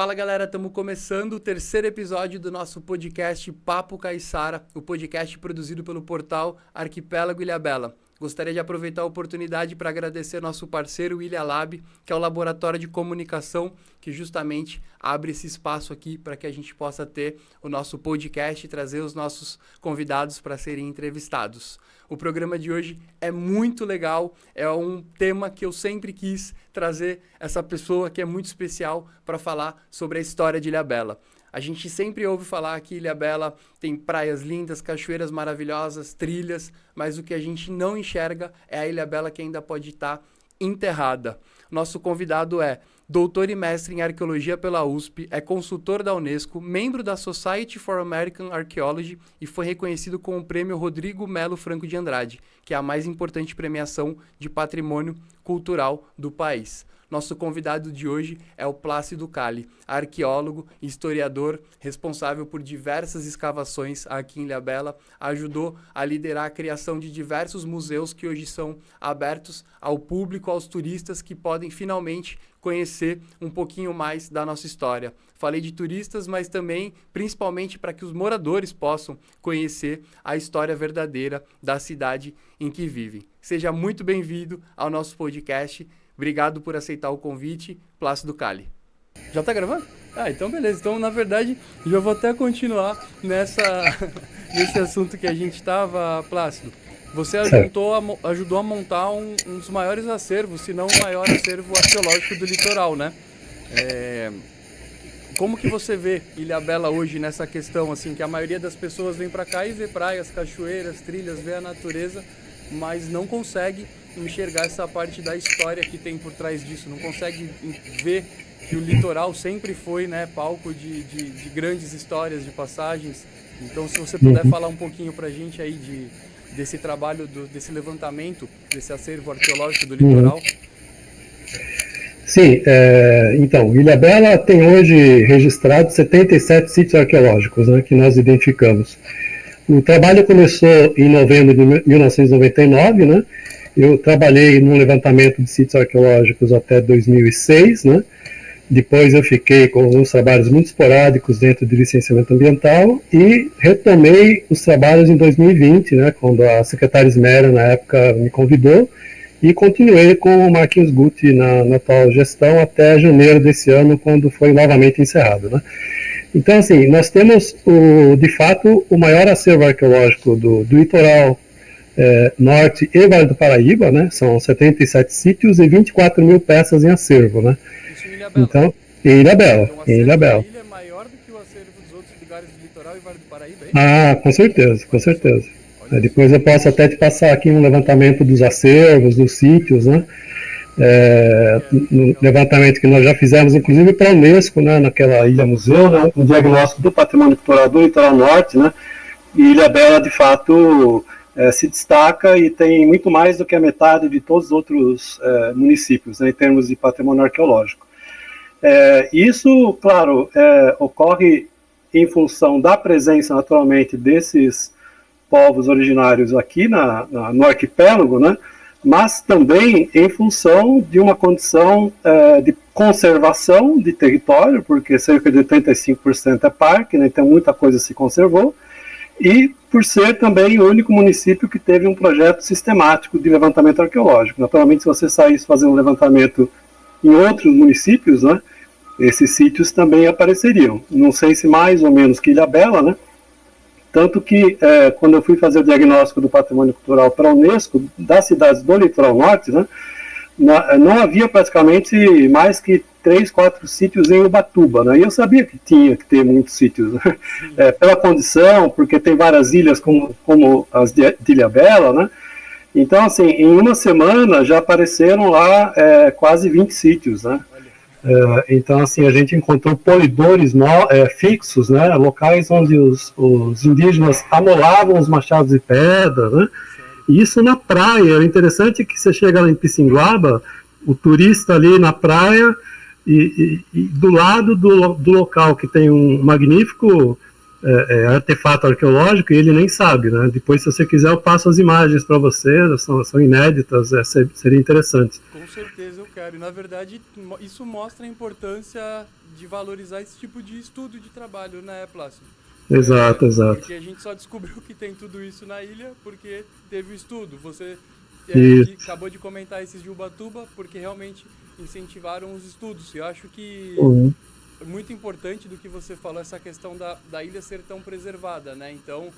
Fala galera, estamos começando o terceiro episódio do nosso podcast Papo Caiçara, o podcast produzido pelo portal Arquipélago Ilhabela. Gostaria de aproveitar a oportunidade para agradecer nosso parceiro Ilha Lab, que é o laboratório de comunicação que justamente abre esse espaço aqui para que a gente possa ter o nosso podcast e trazer os nossos convidados para serem entrevistados. O programa de hoje é muito legal, é um tema que eu sempre quis trazer essa pessoa que é muito especial para falar sobre a história de Ilhabela. A gente sempre ouve falar que Ilhabela tem praias lindas, cachoeiras maravilhosas, trilhas, mas o que a gente não enxerga é a Ilhabela que ainda pode estar enterrada. Nosso convidado é doutor e mestre em arqueologia pela USP, é consultor da Unesco, membro da Society for American Archaeology e foi reconhecido com o prêmio Rodrigo Melo Franco de Andrade, que é a mais importante premiação de patrimônio cultural do país. Nosso convidado de hoje é o Plácido Cali, arqueólogo e historiador responsável por diversas escavações aqui em Ilhabela, ajudou a liderar a criação de diversos museus que hoje são abertos ao público, aos turistas que podem finalmente conhecer um pouquinho mais da nossa história. Falei de turistas, mas também, principalmente, para que os moradores possam conhecer a história verdadeira da cidade em que vivem. Seja muito bem-vindo ao nosso podcast. Obrigado por aceitar o convite, Plácido Cali. Já tá gravando? Então beleza. Então, na verdade, já vou até continuar nesse assunto que a gente estava, Plácido. Você ajudou a montar um dos maiores acervos, se não o maior acervo arqueológico do litoral, né? Como que você vê Ilhabela hoje nessa questão, assim, que a maioria das pessoas vem para cá e vê praias, cachoeiras, trilhas, vê a natureza, mas não consegue enxergar essa parte da história que tem por trás disso, não consegue ver que o litoral sempre foi, né, palco de grandes histórias, de passagens. Então, se você puder falar um pouquinho pra gente aí desse trabalho, desse levantamento, desse acervo arqueológico do litoral. Sim, então, Ilhabela tem hoje registrado 77 sítios arqueológicos, né, que nós identificamos. O trabalho começou em novembro de 1999, né? Eu trabalhei no levantamento de sítios arqueológicos até 2006, né? Depois eu fiquei com alguns trabalhos muito esporádicos dentro de licenciamento ambiental e retomei os trabalhos em 2020, né? Quando a secretária Ismera, na época, me convidou, e continuei com o Marquinhos Guti na atual gestão até janeiro desse ano, quando foi novamente encerrado, né? Então, assim, nós temos, de fato, o maior acervo arqueológico do litoral norte e Vale do Paraíba, né? São 77 sítios e 24 mil peças em acervo, né? Isso em Ilhabela. Então, em Ilhabela. Então, o acervo em Ilhabela. da ilha é maior do que o acervo dos outros lugares do litoral e Vale do Paraíba, é isso? Ah, com certeza, com certeza. Depois eu posso até te passar aqui um levantamento dos acervos, dos sítios, né? No levantamento que nós já fizemos, inclusive para a Unesco, né, naquela ilha museu, né, um diagnóstico do patrimônio cultural do litoral norte, né, e Ilhabela, de fato, se destaca e tem muito mais do que a metade de todos os outros municípios, né, em termos de patrimônio arqueológico. Isso, claro, ocorre em função da presença, naturalmente, desses povos originários aqui no arquipélago, né, mas também em função de uma condição de conservação de território, porque cerca de 85% é parque, né, então muita coisa se conservou, e por ser também o único município que teve um projeto sistemático de levantamento arqueológico. Naturalmente, se você saísse fazendo um levantamento em outros municípios, né, esses sítios também apareceriam. Não sei se mais ou menos que Ilhabela, né? Tanto que, quando eu fui fazer o diagnóstico do patrimônio cultural para a Unesco, das cidades do litoral norte, né, não havia praticamente mais que 3, 4 sítios em Ubatuba, né, e eu sabia que tinha que ter muitos sítios, né, pela condição, porque tem várias ilhas como as de Ilhabela, né, então, assim, em uma semana já apareceram lá quase 20 sítios, né. Então, assim, a gente encontrou polidores fixos, né, locais onde os indígenas amolavam os machados de pedra, né, e isso na praia. É interessante que você chega lá em Pissinguaba, o turista ali na praia, e do lado do local que tem um magnífico artefato arqueológico, e ele nem sabe, né? Depois, se você quiser, eu passo as imagens para você, são inéditas, seria interessante. Com certeza eu quero. quero. E, na verdade, isso mostra a importância de valorizar esse tipo de estudo de trabalho, né, Plácido? Exato, exato. Porque a gente só descobriu que tem tudo isso na ilha porque teve o estudo. Você que acabou de comentar esses de Ubatuba porque realmente incentivaram os estudos. Eu acho que é muito importante do que você falou, essa questão da ilha ser tão preservada, né? Então,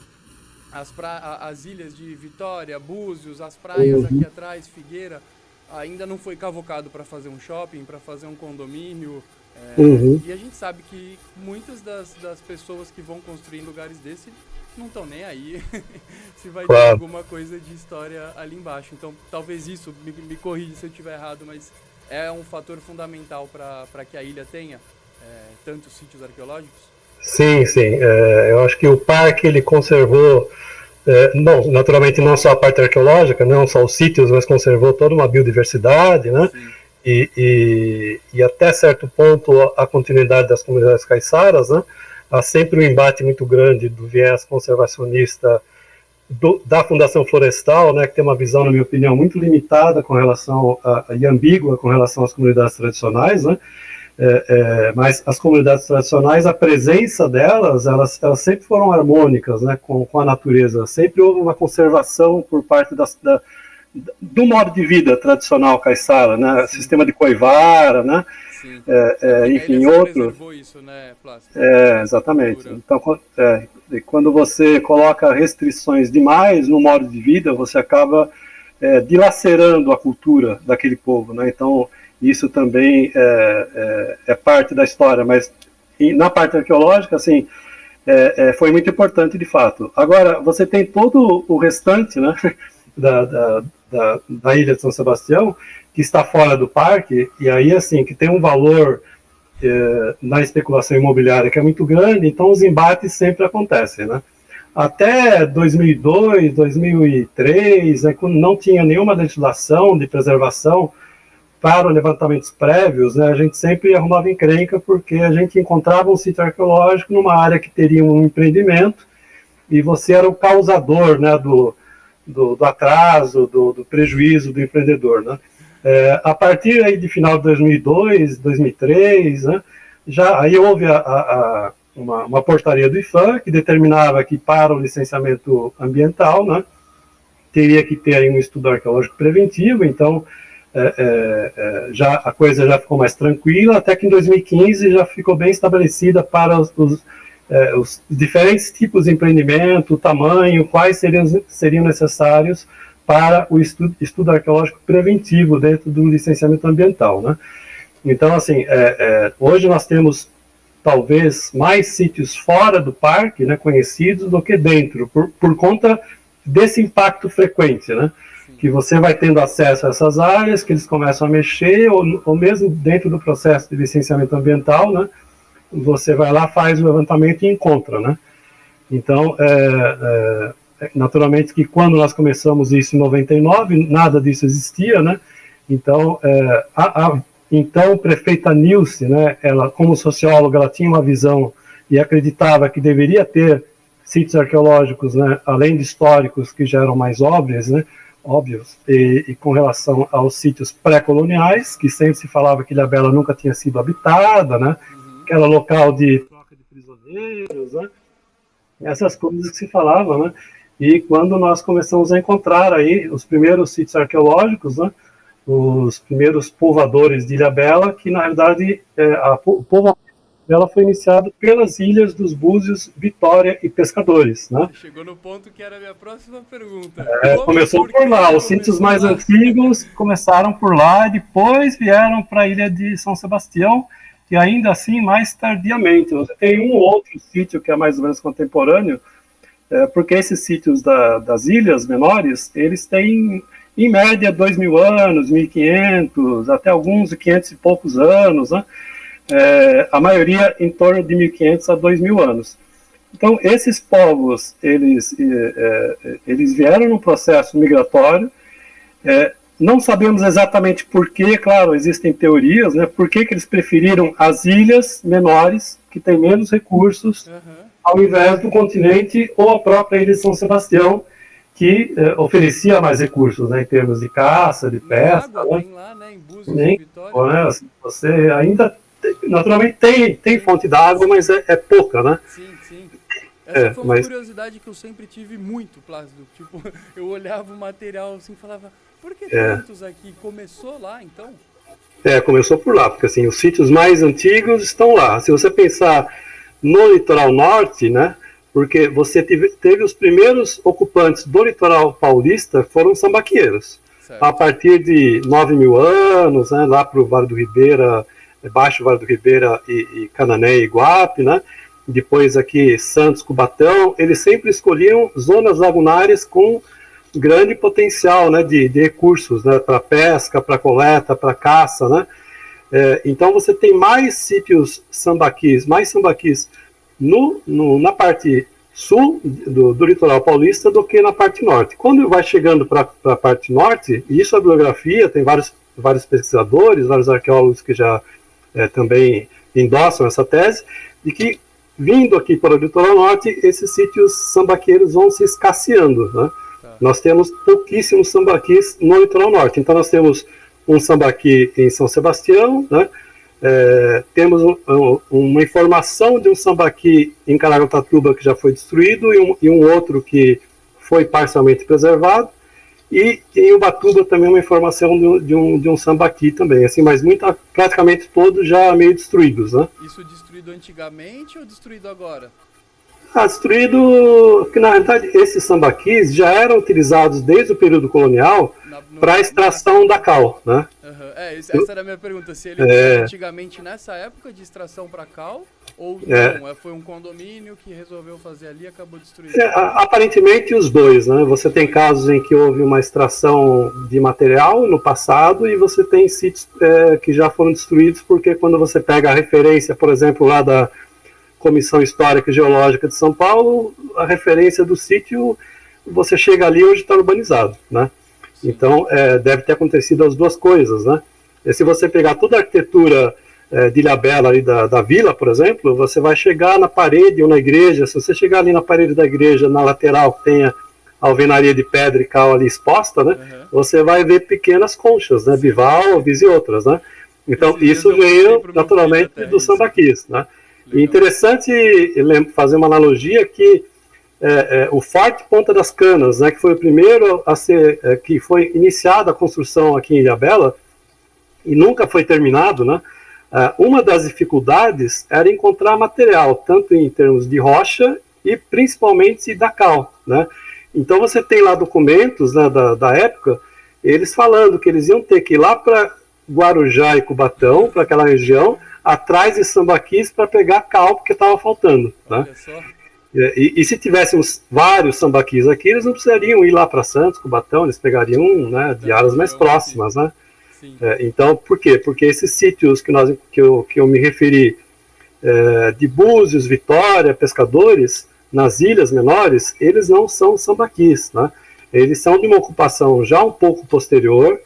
as ilhas de Vitória, Búzios, as praias aqui atrás, Figueira, ainda não foi cavocado para fazer um shopping, para fazer um condomínio. E a gente sabe que muitas das pessoas que vão construir em lugares desse não estão nem aí se vai ter alguma coisa de história ali embaixo. Então, talvez isso, me corrija se eu estiver errado, mas é um fator fundamental para que a ilha tenha tantos sítios arqueológicos? Sim, sim. Eu acho que o parque ele conservou, naturalmente não só a parte arqueológica, não só os sítios, mas conservou toda uma biodiversidade, né? E até certo ponto a continuidade das comunidades caiçaras, né? Há sempre um embate muito grande do viés conservacionista da Fundação Florestal, né, que tem uma visão, na minha opinião, muito limitada com relação e ambígua com relação às comunidades tradicionais, né? Mas as comunidades tradicionais, a presença delas, elas sempre foram harmônicas, né, com a natureza. Sempre houve uma conservação por parte do modo de vida tradicional caiçara, né? Sistema de coivara, né? Enfim, outro. Isso, né, exatamente. Então, quando você coloca restrições demais no modo de vida, você acaba dilacerando a cultura daquele povo, né? Então, isso também é parte da história, mas na parte arqueológica, assim, foi muito importante de fato. Agora, você tem todo o restante, né, da ilha de São Sebastião, que está fora do parque, e aí, assim, que tem um valor na especulação imobiliária que é muito grande, então os embates sempre acontecem, né? Até 2002, 2003, né, quando não tinha nenhuma legislação de preservação para levantamentos prévios, né, a gente sempre arrumava encrenca, porque a gente encontrava um sítio arqueológico numa área que teria um empreendimento, e você era o causador, né, do atraso, do prejuízo do empreendedor, né? A partir aí de final de 2002, 2003, né, aí houve uma portaria do IPHAN que determinava que para o licenciamento ambiental, né, teria que ter aí um estudo arqueológico preventivo. Então a coisa já ficou mais tranquila, até que em 2015 já ficou bem estabelecida para os diferentes tipos de empreendimento, o tamanho, quais seriam necessários para o estudo arqueológico preventivo dentro do licenciamento ambiental, né? Então, assim, hoje nós temos talvez mais sítios fora do parque, né, conhecidos, do que dentro, por conta desse impacto frequente, né? Que você vai tendo acesso a essas áreas, que eles começam a mexer, ou mesmo dentro do processo de licenciamento ambiental, né? Você vai lá, faz o levantamento e encontra, né? Então, naturalmente que quando nós começamos isso em 99, nada disso existia, né? Então, então prefeita Nilce, né, ela, como socióloga, ela tinha uma visão e acreditava que deveria ter sítios arqueológicos, né, além de históricos, que já eram mais óbvios, né, e com relação aos sítios pré-coloniais, que sempre se falava que Ilhabela nunca tinha sido habitada, né, que era local de troca de prisioneiros, né, essas coisas que se falavam, né. E quando nós começamos a encontrar aí os primeiros sítios arqueológicos, né, os primeiros povoadores de Ilhabela, que na verdade o povoamento dela foi iniciado pelas ilhas dos Búzios, Vitória e Pescadores, né? Você chegou no ponto que era a minha próxima pergunta. Começou por lá, os sítios mais antigos começaram por lá, e depois vieram para a ilha de São Sebastião, e ainda assim mais tardiamente. Você tem um outro sítio que é mais ou menos contemporâneo, porque esses sítios das ilhas menores, eles têm, em média, 2.000 anos, 1.500, até alguns de 500 e poucos anos, né? A maioria em torno de 1.500 a 2.000 anos. Então, esses povos, eles vieram num processo migratório, não sabemos exatamente por quê, claro, existem teorias, né? Por que eles preferiram as ilhas menores, que têm menos recursos, ao invés do continente ou a própria ilha de São Sebastião, que oferecia mais recursos, né, em termos de caça, de pesca. Água, né? tem lá, né, em Búzios e Vitória. Né, assim, você ainda, naturalmente, tem fonte d'água, mas é pouca, né? Sim, sim. Essa foi uma mas... curiosidade que eu sempre tive muito, Plácido. Tipo, eu olhava o material assim e falava, por que tantos aqui? Começou lá, então? Começou por lá, porque assim, os sítios mais antigos estão lá. Se você pensar no litoral norte, né, porque você teve os primeiros ocupantes do litoral paulista foram sambaqueiros. Certo. A partir de 9.000 anos, né, lá para o Vale do Ribeira, Baixo Vale do Ribeira e Canané e Iguape, né, depois aqui Santos, Cubatão, eles sempre escolhiam zonas lagunares com grande potencial, né, de recursos, né, para pesca, para coleta, para caça, né. Então você tem mais sítios sambaquis, na parte sul do litoral paulista do que na parte norte. Quando vai chegando para a parte norte, e isso é bibliografia, tem vários pesquisadores, vários arqueólogos que já também endossam essa tese, de que vindo aqui para o litoral norte, esses sítios sambaqueiros vão se escasseando, né? Nós temos pouquíssimos sambaquis no litoral norte. Então nós temos um sambaqui em São Sebastião, né? Temos uma informação de um sambaqui em Caraguatatuba que já foi destruído e um outro que foi parcialmente preservado, e em Ubatuba também uma informação de um sambaqui também, assim, mas praticamente todos já meio destruídos, né? Isso destruído antigamente ou destruído agora? Destruído, porque na realidade esses sambaquis já eram utilizados desde o período colonial para a extração da cal, né? Uhum. Essa era a minha pergunta, se ele era antigamente nessa época de extração para cal, ou não, foi um condomínio que resolveu fazer ali e acabou destruindo? Aparentemente os dois, né? Você tem casos em que houve uma extração de material no passado e você tem sítios que já foram destruídos, porque quando você pega a referência, por exemplo, lá da Comissão Histórica e Geológica de São Paulo, a referência do sítio, você chega ali, hoje está urbanizado, né? Sim. Então, deve ter acontecido as duas coisas, né? E se você pegar toda a arquitetura de Ilhabela, ali da vila, por exemplo, você vai chegar na parede ou na igreja, se você chegar ali na parede da igreja, na lateral, que tenha a alvenaria de pedra e cal ali exposta, né? Você vai ver pequenas conchas, né? Bivalves e outras, né? Então, isso veio, naturalmente, do sambaquis, né? E interessante fazer uma analogia que o Forte Ponta das Canas, né, que foi o primeiro a ser, que foi iniciada a construção aqui em Ilhabela e nunca foi terminado, né? Uma das dificuldades era encontrar material, tanto em termos de rocha e principalmente da cal, né? Então você tem lá documentos, né, da época, eles falando que eles iam ter que ir lá para Guarujá e Cubatão, para aquela região, atrás de sambaquis para pegar cal, porque estava faltando, né? E se tivéssemos vários sambaquis aqui, eles não precisariam ir lá para Santos, Cubatão, eles pegariam, né, de áreas mais próximas, né? Então, por quê? Porque esses sítios que eu me referi, de Búzios, Vitória, pescadores, nas ilhas menores, eles não são sambaquis, né? Eles são de uma ocupação já um pouco posterior.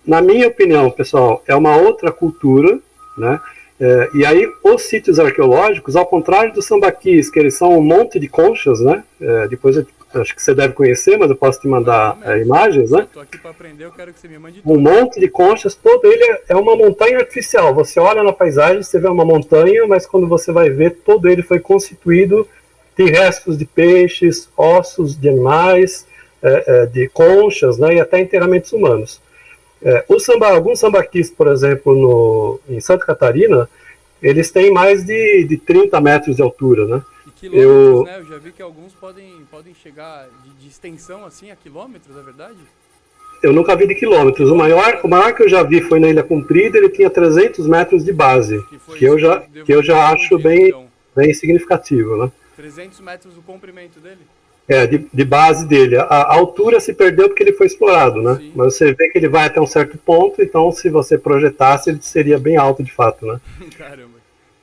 Na minha opinião, pessoal, é uma outra cultura, né? E aí, os sítios arqueológicos, ao contrário dos sambaquis, que eles são um monte de conchas, né? Depois acho que você deve conhecer, mas eu posso te mandar imagens, né? Estou aqui para aprender, eu quero que você me mande tudo. Um monte de conchas, todo ele é uma montanha artificial. Você olha na paisagem, você vê uma montanha, mas quando você vai ver, todo ele foi constituído de restos de peixes, ossos de animais, de conchas, né? E até enterramentos humanos. Alguns sambaquis, por exemplo, em Santa Catarina, eles têm mais de 30 metros de altura, né? E quilômetros, né? Eu já vi que alguns podem chegar de extensão assim a quilômetros, é verdade? Eu nunca vi de quilômetros. O maior que eu já vi foi na Ilha Comprida, ele tinha 300 metros de base, que eu já acho bem significativo, né? 300 metros o comprimento dele? De base dele. A altura se perdeu porque ele foi explorado, né? Sim. Mas você vê que ele vai até um certo ponto, então se você projetasse, ele seria bem alto de fato, né? Caramba.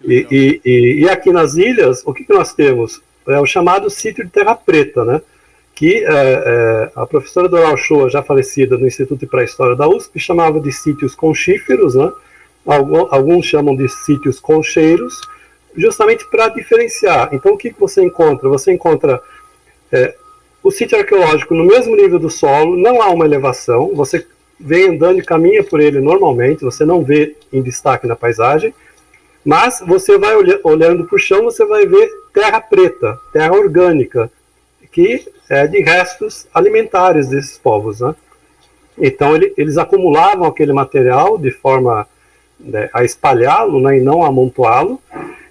E aqui nas ilhas, o que nós temos? É o chamado sítio de Terra Preta, né? Que a professora Doral Shoa, já falecida no Instituto de Pré-História da USP, chamava de sítios conchíferos, né? Alguns chamam de sítios concheiros, justamente para diferenciar. Então o que você encontra? Você encontra o sítio arqueológico no mesmo nível do solo, não há uma elevação, você vem andando e caminha por ele normalmente, você não vê em destaque na paisagem, mas você vai olhando para o chão, você vai ver terra preta, terra orgânica, que é de restos alimentares desses povos, né? Então eles acumulavam aquele material de forma, né, a espalhá-lo, né, e não a amontoá-lo,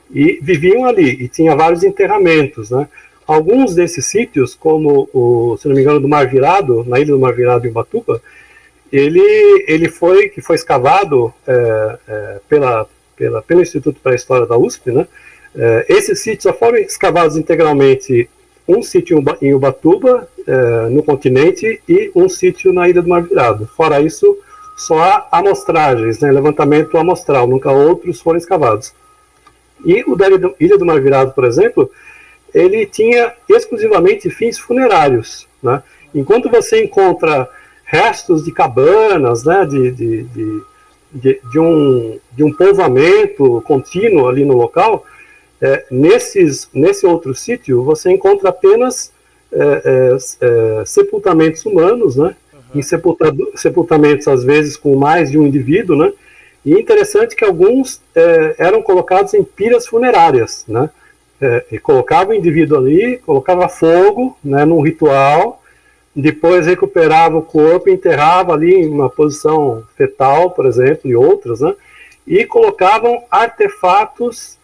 e viviam ali, e tinha vários enterramentos, né? Alguns desses sítios, como se não me engano, do Mar Virado, na ilha do Mar Virado, em Ubatuba, ele foi escavado pelo Instituto para a História da USP, né? Esses sítios só foram escavados integralmente, um sítio em Ubatuba, no continente, e um sítio na Ilha do Mar Virado. Fora isso, só há amostragens, né? Levantamento amostral, nunca outros foram escavados. E o da Ilha do Mar Virado, por exemplo, ele tinha exclusivamente fins funerários, né? Enquanto você encontra restos de cabanas, né, de um povoamento contínuo ali no local, nesse outro sítio você encontra apenas sepultamentos humanos, né, em sepultamentos às vezes com mais de um indivíduo, né, e interessante que alguns eram colocados em piras funerárias, né, e colocava o indivíduo ali, colocava fogo, né, num ritual, depois recuperava o corpo, enterrava ali em uma posição fetal, por exemplo, e outras, né, e colocavam artefatos,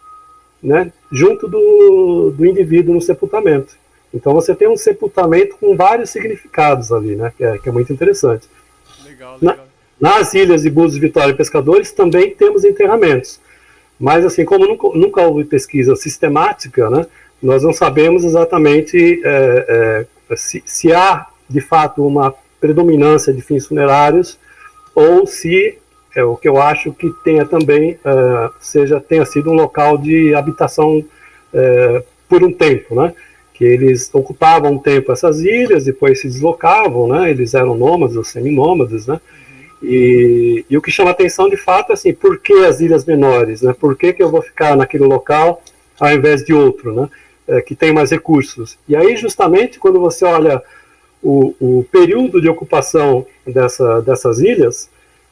né, junto do indivíduo no sepultamento. Então você tem um sepultamento com vários significados ali, né, que é muito interessante. Legal. Nas ilhas de Búzios, Vitória e Pescadores também temos enterramentos. Mas, assim, como nunca houve pesquisa sistemática, né, nós não sabemos exatamente se há, de fato, uma predominância de fins funerários ou se, o que eu acho que tenha também, tenha sido um local de habitação por um tempo, né, que eles ocupavam um tempo essas ilhas, depois se deslocavam, né, eles eram nômades ou seminômades, né. E o que chama atenção de fato é assim, por que as ilhas menores, né? Por que eu vou ficar naquele local ao invés de outro, né? Que tem mais recursos. E aí justamente quando você olha o período de ocupação dessas ilhas,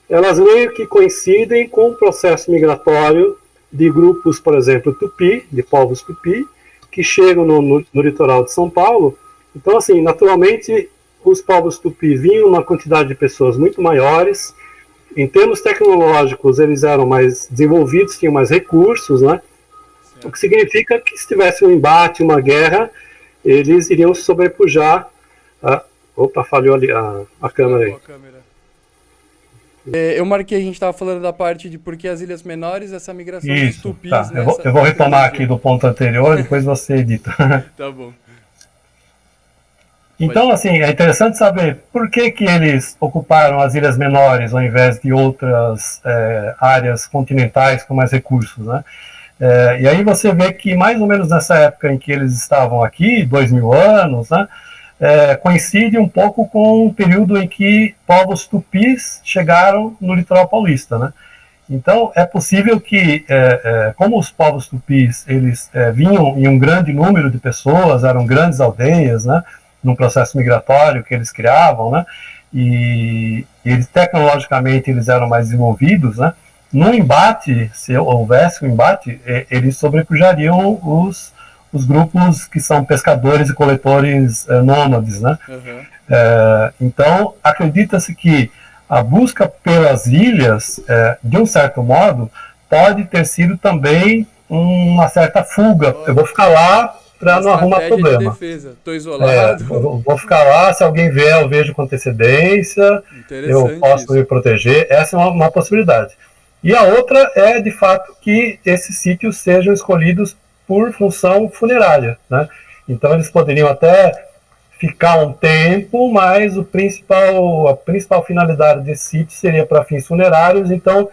elas meio que coincidem com o processo migratório de grupos, por exemplo, tupi, de povos tupi, que chegam no litoral de São Paulo. Então assim, naturalmente os povos tupi vinham uma quantidade de pessoas muito maiores. Em termos tecnológicos, eles eram mais desenvolvidos, tinham mais recursos, né? O que significa que se tivesse um embate, uma guerra, eles iriam sobrepujar. Opa, falhou ali a câmera aí. Eu marquei, a gente estava falando da parte de por que as ilhas menores, essa migração dos tupis. Tá. Eu vou retomar aqui do ponto anterior, depois você edita. Tá bom. Então, assim, é interessante saber por que eles ocuparam as ilhas menores ao invés de outras áreas continentais com mais recursos, né? E aí você vê que mais ou menos nessa época em que eles estavam aqui, 2000 anos, né, coincide um pouco com o período em que povos tupis chegaram no litoral paulista, né? Então, é possível que, como os povos tupis, eles vinham em um grande número de pessoas, eram grandes aldeias, né, num processo migratório que eles criavam, né, e eles, tecnologicamente, eles eram mais desenvolvidos, né, no embate, se houvesse um embate, eles sobrepujariam os grupos que são pescadores e coletores nômades, né. Uhum. Então, acredita-se que a busca pelas ilhas, de um certo modo, pode ter sido também uma certa fuga. Eu vou ficar lá para não arrumar problema. De defesa. Tô isolado. Vou ficar lá, se alguém vier eu vejo com antecedência, eu posso me proteger. Essa é uma possibilidade. E a outra é, de fato, que esses sítios sejam escolhidos por função funerária, né? Então eles poderiam até ficar um tempo, mas a principal finalidade desse sítio seria para fins funerários, então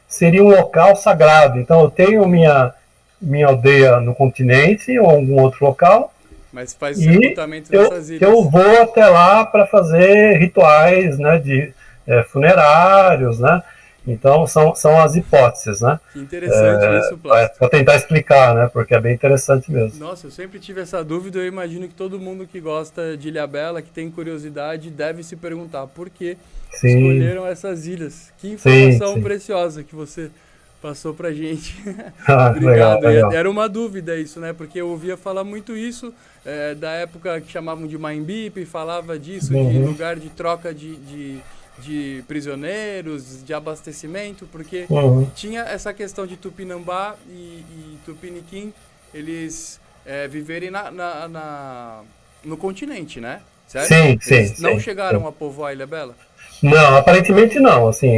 seria um local sagrado. Então eu tenho minha aldeia no continente ou algum outro local, mas faz sepultamento nessas ilhas. Eu vou até lá para fazer rituais, né, funerários, né, Então, são as hipóteses, né? Que interessante isso, Plácido. Para tentar explicar, né? Porque é bem interessante mesmo. Nossa, eu sempre tive essa dúvida. Eu imagino que todo mundo que gosta de Ilhabela, que tem curiosidade, deve se perguntar por que escolheram essas ilhas. Que informação preciosa que você passou pra gente. Obrigado. Legal. Era uma dúvida isso, né? Porque eu ouvia falar muito isso, da época que chamavam de Maimbip, falava disso, de lugar de troca de prisioneiros, de abastecimento, porque tinha essa questão de Tupinambá e Tupiniquim, eles viverem no continente, né? Certo? Eles não chegaram a povoar Ilhabela? Não, aparentemente não. Assim,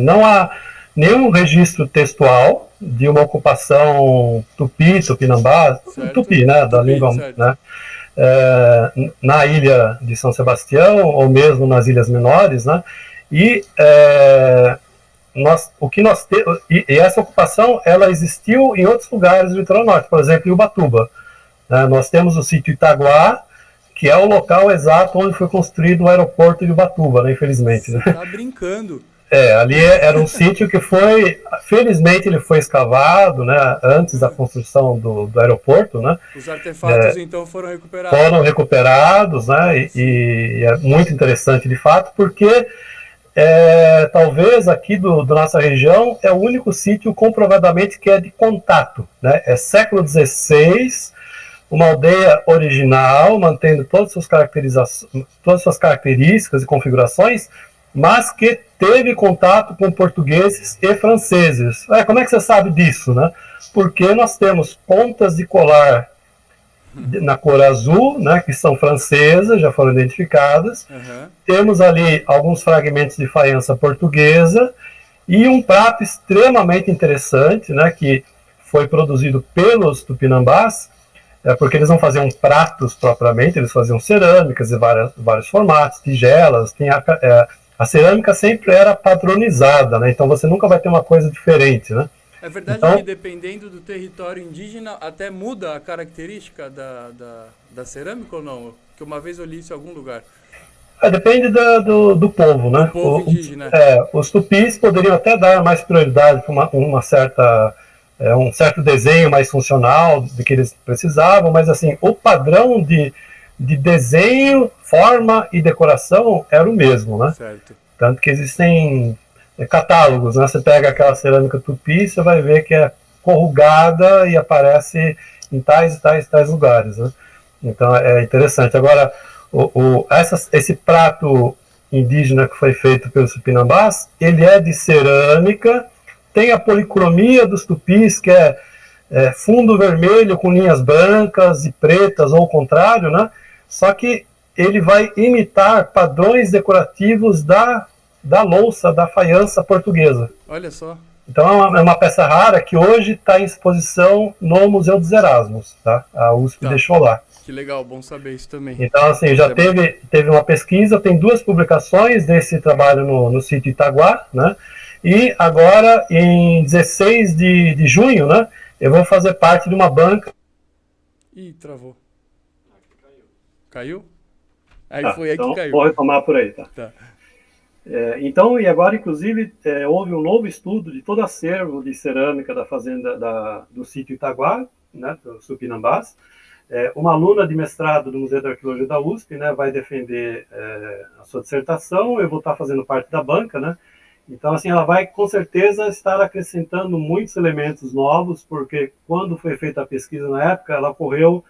não há nenhum registro textual de uma ocupação tupi, tupinambá, tupi, né, da língua, né, na ilha de São Sebastião ou mesmo nas ilhas menores, né, e essa ocupação ela existiu em outros lugares do litoral norte, por exemplo, em Ubatuba. Nós temos o sítio Itaguá, que é o local exato onde foi construído o aeroporto de Ubatuba, né, infelizmente. Você tá brincando. Ali era um sítio que felizmente ele foi escavado, né, antes da construção do aeroporto, né. Os artefatos então foram recuperados. Foram recuperados, né, e é muito interessante de fato, porque talvez aqui da nossa região é o único sítio comprovadamente que é de contato, né, é século XVI, uma aldeia original, mantendo todas as suas características e configurações, mas que teve contato com portugueses e franceses. Como é que você sabe disso, né? Porque nós temos pontas de colar na cor azul, né, que são francesas, já foram identificadas. Temos ali alguns fragmentos de faiança portuguesa e um prato extremamente interessante, né, que foi produzido pelos tupinambás, porque eles não faziam pratos propriamente, eles faziam cerâmicas de vários formatos, tigelas, a cerâmica sempre era padronizada, né? Então você nunca vai ter uma coisa diferente, né? É verdade que dependendo do território indígena até muda a característica da cerâmica ou não? Que uma vez eu li isso em algum lugar. Depende do povo, né? Do povo indígena. Os tupis poderiam até dar mais prioridade para um certo desenho mais funcional do que eles precisavam, mas assim, o padrão de desenho, forma e decoração era o mesmo, né? Certo. Tanto que existem catálogos, né? Você pega aquela cerâmica tupi, você vai ver que é corrugada e aparece em tais lugares, né? Então é interessante. Agora, esse prato indígena que foi feito pelos tupinambás, ele é de cerâmica, tem a policromia dos tupis, que é fundo vermelho com linhas brancas e pretas, ou o contrário, né? Só que ele vai imitar padrões decorativos da louça, da faiança portuguesa. Olha só. Então é uma peça rara que hoje está em exposição no Museu dos Erasmus, tá? A USP deixou lá. Que legal, bom saber isso também. Então, assim, já teve uma pesquisa, tem 2 publicações desse trabalho no sítio Itaguá, né? E agora, em 16 de junho, né, eu vou fazer parte de uma banca. Ih, travou. Caiu? Aí foi aí então que caiu. Vou retomar por aí, tá? Então, e agora, inclusive, houve um novo estudo de todo acervo de cerâmica da fazenda do sítio Itaguá, né, dos Tupinambás. Uma aluna de mestrado do Museu da Arqueologia da USP, né, vai defender a sua dissertação, eu vou estar fazendo parte da banca, né? Então, assim, ela vai, com certeza, estar acrescentando muitos elementos novos, porque quando foi feita a pesquisa na época, ela ocorreu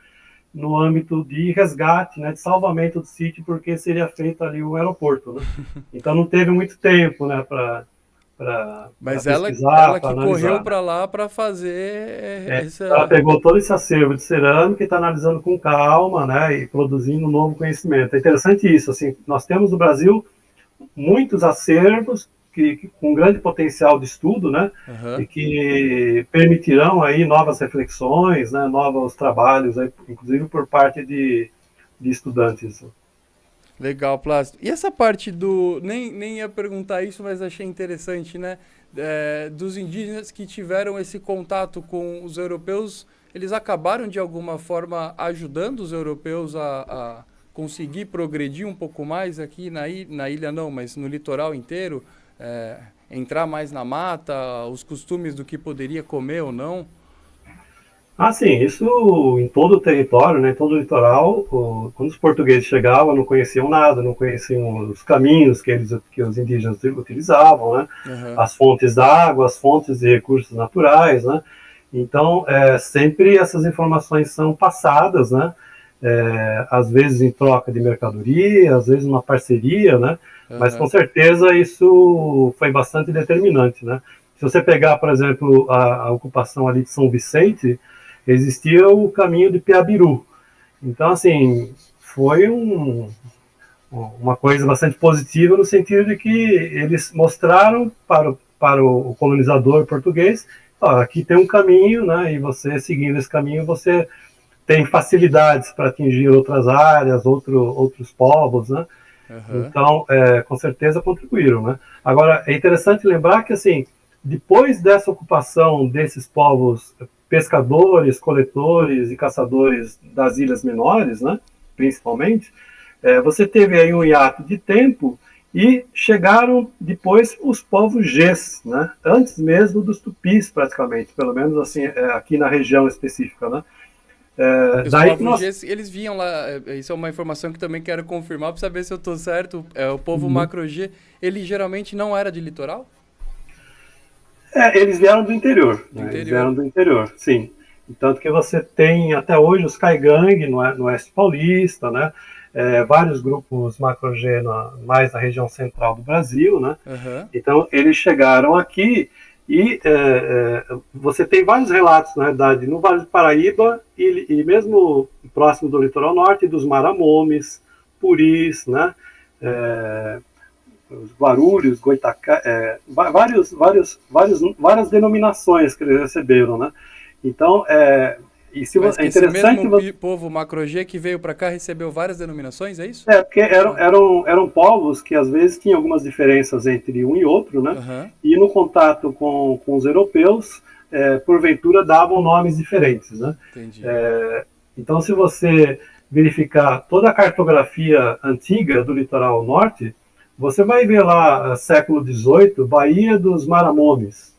no âmbito de resgate, né, de salvamento do sítio, porque seria feito ali o aeroporto, né? Então não teve muito tempo, né, para Mas ela que correu para lá para fazer ela pegou todo esse acervo de cerâmica e está analisando com calma, né, e produzindo um novo conhecimento. É interessante isso, assim, nós temos no Brasil muitos acervos com grande potencial de estudo, né, e que permitirão aí novas reflexões, né, novos trabalhos, aí, inclusive por parte de estudantes. Legal, Plácido. E essa parte nem ia perguntar isso, mas achei interessante, né, dos indígenas que tiveram esse contato com os europeus, eles acabaram de alguma forma ajudando os europeus a conseguir progredir um pouco mais aqui na ilha não, mas no litoral inteiro, entrar mais na mata, os costumes do que poderia comer ou não? Ah, sim, isso em todo o território, né, em todo o litoral, quando os portugueses chegavam, não conheciam nada, não conheciam os caminhos que os indígenas utilizavam, né, Aham. as fontes d'água, as fontes de recursos naturais, né, então sempre essas informações são passadas, né, às vezes em troca de mercadoria, às vezes uma parceria, né, mas com Aham. certeza isso foi bastante determinante, né. Se você pegar, por exemplo, a ocupação ali de São Vicente, existia o caminho de Piabiru. Então, assim, foi uma coisa bastante positiva no sentido de que eles mostraram para o colonizador português, ó, aqui tem um caminho, né, e você, seguindo esse caminho, você tem facilidades para atingir outras áreas, outros povos, né? Aham. Então, com certeza contribuíram, né? Agora, é interessante lembrar que, assim, depois dessa ocupação desses povos pescadores, coletores e caçadores das ilhas menores, né, principalmente, você teve aí um hiato de tempo e chegaram depois os povos Gês, né, antes mesmo dos tupis, praticamente, pelo menos assim, aqui na região específica, né. Os Daí que povos nós... G, eles vinham lá, isso é uma informação que também quero confirmar para saber se eu estou certo. O povo Uhum. Macro G, ele geralmente não era de litoral? Eles vieram do interior, Do né? Eles interior. vieram do interior, sim. Tanto que você tem até hoje os Caigangue no oeste paulista, né? Vários grupos macro-G mais na região central do Brasil, né? Aham. Então eles chegaram aqui e você tem vários relatos, na verdade, no Vale do Paraíba e mesmo próximo do litoral norte, dos Maramomes, Puris, né? É, os Guarulhos, Goitacá, várias denominações que eles receberam, né? Então, Mas é que esse interessante mesmo você... povo Macro G que veio para cá recebeu várias denominações, é isso? Porque eram povos que às vezes tinham algumas diferenças entre um e outro, né? Aham. E no contato com os europeus, porventura davam nomes diferentes, né? Entendi. Então, se você verificar toda a cartografia antiga do litoral norte, você vai ver lá, século XVIII, Baía dos Maramomes,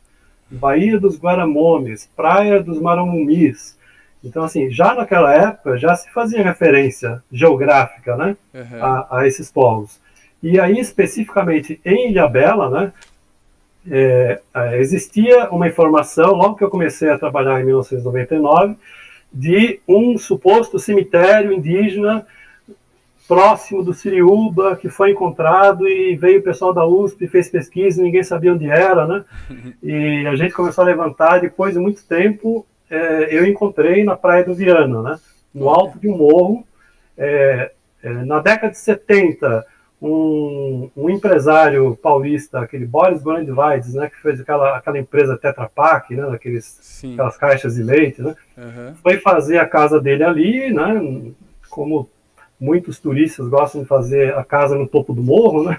Baía dos Guaramomes, Praia dos Maramumis. Então, assim, já naquela época já se fazia referência geográfica, né, Aham. a esses povos. E aí, especificamente em Ilhabela, né, existia uma informação, logo que eu comecei a trabalhar em 1999, de um suposto cemitério indígena próximo do Siriúba, que foi encontrado e veio o pessoal da USP, fez pesquisa e ninguém sabia onde era, né? E a gente começou a levantar, depois de muito tempo, eu encontrei na Praia do Viana, né? No Olha. alto de um morro. Na década de 70, um empresário paulista, aquele Boris Brandweides, né, que fez aquela empresa Tetra Pak, né, Sim. aquelas caixas de leite, né, Aham. foi fazer a casa dele ali, né, como muitos turistas gostam de fazer a casa no topo do morro, né?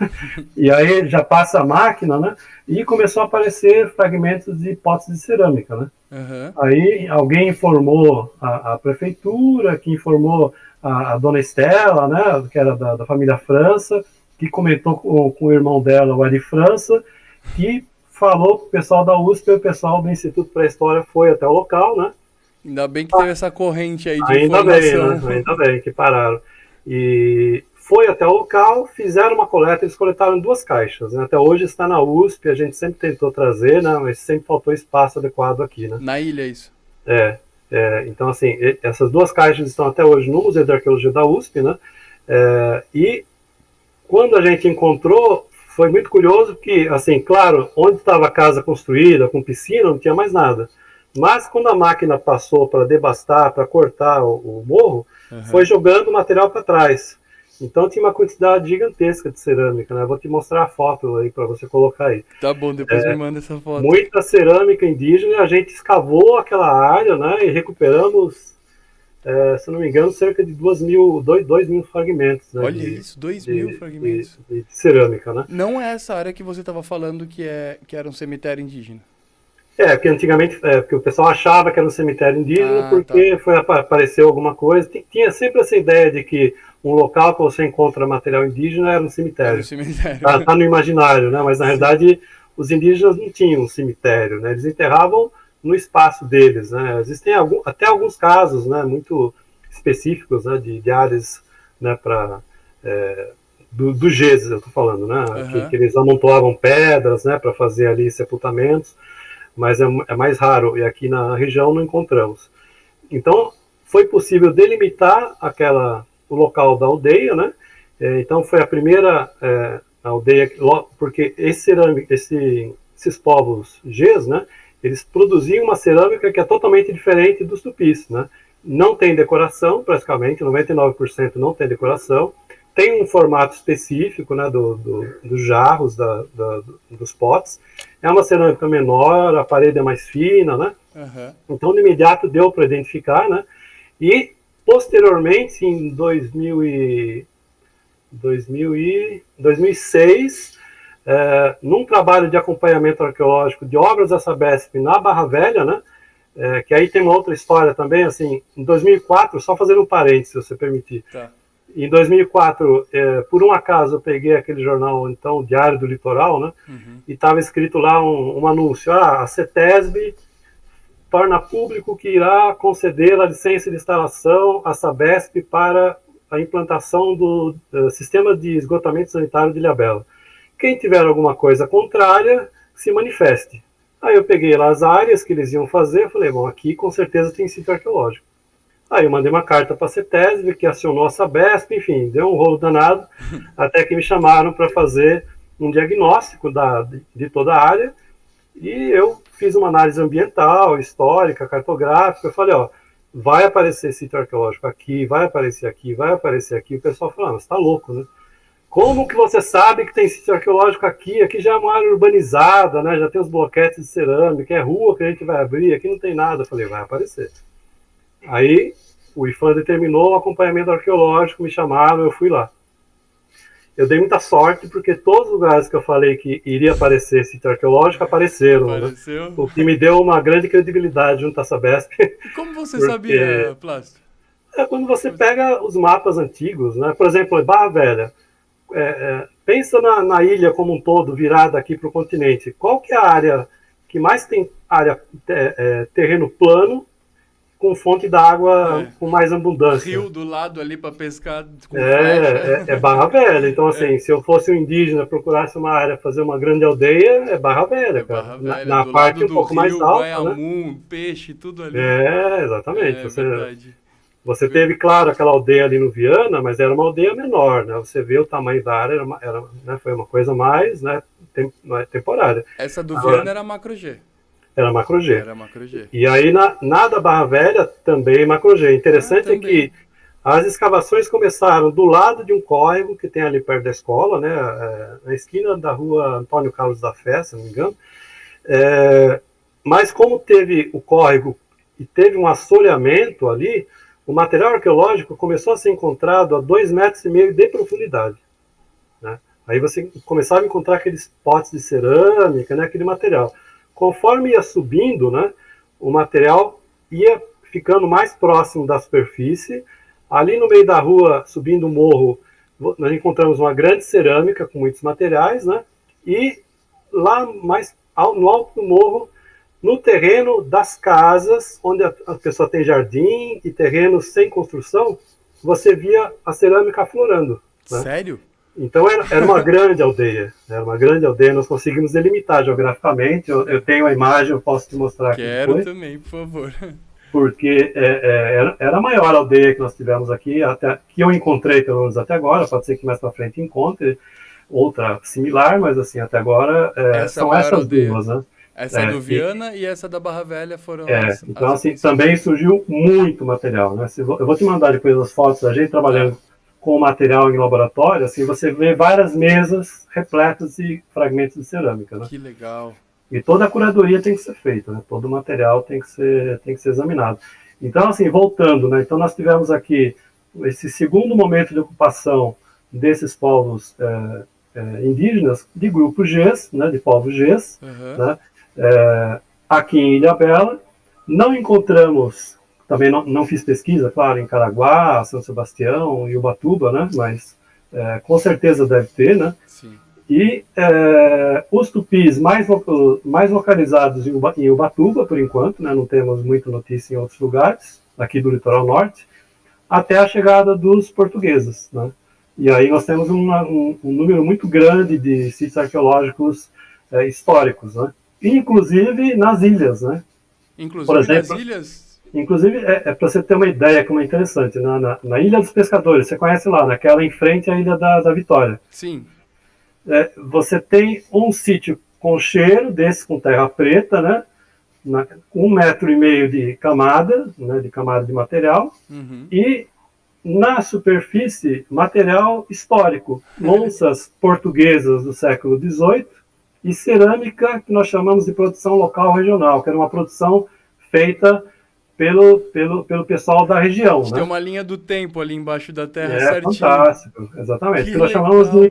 E aí já passa a máquina, né? E começou a aparecer fragmentos de potes de cerâmica, né? Aham. Aí alguém informou a prefeitura, que informou a dona Estela, né? Que era da família França, que comentou com o irmão dela, o Ari França, que falou para o pessoal da USP, e o pessoal do Instituto para a História foi até o local, né? Ainda bem que teve essa corrente aí de Ainda bem, né? informação. Ainda bem que pararam. E foi até o local, fizeram uma coleta, eles coletaram 2 caixas, né? Até hoje está na USP, a gente sempre tentou trazer, né? Mas sempre faltou espaço adequado aqui, né? Na ilha, isso. É, então, assim, essas 2 caixas estão até hoje no Museu de Arqueologia da USP, né? E quando a gente encontrou, foi muito curioso que, assim, claro, onde estava a casa construída, com piscina, não tinha mais nada. Mas quando a máquina passou para devastar, para cortar o morro, foi Aham. jogando o material para trás. Então tinha uma quantidade gigantesca de cerâmica, né? Eu vou te mostrar a foto aí para você colocar aí. Tá bom, depois me manda essa foto. Muita cerâmica indígena, a gente escavou aquela área, né? E recuperamos, se não me engano, cerca de 2.000 fragmentos, né? Olha isso, 2.000 fragmentos. De cerâmica, né? Não é essa área que você estava falando que era um cemitério indígena. Porque antigamente porque o pessoal achava que era um cemitério indígena Ah, tá. porque apareceu alguma coisa. Tinha sempre essa ideia de que um local que você encontra material indígena era um Era um cemitério. cemitério. Tá no imaginário, né? Mas na Sim. verdade os indígenas não tinham um cemitério, né? Eles enterravam no espaço deles, né? Existem até alguns casos, né, muito específicos, né, de áreas, né, para do GES, eu estou falando, né, que eles amontoavam pedras, né, para fazer ali sepultamentos, mas é mais raro, e aqui na região não encontramos. Então, foi possível delimitar o local da aldeia, né? Então, foi a primeira aldeia, porque esses povos GES, né, eles produziam uma cerâmica que é totalmente diferente dos tupis, né? Não tem decoração, praticamente, 99% não tem decoração, tem um formato específico, né, dos jarros, dos potes, é uma cerâmica menor, a parede é mais fina, né? Então, de imediato, deu para identificar, né? E, posteriormente, em 2006, num trabalho de acompanhamento arqueológico de obras da Sabesp na Barra Velha, né? Que aí tem uma outra história também, assim, em 2004, só fazendo um parênteses, se você permitir. Tá. Em 2004, por um acaso, eu peguei aquele jornal, então, Diário do Litoral, né? E estava escrito lá um anúncio, a CETESB torna público que irá conceder a licença de instalação à Sabesp para a implantação do sistema de esgotamento sanitário de Ilhabela. Quem tiver alguma coisa contrária, se manifeste. Aí eu peguei lá as áreas que eles iam fazer, falei, bom, aqui com certeza tem sítio arqueológico. Aí eu mandei uma carta para a CETESB, que acionou a Sabesp, enfim, deu um rolo danado, até que me chamaram para fazer um diagnóstico de toda a área, e eu fiz uma análise ambiental, histórica, cartográfica, eu falei, vai aparecer sítio arqueológico aqui, vai aparecer aqui, vai aparecer aqui, o pessoal falou, mas você tá louco, né? Como que você sabe que tem sítio arqueológico aqui? Aqui já é uma área urbanizada, né? Já tem os bloquetes de cerâmica, é rua que a gente vai abrir, aqui não tem nada. Eu falei, vai aparecer. Aí o IFAM determinou o acompanhamento arqueológico, me chamaram, eu fui lá. Eu dei muita sorte, porque todos os lugares que eu falei que iria aparecer sítio arqueológico apareceram. Apareceu. Né? O que me deu uma grande credibilidade junto à Sabesp. E como você sabia, Plácido? Quando você pega os mapas antigos, né? Por exemplo, Barra Velha. Pensa na ilha como um todo, virada aqui para o continente. Qual que é a área que mais tem terreno plano, com fonte d'água com mais abundância? Rio do lado ali para pescar com flecha. É Barra Velha. Então, assim, se eu fosse um indígena, procurasse uma área, fazer uma grande aldeia, é Barra Velha, cara. Barra Velha. Na parte um pouco mais alta, Guaiamum, né? Peixe, tudo ali. Exatamente. Verdade. Você teve, claro, aquela aldeia ali no Viana, mas era uma aldeia menor, né? Você vê o tamanho da área, né, foi uma coisa mais, né, temporária. Essa do Viana era Macro G. Era Macro G. Era Macro G. E aí, na da Barra Velha, também Macro G. Interessante é que as escavações começaram do lado de um córrego que tem ali perto da escola, né, na esquina da rua Antônio Carlos da Fé, se não me engano. Mas como teve o córrego e teve um assoreamento ali, o material arqueológico começou a ser encontrado a 2,5 metros de profundidade. Né? Aí você começava a encontrar aqueles potes de cerâmica, né, aquele material. Conforme ia subindo, né, o material ia ficando mais próximo da superfície. Ali no meio da rua, subindo o morro, nós encontramos uma grande cerâmica com muitos materiais, né, e lá mais no alto do morro, no terreno das casas, onde a pessoa tem jardim e terreno sem construção, você via a cerâmica aflorando. Né? Sério? Então era uma grande aldeia. Era uma grande aldeia, nós conseguimos delimitar geograficamente. Eu tenho a imagem, eu posso te mostrar aqui. Quero também, por favor. Porque era a maior aldeia que nós tivemos aqui, que eu encontrei pelo menos até agora, pode ser que mais para frente encontre outra similar, mas assim, até agora são essas duas, né? Essa do Viana e essa da Barra Velha foram então, assim, também surgiu muito material, né? Eu vou te mandar depois as fotos da gente trabalhando com material em laboratório, assim, você vê várias mesas repletas de fragmentos de cerâmica, né? Que legal. E toda a curadoria tem que ser feita, né? Todo o material tem que ser examinado. Então, assim, voltando, né? Então, nós tivemos aqui esse segundo momento de ocupação desses povos indígenas de grupo Gs, né? De povos Gs, né? Aqui em Ilhabela. Não encontramos, também não fiz pesquisa, claro, em Caraguá, São Sebastião e Ubatuba, né? Mas com certeza deve ter, né? Sim. E os tupis mais localizados em Ubatuba, por enquanto, né, não temos muita notícia em outros lugares, aqui do litoral norte, até a chegada dos portugueses, né? E aí nós temos um número muito grande de sítios arqueológicos históricos, né? Inclusive nas ilhas, né? Inclusive Por exemplo, nas ilhas? Inclusive, para você ter uma ideia como é interessante, na Ilha dos Pescadores, você conhece lá, naquela em frente à Ilha da Vitória. Sim. Você tem um sítio com cheiro desse, com terra preta, né? 1,5 metro de camada, né, de camada de material, e na superfície, material histórico, louças portuguesas do século XVIII e cerâmica que nós chamamos de produção local regional, que era uma produção feita pelo pessoal da região. Tem uma linha do tempo ali embaixo da terra, certinho. Fantástico, exatamente. Que nós chamamos de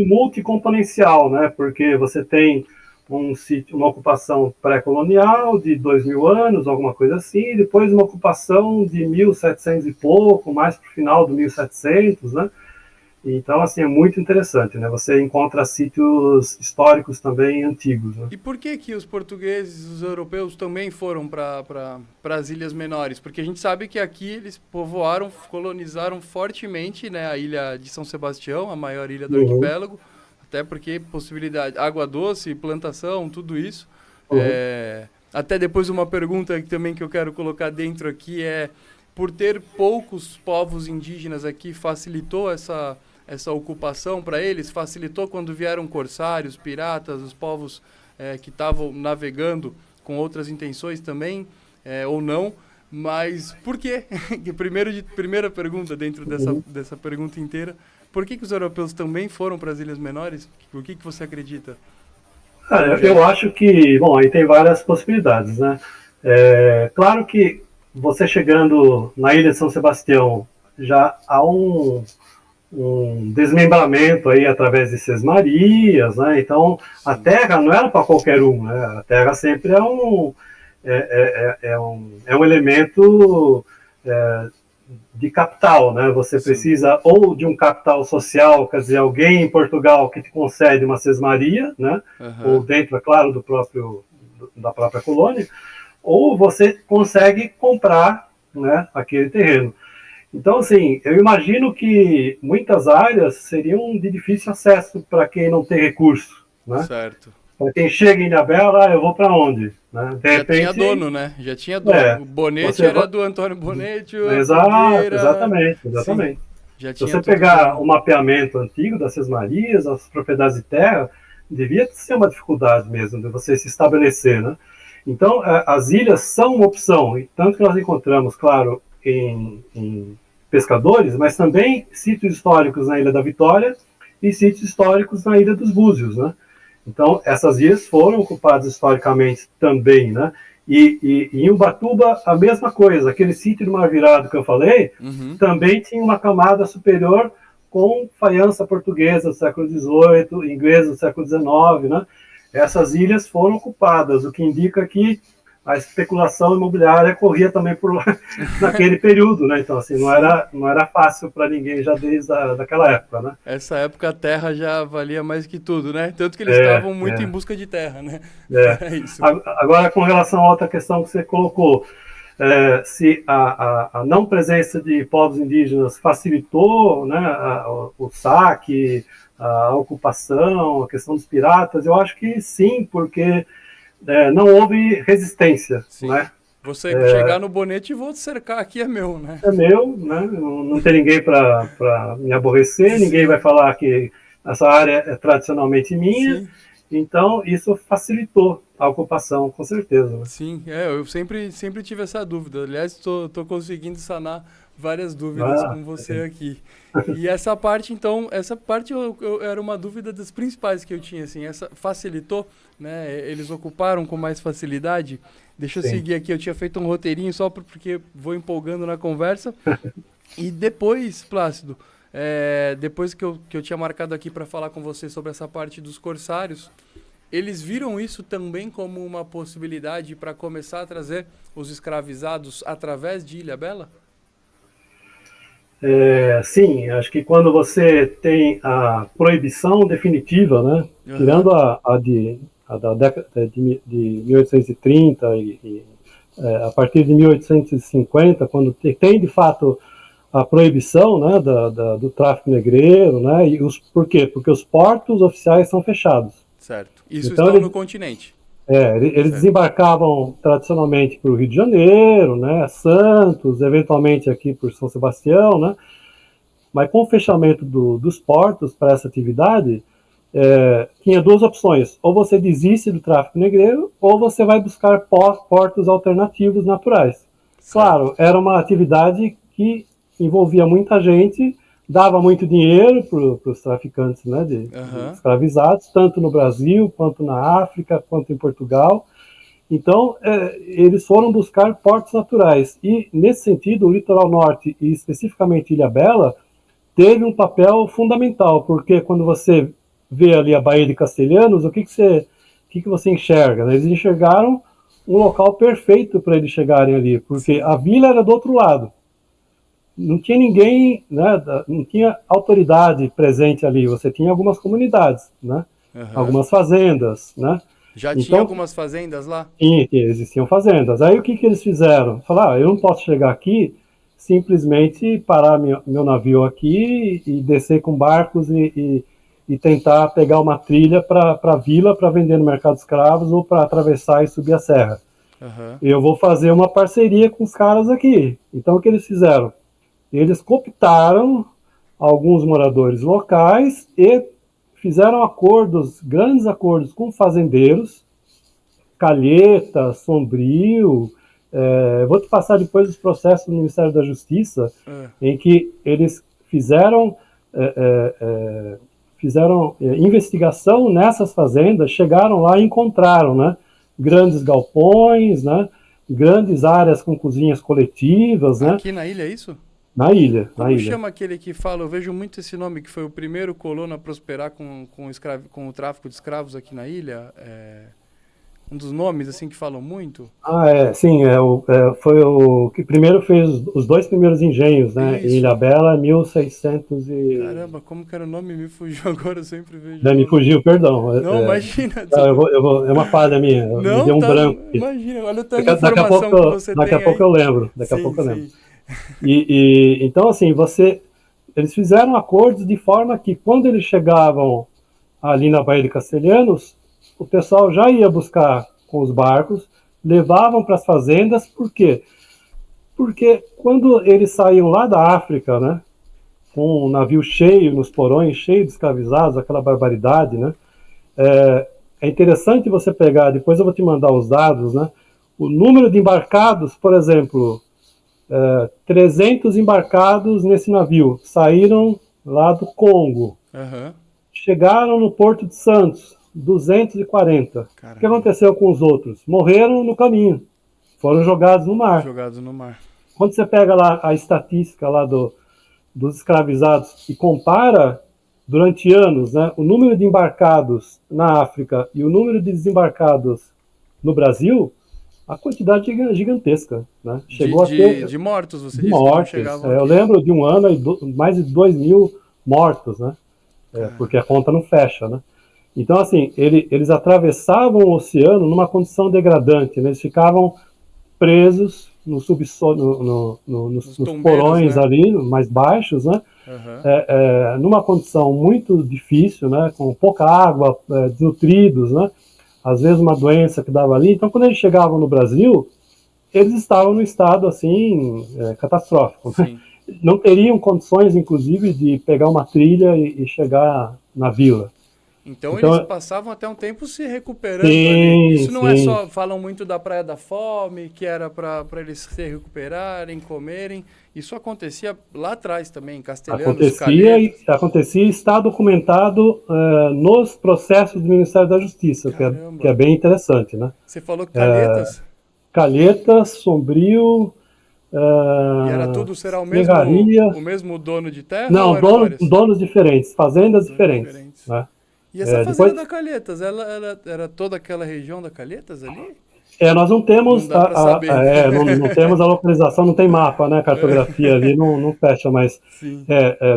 multicomponencial, né? Porque você tem um sítio, uma ocupação pré-colonial de 2.000 anos, alguma coisa assim, e depois uma ocupação de 1700 e pouco, mais para o final do 1700, né? Então, assim, é muito interessante, né? Você encontra sítios históricos também antigos, né? E por que os portugueses, os europeus também foram para as ilhas menores? Porque a gente sabe que aqui eles povoaram, colonizaram fortemente, né, a ilha de São Sebastião, a maior ilha do arquipélago, até porque possibilidade, água doce, plantação, tudo isso. Até depois uma pergunta também que eu quero colocar dentro aqui é, por ter poucos povos indígenas aqui, facilitou essa ocupação para eles? Facilitou quando vieram corsários, piratas, os povos que estavam navegando com outras intenções também, ou não? Mas por quê? Primeira pergunta dentro dessa pergunta inteira. Por que os europeus também foram para as ilhas menores? Por que você acredita? Eu acho que, bom, aí tem várias possibilidades, né? Claro que você chegando na ilha de São Sebastião, já há um desmembramento aí através de sesmarias, né? Então, a terra não era para qualquer um, né? A terra sempre é um elemento de capital, né? Você precisa ou de um capital social, quer dizer, alguém em Portugal que te concede uma sesmaria, né? Ou dentro, é claro, da própria colônia, ou você consegue comprar, né, aquele terreno. Então, assim, eu imagino que muitas áreas seriam de difícil acesso para quem não tem recurso, né? Certo. Para quem chega em Ilhabela, eu vou para onde? Né? De repente, já tinha dono, né? Já tinha dono. O Bonete era do Antônio Bonete. Exatamente. Sim, se você pegar o mapeamento antigo das sesmarias, as propriedades de terra, devia ser uma dificuldade mesmo de você se estabelecer, né? Então, as ilhas são uma opção, tanto que nós encontramos, claro, em pescadores, mas também sítios históricos na Ilha da Vitória e sítios históricos na Ilha dos Búzios, né? Então, essas ilhas foram ocupadas historicamente também, né? E em Ubatuba, a mesma coisa. Aquele sítio do Mar Virado que eu falei, também tinha uma camada superior com faiança portuguesa do século XVIII, inglesa do século XIX, né? Essas ilhas foram ocupadas, o que indica que a especulação imobiliária corria também por lá naquele período, né? Então, assim, não era fácil para ninguém já desde aquela época, né? Essa época a terra já valia mais que tudo, né? Tanto que eles estavam muito em busca de terra, né? É isso. Agora, com relação a outra questão que você colocou, se a não presença de povos indígenas facilitou, né, o saque, a ocupação, a questão dos piratas, eu acho que sim, porque não houve resistência, né? Você chegar no Bonete e vou te cercar aqui é meu, né? É meu, né? Não tem ninguém para me aborrecer, ninguém vai falar que essa área é tradicionalmente minha, então isso facilitou a ocupação, com certeza. Né? Sim, eu sempre tive essa dúvida. Aliás, estou conseguindo sanar várias dúvidas com você aqui. E essa parte, então, era uma dúvida das principais que eu tinha, assim, essa facilitou, né? Eles ocuparam com mais facilidade. Deixa eu seguir aqui, eu tinha feito um roteirinho só porque vou empolgando na conversa. E depois, Plácido, depois que eu tinha marcado aqui para falar com você sobre essa parte dos corsários, eles viram isso também como uma possibilidade para começar a trazer os escravizados através de Ilhabela? Sim, acho que quando você tem a proibição definitiva, né, tirando a da década de 1830 a partir de 1850, quando tem de fato a proibição, né, do tráfico negreiro, né, por quê? Porque os portos oficiais são fechados. Certo. Isso Então, estão no continente. eles desembarcavam tradicionalmente para o Rio de Janeiro, né, Santos, eventualmente aqui por São Sebastião, né, mas com o fechamento dos portos para essa atividade, tinha duas opções: ou você desiste do tráfico negreiro, ou você vai buscar portos alternativos naturais. Certo. Claro, era uma atividade que envolvia muita gente, dava muito dinheiro para os traficantes, né, de escravizados, tanto no Brasil, quanto na África, quanto em Portugal. Então, eles foram buscar portos naturais. E, nesse sentido, o litoral norte, e especificamente Ilhabela, teve um papel fundamental, porque quando você vê ali a Baía de Castelhanos, o que você enxerga? Eles enxergaram um local perfeito para eles chegarem ali, porque a vila era do outro lado. Não tinha ninguém, né, não tinha autoridade presente ali, você tinha algumas comunidades, né, algumas fazendas, né. Já tinha algumas fazendas lá? Sim, existiam fazendas. Aí o que eles fizeram? Falaram, eu não posso chegar aqui, simplesmente parar meu navio aqui e descer com barcos e tentar pegar uma trilha para a vila para vender no mercado de escravos ou para atravessar e subir a serra. Eu vou fazer uma parceria com os caras aqui. Então o que eles fizeram? Eles cooptaram alguns moradores locais e fizeram acordos, grandes acordos com fazendeiros, Calheta, Sombrio. Vou te passar depois os processos do Ministério da Justiça, em que eles fizeram investigação nessas fazendas, chegaram lá e encontraram, né, grandes galpões, né, grandes áreas com cozinhas coletivas. Aqui na ilha é isso? Na ilha. Como chama aquele que fala? Eu vejo muito esse nome, que foi o primeiro colono a prosperar com o tráfico de escravos aqui na ilha. Um dos nomes, assim, que falam muito. Sim, foi o que primeiro fez os dois primeiros engenhos, né? Em Ilhabela, 1600 e... Caramba, como que era o nome? Me fugiu agora, eu sempre vejo. Me fugiu, perdão. Não, imagina. É uma falha minha, me deu um branco. Imagina, olha o tanto de informação que você tem. Daqui a pouco eu lembro, Então, assim, eles fizeram acordos de forma que quando eles chegavam ali na Baía de Castelhanos, o pessoal já ia buscar com os barcos, levavam para as fazendas. Por quê? Porque quando eles saíam lá da África, né, com um navio cheio, nos porões, cheio de escravizados, aquela barbaridade, né, é interessante você pegar, depois eu vou te mandar os dados, né, o número de embarcados, por exemplo, 300 embarcados nesse navio, saíram lá do Congo, chegaram no Porto de Santos, 240. Caramba. O que aconteceu com os outros? Morreram no caminho. Foram jogados no mar. Quando você pega lá a estatística lá dos escravizados e compara durante anos, né, o número de embarcados na África e o número de desembarcados no Brasil, a quantidade é gigantesca. Né? Chegou de mortos, você disse. Mortos. Eu lembro de um ano mais de 2.000 mortos, né? Porque a conta não fecha, né? Então, assim, eles atravessavam o oceano numa condição degradante, né? Eles ficavam presos no subsolo, nos porões, né, ali, mais baixos, né? Numa condição muito difícil, né? Com pouca água, desnutridos, né? Às vezes uma doença que dava ali. Então, quando eles chegavam no Brasil, eles estavam no estado, assim, catastrófico, né? Não teriam condições, inclusive, de pegar uma trilha e chegar na vila. Então eles passavam até um tempo se recuperando ali. Isso não é só... Falam muito da Praia da Fome, que era para eles se recuperarem, comerem. Isso acontecia lá atrás também, em Castelhanos, Acontecia e está documentado nos processos do Ministério da Justiça, que é bem interessante, né? Você falou Calhetas? Calhetas, Sombrio... e era tudo, será o mesmo dono de terra? Não, donos diferentes, fazendas diferentes. Né? E essa fazenda da Calhetas, ela era toda aquela região da Calhetas ali? Nós não temos Não dá para saber. não temos a localização, não tem mapa, né? Cartografia ali não fecha, mas Sim.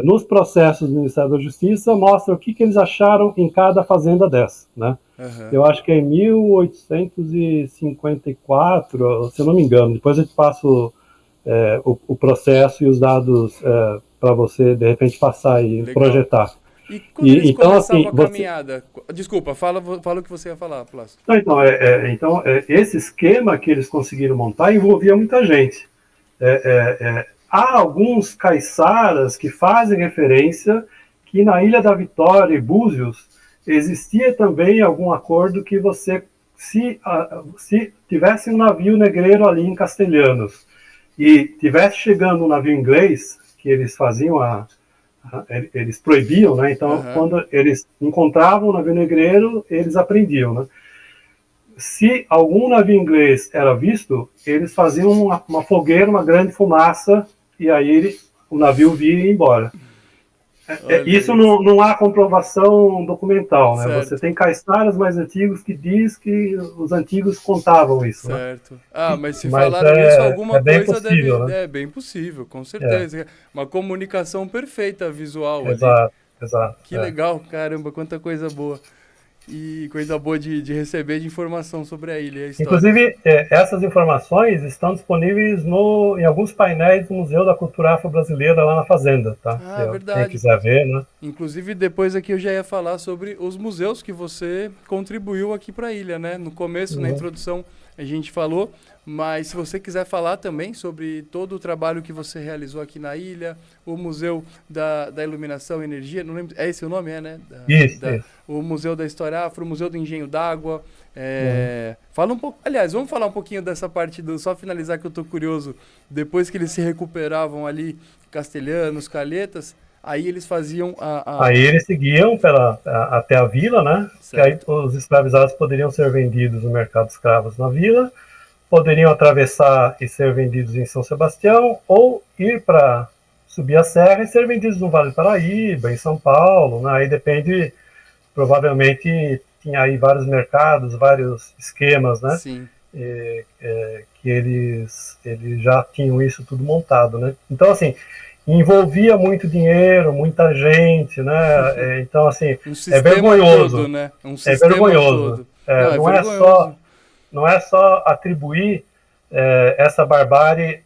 nos processos do Ministério da Justiça mostra o que eles acharam em cada fazenda dessa, né? Uhum. Eu acho que é em 1854, se eu não me engano. Depois eu te passo o processo e os dados para você, de repente, passar e Legal. projetar. E quando eles então, começavam assim, a caminhada? Desculpa, fala o que você ia falar, Plácio. Então, esse esquema que eles conseguiram montar envolvia muita gente. Há alguns caiçaras que fazem referência que na Ilha da Vitória e Búzios existia também algum acordo que você, se tivesse um navio negreiro ali em Castelhanos e tivesse chegando um navio inglês, que eles faziam eles proibiam, né? Então, quando eles encontravam um navio negreiro, eles apreendiam, né? Se algum navio inglês era visto, eles faziam uma fogueira, uma grande fumaça, e aí o navio via e ia embora. Isso não há comprovação documental, né? Certo. Você tem caiçaras mais antigos que diz que os antigos contavam isso, certo. né? Mas se falaram isso, alguma bem coisa possível, deve... né? É bem possível, com certeza. Uma comunicação perfeita visual ali. Exato. Que legal, caramba, quanta coisa boa. E coisa boa de receber de informação sobre a ilha e a história. Inclusive, essas informações estão disponíveis em alguns painéis do Museu da Cultura Afro-Brasileira lá na Fazenda, tá? Verdade. Quem quiser ver, né? Inclusive, depois aqui eu já ia falar sobre os museus que você contribuiu aqui para a ilha, né? No começo, na introdução, a gente falou, mas se você quiser falar também sobre todo o trabalho que você realizou aqui na ilha, o Museu da Iluminação e Energia, não lembro, é esse o nome, né? Isso. O Museu da História Afro, o Museu do Engenho d'Água. Fala um pouco, aliás, vamos falar um pouquinho dessa parte só finalizar que eu tô curioso. Depois que eles se recuperavam ali, Castelhanos, Calhetas, aí eles faziam Aí eles seguiam até a vila, né? Certo. Que aí os escravizados poderiam ser vendidos no mercado de escravos na vila, poderiam atravessar e ser vendidos em São Sebastião, ou ir para subir a serra e ser vendidos no Vale do Paraíba, em São Paulo, né? Aí depende, provavelmente tinha aí vários mercados, vários esquemas, né? Sim. Que eles já tinham isso tudo montado, né? Então, assim, envolvia muito dinheiro, muita gente, né? Então, assim, sistema vergonhoso. todo, né? Sistema vergonhoso. Todo. Não é só atribuir essa barbárie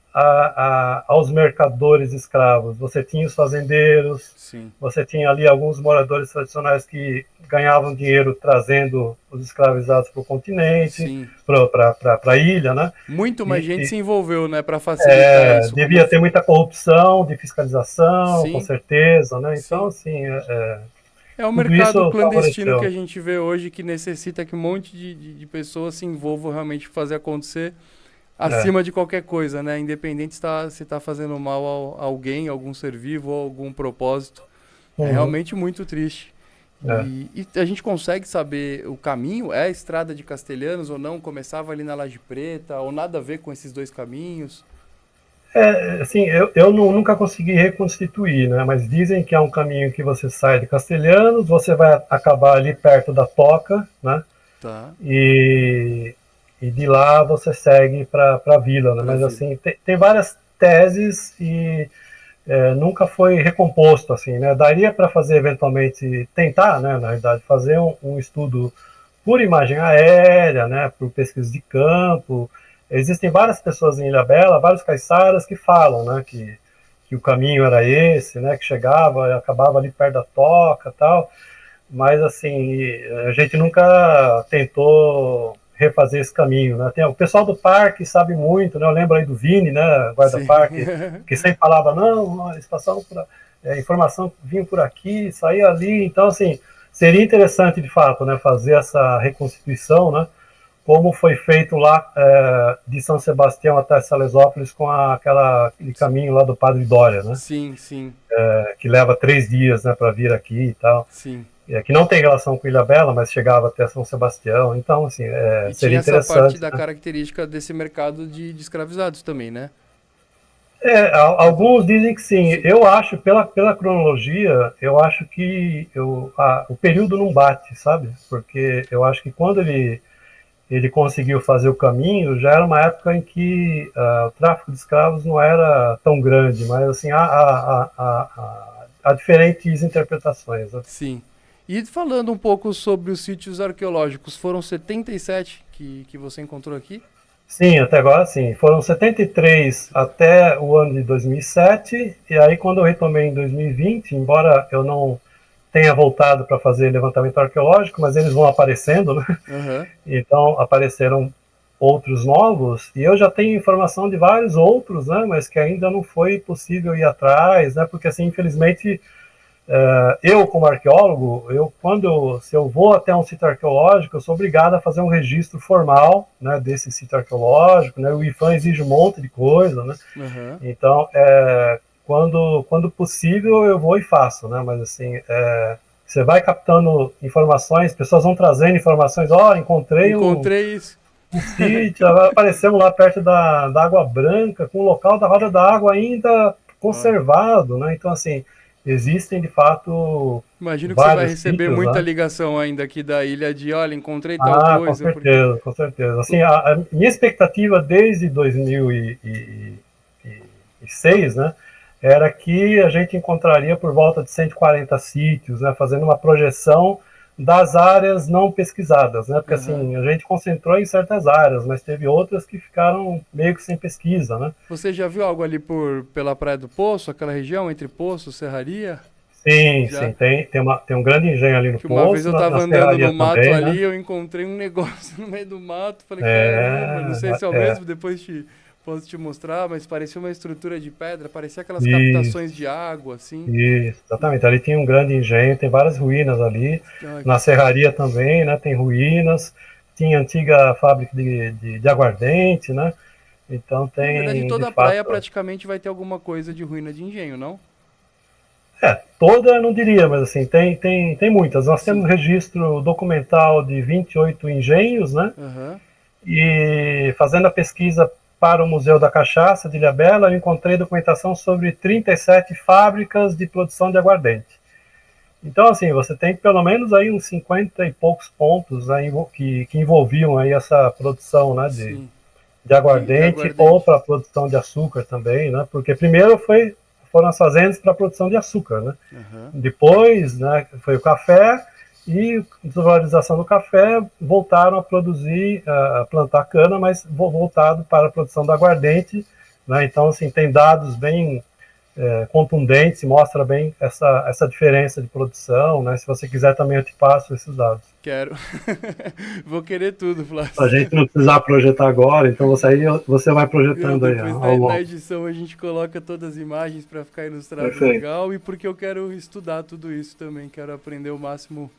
aos mercadores escravos. Você tinha os fazendeiros, Sim. você tinha ali alguns moradores tradicionais que ganhavam dinheiro trazendo os escravizados para o continente, para a ilha, né? Muito mais gente se envolveu, né, para facilitar isso. Devia ter muita corrupção de fiscalização, com certeza, né? Então, assim, é o mercado clandestino que a gente vê hoje, que necessita que um monte de pessoas se envolvam realmente para fazer acontecer acima de qualquer coisa, né? Independente se está fazendo mal a alguém, algum ser vivo ou algum propósito. É realmente muito triste. E a gente consegue saber o caminho? É a estrada de Castelhanos ou não? Começava ali na Laje Preta ou nada a ver com esses dois caminhos? Assim, eu nunca consegui reconstituir, né? Mas dizem que é um caminho que você sai de Castelhanos, você vai acabar ali perto da Toca, né? Tá. E de lá você segue para a vila, né? Mas assim, tem várias teses e nunca foi recomposto, assim, né? Daria para fazer eventualmente, tentar, né? Na verdade, fazer um estudo por imagem aérea, né? Por pesquisa de campo. Existem várias pessoas em Ilhabela, vários caiçaras que falam, né? Que o caminho era esse, né? Que chegava e acabava ali perto da Toca, tal. Mas assim, a gente nunca tentou refazer esse caminho, né? O pessoal do parque sabe muito, né? Eu lembro aí do Vini, né? Guarda-parque, que sempre falava, não, eles passavam a informação vinha por aqui, saía ali. Então, assim, seria interessante, de fato, né? Fazer essa reconstituição, né? Como foi feito lá de São Sebastião até Salesópolis com aquele caminho lá do Padre Dória, né? Sim. Que leva 3 dias, né? Para vir aqui e tal. Sim. Que não tem relação com Ilhabela, mas chegava até São Sebastião. Então, assim, seria interessante. Essa parte da característica desse mercado de escravizados também, né? Alguns dizem que sim. Eu acho, pela cronologia, eu acho que o período não bate, sabe? Porque eu acho que quando ele conseguiu fazer o caminho, já era uma época em que o tráfico de escravos não era tão grande, mas assim, há diferentes interpretações, né? Sim. E falando um pouco sobre os sítios arqueológicos, foram 77 que você encontrou aqui? Sim, até agora sim. Foram 73 até o ano de 2007, e aí quando eu retomei em 2020, embora eu não tenha voltado para fazer levantamento arqueológico, mas eles vão aparecendo, né? Uhum. Então apareceram outros novos, e eu já tenho informação de vários outros, né? Mas que ainda não foi possível ir atrás, né? Porque assim, infelizmente, eu, como arqueólogo, se eu vou até um sítio arqueológico, eu sou obrigado a fazer um registro formal, né, desse sítio arqueológico, né, o IFAM exige um monte de coisa, né, Uhum. então, quando possível, eu vou e faço, né, mas assim, você vai captando informações, pessoas vão trazendo informações, encontrei Encontrei isso. um sítio, aparecemos lá perto da Água Branca, com o local da roda da água ainda Olha. conservado, né, então assim, existem de fato Imagino que você vai vários receber sítios, muita né? ligação ainda aqui da ilha de, olha, encontrei tal coisa, porque... Com certeza. Assim, a minha expectativa desde 2006, né, era que a gente encontraria por volta de 140 sítios, né, fazendo uma projeção das áreas não pesquisadas, né, porque Uhum. assim, a gente concentrou em certas áreas, mas teve outras que ficaram meio que sem pesquisa, né. Você já viu algo ali pela Praia do Poço, aquela região entre Poço, Serraria? Sim, Já? sim, tem um grande engenho ali no Que uma vez Poço, eu na tava andando no Serraria mato também, ali, né. eu encontrei um negócio no meio do mato, falei, caramba, não É, sei se é o é, mesmo, depois posso te mostrar, mas parecia uma estrutura de pedra, parecia aquelas captações isso. de água, assim. Isso, exatamente. Ali tem um grande engenho, tem várias ruínas ali. Ai, Na serraria também, né? Tem ruínas. Tinha antiga fábrica de aguardente, né? Então na verdade, tem, de toda a praia fato. praticamente vai ter alguma coisa de ruína de engenho, não? Toda eu não diria, mas assim, tem muitas. Nós Sim. temos registro documental de 28 engenhos, né? Aham. E fazendo a pesquisa para o Museu da Cachaça de Ilhabela, eu encontrei documentação sobre 37 fábricas de produção de aguardente. Então, assim, você tem pelo menos aí uns 50 e poucos pontos, né, que envolviam aí essa produção, né, Sim. de De aguardente ou aguardente. para a produção de açúcar também, né, porque primeiro foram as fazendas para a produção de açúcar, né, Aham. depois, né, foi o café e desvalorização do café voltaram a produzir, a plantar cana, mas voltado para a produção do aguardente, né, então, assim, tem dados bem contundentes, mostra bem essa diferença de produção, né? Se você quiser também eu te passo esses dados. Quero. Vou querer tudo, A Flávio. gente não precisar projetar agora, então você vai Não, projetando aí depois ao na longo. edição a gente coloca todas as imagens para ficar ilustrado Perfeito. legal e porque eu quero estudar tudo isso também, quero aprender o máximo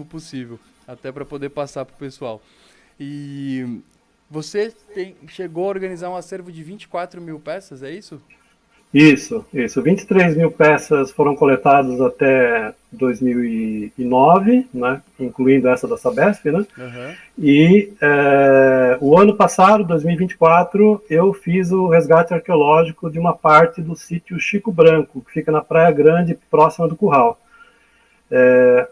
possível, até para poder passar pro pessoal. E você chegou a organizar um acervo de 24 mil peças, é isso? Isso. 23 mil peças foram coletadas até 2009, né? Incluindo essa da Sabesp, né? Aham. E o ano passado, 2024, eu fiz o resgate arqueológico de uma parte do sítio Chico Branco, que fica na Praia Grande, próxima do Curral.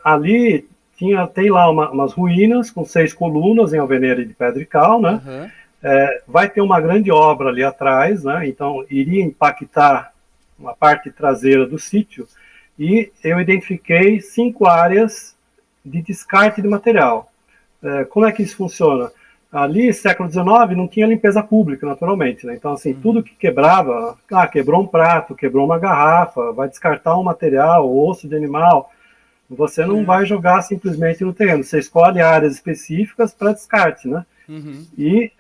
Ali tem lá umas ruínas com 6 colunas em alvenaria de pedra e cal, né? Aham. Vai ter uma grande obra ali atrás, né? Então iria impactar uma parte traseira do sítio e eu identifiquei 5 áreas de descarte de material. Como é que isso funciona? Ali, século XIX, não tinha limpeza pública, naturalmente, né? Então, assim, tudo Uhum. que quebrava, quebrou um prato, quebrou uma garrafa, vai descartar um material, osso de animal, você não Sim. vai jogar simplesmente no terreno, você escolhe áreas específicas para descarte, né? Uhum. E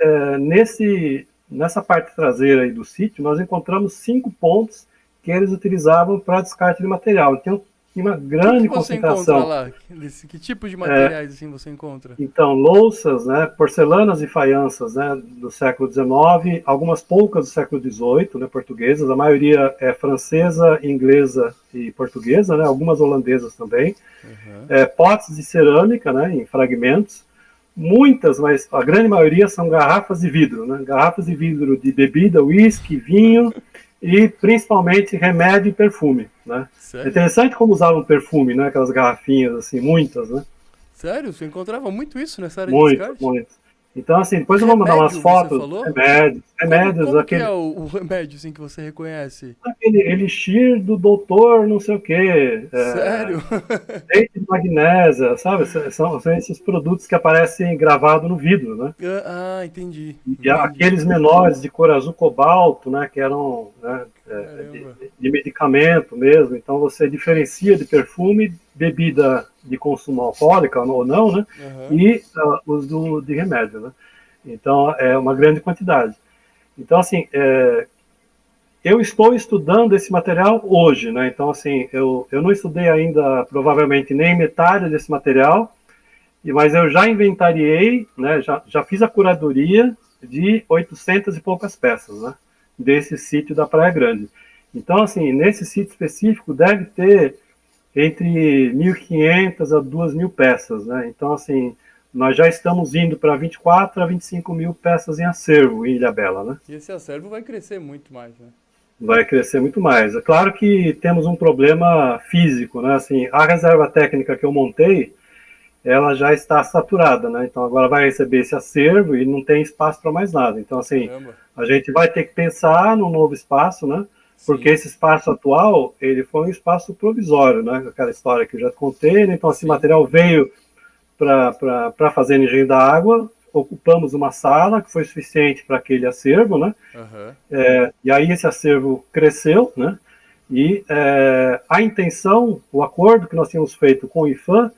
nessa parte traseira aí do sítio, nós encontramos 5 pontos que eles utilizavam para descarte de material. Então, tinha uma Que grande você encontra concentração. lá? Que tipo de materiais assim você encontra? Então, louças, né, porcelanas e faianças, né, do século XIX, algumas poucas do século XVIII, né, portuguesas, a maioria é francesa, inglesa e portuguesa, né, algumas holandesas também. Aham. Potes de cerâmica, né, em fragmentos, muitas, mas a grande maioria são garrafas de vidro, né, garrafas de vidro de bebida, uísque, vinho e principalmente remédio e perfume, né. É Sério? interessante como usavam perfume, né, aquelas garrafinhas assim, muitas, né. Sério? Você encontrava muito isso nessa área de Muito, descarte? muito. Então, assim, depois eu vou mandar umas Remédio, você fotos, falou? remédios, Como que aquele, é o remédio, assim, que você reconhece? aquele elixir do doutor não sei o quê, Sério? leite de magnésia, sabe? São esses produtos que aparecem gravados no vidro, né? Entendi. E Entendi. aqueles menores de cor azul cobalto, né, que eram, né, Caramba. de medicamento mesmo. Então você diferencia de perfume, bebida de consumo alcoólica ou não, né, Aham. e os de remédio, né. Então é uma grande quantidade. Então assim, eu estou estudando esse material hoje, né? Então assim, eu não estudei ainda provavelmente nem metade desse material, mas eu já inventariei, né, já fiz a curadoria de 800 e poucas peças, né, desse sítio da Praia Grande. Então, assim, nesse sítio específico deve ter entre 1.500 a 2.000 peças, né? Então, assim, nós já estamos indo para 24 a 25 mil peças em acervo em Ilhabela, né? E esse acervo vai crescer muito mais, né? Vai crescer muito mais. É claro que temos um problema físico, né? Assim, a reserva técnica que eu montei, ela já está saturada, né? Então agora vai receber esse acervo e não tem espaço para mais nada. Então, assim, Caramba. a gente vai ter que pensar num novo espaço, né? Porque Sim, esse espaço atual, ele foi um espaço provisório, né? Aquela história que eu já contei, né? Então esse sim. material veio para fazer engenho da água, ocupamos uma sala que foi suficiente para aquele acervo, né? Aham. E aí esse acervo cresceu, né? E a intenção, o acordo que nós tínhamos feito com o IFAM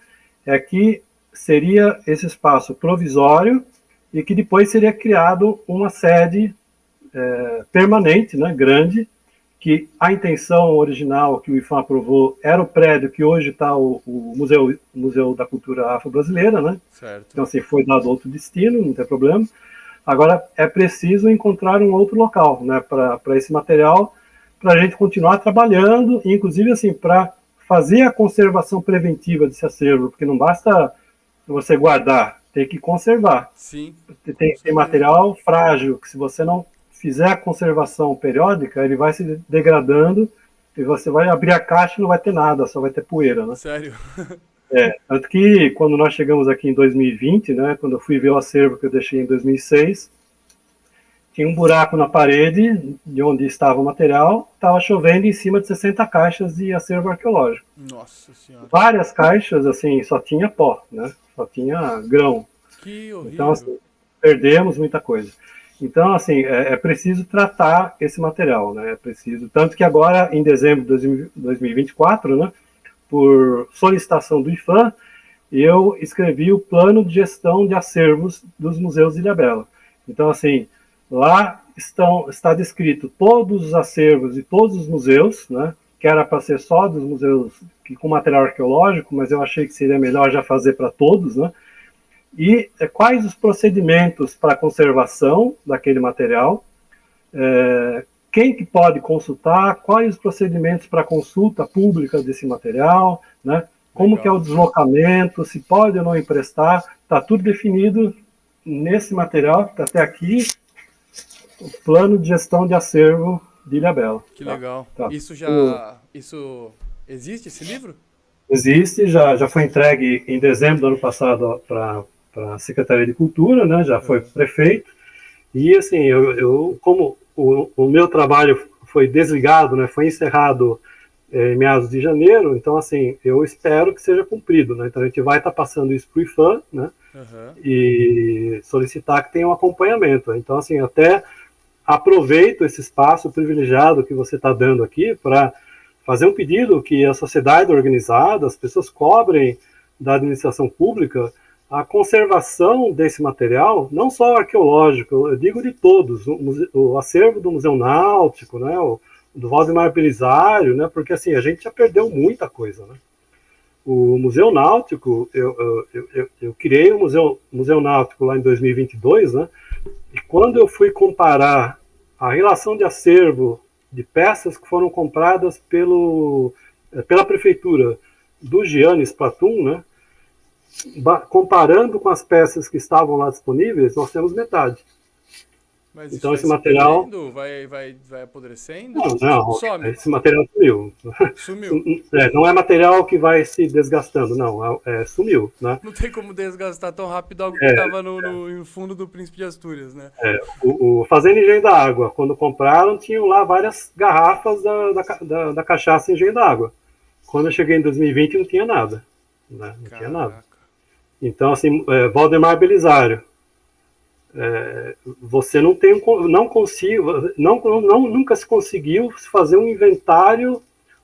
é que seria esse espaço provisório e que depois seria criado uma sede permanente, né, grande, que a intenção original que o IFAM aprovou era o prédio que hoje está o Museu da Cultura Afro-Brasileira, né? Certo. Então, assim, foi dado outro destino, não tem problema. Agora, é preciso encontrar um outro local, né, para esse material, para a gente continuar trabalhando, inclusive, assim, para fazer a conservação preventiva desse acervo, porque não basta você guardar, tem que conservar. Sim, com Tem certeza. material frágil, que se você não fizer a conservação periódica, ele vai se degradando e você vai abrir a caixa e não vai ter nada, só vai ter poeira, né? Sério. Tanto que quando nós chegamos aqui em 2020, né, quando eu fui ver o acervo que eu deixei em 2006, tinha um buraco na parede de onde estava o material, estava chovendo em cima de 60 caixas de acervo arqueológico. Nossa senhora. Várias caixas, assim, só tinha pó, né? Só tinha grão. Que Então, horrível. assim, perdemos muita coisa. Então, assim, é preciso tratar esse material, né? É preciso. Tanto que agora, em dezembro de 2024, né, por solicitação do IFAM, eu escrevi o plano de gestão de acervos dos museus de Ilhabela. Então, assim, lá está descrito todos os acervos de todos os museus, né? Que era para ser só dos museus que, com material arqueológico, mas eu achei que seria melhor já fazer para todos, né? E quais os procedimentos para a conservação daquele material, quem que pode consultar, quais os procedimentos para consulta pública desse material, né? Como que é o Legal. deslocamento, se pode ou não emprestar, está tudo definido nesse material que está até aqui, o plano de gestão de acervo de Ilhabela. Que Tá? legal. Tá. Isso já. Isso. Existe esse livro? Existe, já foi entregue em dezembro do ano passado para a Secretaria de Cultura, né? Já foi Aham. prefeito. E assim, eu como o meu trabalho foi desligado, né? Foi encerrado em meados de janeiro, então assim, eu espero que seja cumprido, né? Então a gente vai estar passando isso para o IFAM, né? Aham. E solicitar que tenha um acompanhamento. Então assim, até aproveito esse espaço privilegiado que você está dando aqui para fazer um pedido que a sociedade organizada, as pessoas cobrem da administração pública a conservação desse material, não só arqueológico, eu digo de todos, o acervo do Museu Náutico, né, o do Valdemar Belisário, né, porque assim, a gente já perdeu muita coisa, né. O Museu Náutico, eu criei o Museu Náutico lá em 2022, né, e quando eu fui comparar a relação de acervo de peças que foram compradas pela prefeitura do Giannis Platum, né, comparando com as peças que estavam lá disponíveis, nós temos metade. Mas isso Então vai esse se material... perdendo? Vai apodrecendo? Não, Some. esse material sumiu. Sumiu. Não é material que vai se desgastando, não, sumiu, né? Não tem como desgastar tão rápido algo que estava no fundo do Príncipe de Astúrias, né? O Fazenda Engenho da Água, quando compraram, tinham lá várias garrafas da cachaça Engenho da Água. Quando eu cheguei em 2020, não tinha nada, né? Não tinha nada. Caraca. Então, assim, Valdemar Belisário, você não tem nunca se conseguiu fazer um inventário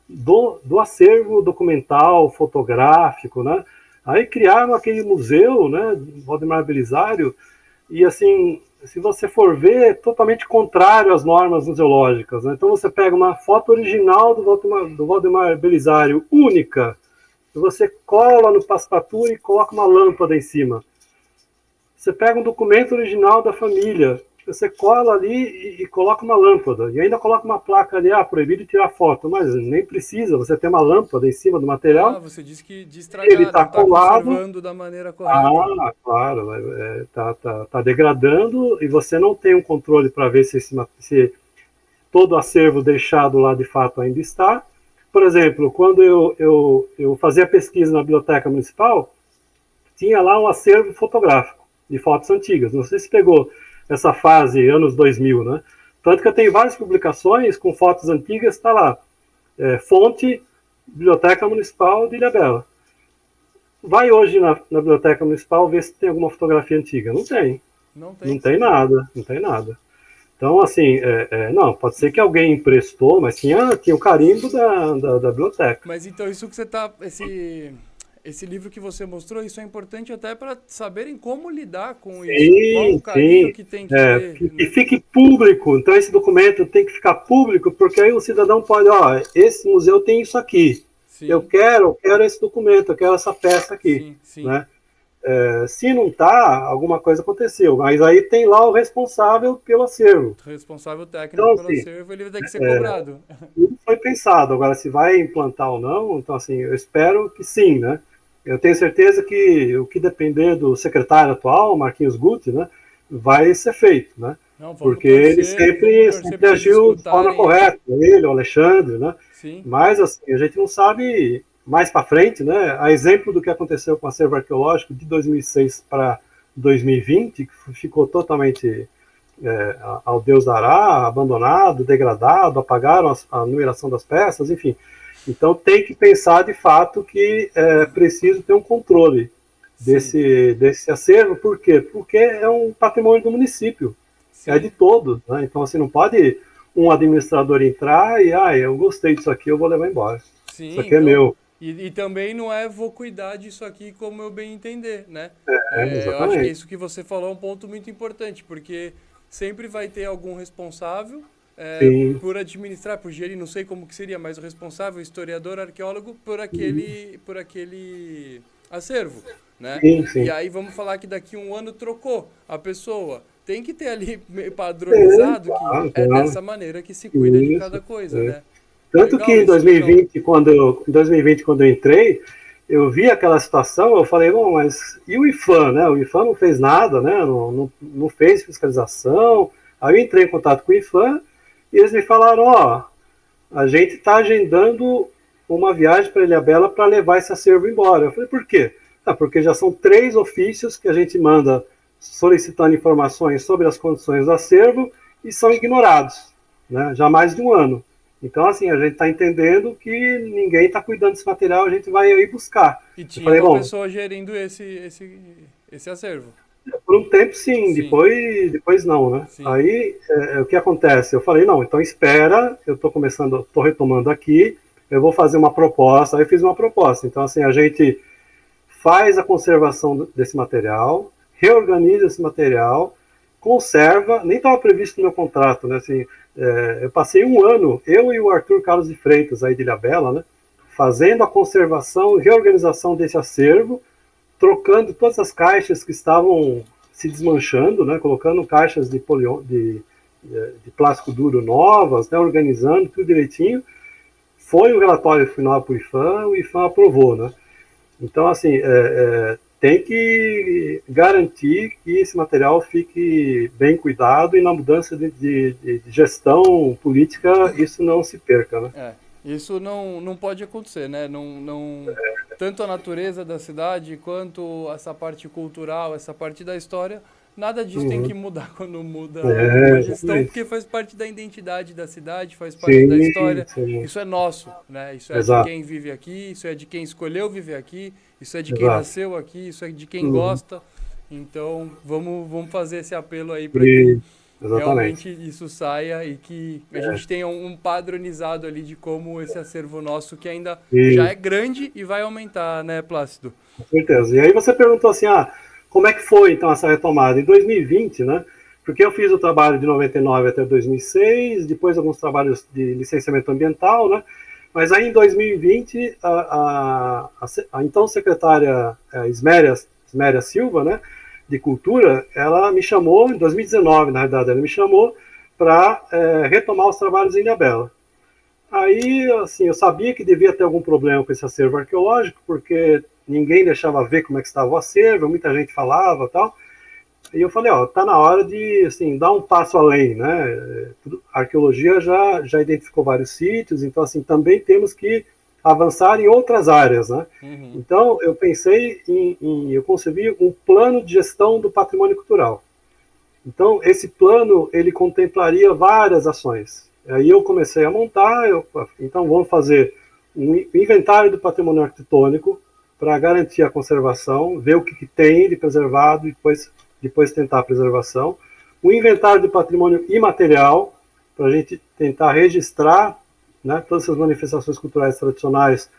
do acervo documental, fotográfico, né? Aí criaram aquele museu, né, Valdemar Belisário, e assim, se você for ver, é totalmente contrário às normas museológicas, né? Então você pega uma foto original do Valdemar Belisário, única, e você cola no passepartout e coloca uma lâmpada em cima. Você pega um documento original da família, você cola ali e coloca uma lâmpada, e ainda coloca uma placa ali, proibido tirar foto, mas nem precisa, você tem uma lâmpada em cima do material. Você disse que de Ele estragar, está não está colado. conservando da maneira correta. Claro, tá degradando, e você não tem um controle para ver se todo o acervo deixado lá de fato ainda está. Por exemplo, quando eu fazia pesquisa na Biblioteca Municipal, tinha lá um acervo fotográfico de fotos antigas. Não sei se pegou essa fase, anos 2000, né? Tanto que eu tenho várias publicações com fotos antigas, está lá. Fonte, Biblioteca Municipal de Ilhabela. Vai hoje na Biblioteca Municipal ver se tem alguma fotografia antiga. Não tem. Não tem. Não tem nada. Não tem nada. Então, assim, não, pode ser que alguém emprestou, mas tinha o carimbo da biblioteca. Mas então isso que você tá... Esse livro que você mostrou, isso é importante até para saberem como lidar com isso. Qual o carinho que tem que ter. Que fique público. Então, esse documento tem que ficar público, porque aí o cidadão pode, esse museu tem isso aqui. Sim. Eu quero esse documento, eu quero essa peça aqui. Sim. Né? Se não tá, alguma coisa aconteceu. Mas aí tem lá o responsável pelo acervo. O responsável técnico então, pelo acervo, ele vai ter que ser cobrado. Tudo foi pensado. Agora, se vai implantar ou não, então, assim, eu espero que sim, né? Eu tenho certeza que o que depender do secretário atual, Marquinhos Guti, né, vai ser feito, né? Não, porque ele sempre agiu de forma correta, ele, o Alexandre, né? Sim. Mas, assim, a gente não sabe mais para frente, né? A exemplo do que aconteceu com o acervo arqueológico de 2006 para 2020, que ficou totalmente ao Deus dará, abandonado, degradado, apagaram a numeração das peças, enfim. Então tem que pensar de fato que é preciso ter um controle desse acervo. Por quê? Porque é um patrimônio do município, é de todos, né? Então assim, não pode um administrador entrar e eu gostei disso aqui, eu vou levar embora. Sim, isso aqui é meu. E também não vou cuidar disso aqui como eu bem entender, né? Exatamente. Eu acho que isso que você falou é um ponto muito importante, porque sempre vai ter algum responsável por administrar, por gerir, não sei como que seria, mas o responsável, historiador, arqueólogo, por aquele acervo, né? Sim. E aí vamos falar que daqui um ano trocou a pessoa. Tem que ter ali padronizado que é dessa maneira que se cuida de cada coisa, né? Tanto legal, que em 2020, quando eu entrei, eu vi aquela situação, eu falei, bom, mas e o IPHAN, né? O IPHAN não fez nada, né? Não fez fiscalização. Aí eu entrei em contato com o IPHAN e eles me falaram, a gente está agendando uma viagem para Ilhabela para levar esse acervo embora. Eu falei, por quê? Porque já são 3 ofícios que a gente manda solicitando informações sobre as condições do acervo e são ignorados, né? Já há mais de um ano. Então, assim, a gente está entendendo que ninguém está cuidando desse material, a gente vai aí buscar. E tinha uma pessoa gerindo esse acervo. Por um tempo, sim. Depois não, né? Sim. Aí, o que acontece? Eu falei, não, então espera, eu estou retomando aqui, eu vou fazer uma proposta. Aí eu fiz uma proposta. Então, assim, a gente faz a conservação desse material, reorganiza esse material, conserva, nem estava previsto no meu contrato, né? Assim, eu passei um ano, eu e o Arthur Carlos de Freitas, aí de Ilhabela, né? Fazendo a conservação e reorganização desse acervo, trocando todas as caixas que estavam se desmanchando, né, colocando caixas de plástico duro novas, né, organizando tudo direitinho. Foi o relatório final para o IPHAN aprovou, né? Então, assim, tem que garantir que esse material fique bem cuidado e na mudança de gestão política isso não se perca, né? Isso não pode acontecer, né? Tanto a natureza da cidade quanto essa parte cultural, essa parte da história, nada disso tem que mudar quando muda uma gestão, porque faz parte da identidade da cidade, faz parte da história. Sim. Isso é nosso, né? Isso é Exato. de quem vive aqui, isso é de quem escolheu viver aqui, isso é de quem nasceu aqui, isso é de quem gosta. Então, vamos fazer esse apelo aí para que realmente isso saia e que a gente tenha um padronizado ali de como esse acervo nosso, que ainda já é grande e vai aumentar, né, Plácido? Com certeza. E aí você perguntou assim, como é que foi então essa retomada? Em 2020, né? Porque eu fiz o trabalho de 99 até 2006, depois alguns trabalhos de licenciamento ambiental, né? Mas aí em 2020, a então secretária Isméria Silva, né, de Cultura, ela me chamou, em 2019, na verdade, ela me chamou para retomar os trabalhos em Ilhabela. Aí, assim, eu sabia que devia ter algum problema com esse acervo arqueológico, porque ninguém deixava ver como é que estava o acervo, muita gente falava e tal. E eu falei, tá na hora de, assim, dar um passo além, né? A arqueologia já identificou vários sítios, então, assim, também temos que avançar em outras áreas, né? Então, eu pensei eu concebi um plano de gestão do patrimônio cultural. Então, esse plano, ele contemplaria várias ações. Aí eu comecei a montar, então vamos fazer um inventário do patrimônio arquitetônico para garantir a conservação, ver o que tem de preservado e depois tentar a preservação. Um inventário do patrimônio imaterial, para a gente tentar registrar, né, todas essas manifestações culturais tradicionais,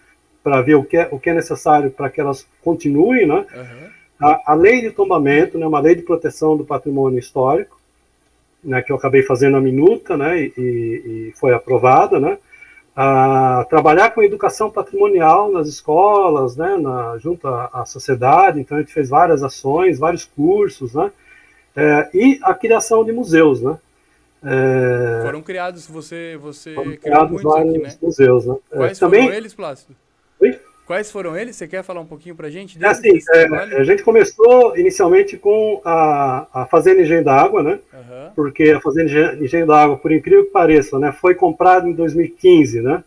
para ver o que é necessário para que elas continuem, né? A lei de tombamento, né, uma lei de proteção do patrimônio histórico, né, que eu acabei fazendo a minuta, né, e foi aprovada, né, trabalhar com educação patrimonial nas escolas, né, junto à sociedade. Então a gente fez várias ações, vários cursos, né, e a criação de museus, né. Foram criados, você foram criou muitos aqui, né? Museus, né. Quais foram eles, Plácido? Oi? Quais foram eles? Você quer falar um pouquinho pra gente deles? A gente começou inicialmente com a Fazenda Engenho d'Água, né? Porque a Fazenda Engenho d'Água, por incrível que pareça, né, foi comprada em 2015, né?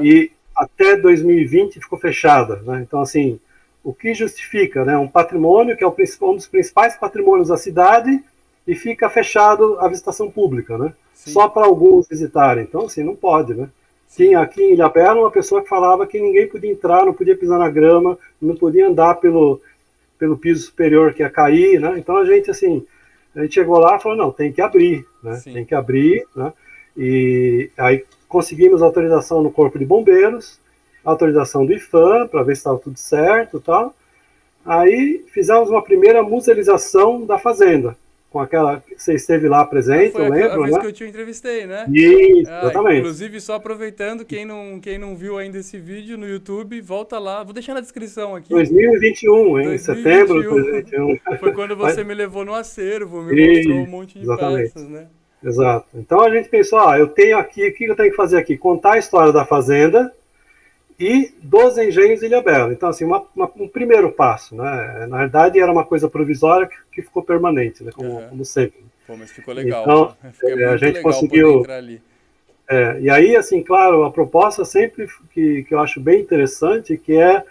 E até 2020 ficou fechada, né? Então, assim, o que justifica, né, um patrimônio que é um dos principais patrimônios da cidade e fica fechado à visitação pública, né? Só para alguns visitarem. Então, assim, não pode, né? Tinha aqui em Ilhabela uma pessoa que falava que ninguém podia entrar, não podia pisar na grama, não podia andar pelo piso superior que ia cair, né? Então a gente chegou lá e falou, não, tem que abrir, né? Tem que abrir, né? E aí conseguimos autorização no Corpo de Bombeiros, autorização do IPHAN, para ver se estava tudo certo e tal. Aí fizemos uma primeira musealização da fazenda, com aquela que você esteve lá presente, eu lembro, a vez, né? que eu te entrevistei, né? Isso, exatamente. Inclusive, só aproveitando, quem não viu ainda esse vídeo no YouTube, volta lá. Vou deixar na descrição aqui. 2021, hein? Setembro de 2021. Foi quando você me levou no acervo, me mostrou um monte de peças, né? Exato. Então a gente pensou, eu tenho aqui, o que eu tenho que fazer aqui? Contar a história da fazenda e dos engenhos de Ilhabela. Então, assim, um primeiro passo, né? Na verdade, era uma coisa provisória que ficou permanente, né? Como sempre. Pô, mas ficou legal. Então, a gente legal conseguiu entrar ali. E aí, assim, claro, a proposta sempre que eu acho bem interessante, que é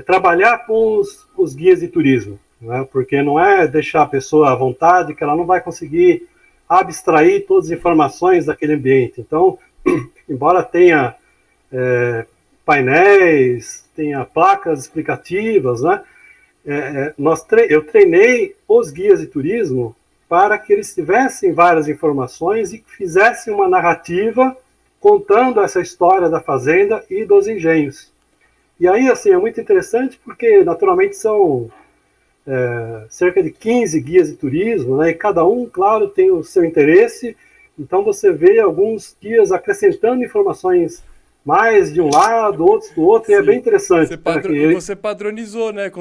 trabalhar com os guias de turismo, né? Porque não é deixar a pessoa à vontade, que ela não vai conseguir abstrair todas as informações daquele ambiente. Então, embora tenha painéis, tenha placas explicativas, né? Eu treinei os guias de turismo para que eles tivessem várias informações e fizessem uma narrativa contando essa história da fazenda e dos engenhos. E aí, assim, é muito interessante porque, naturalmente, são cerca de 15 guias de turismo, né? E cada um, claro, tem o seu interesse. Então, você vê alguns guias acrescentando informações mais de um lado, outros do outro, e é bem interessante. Você padronizou, né?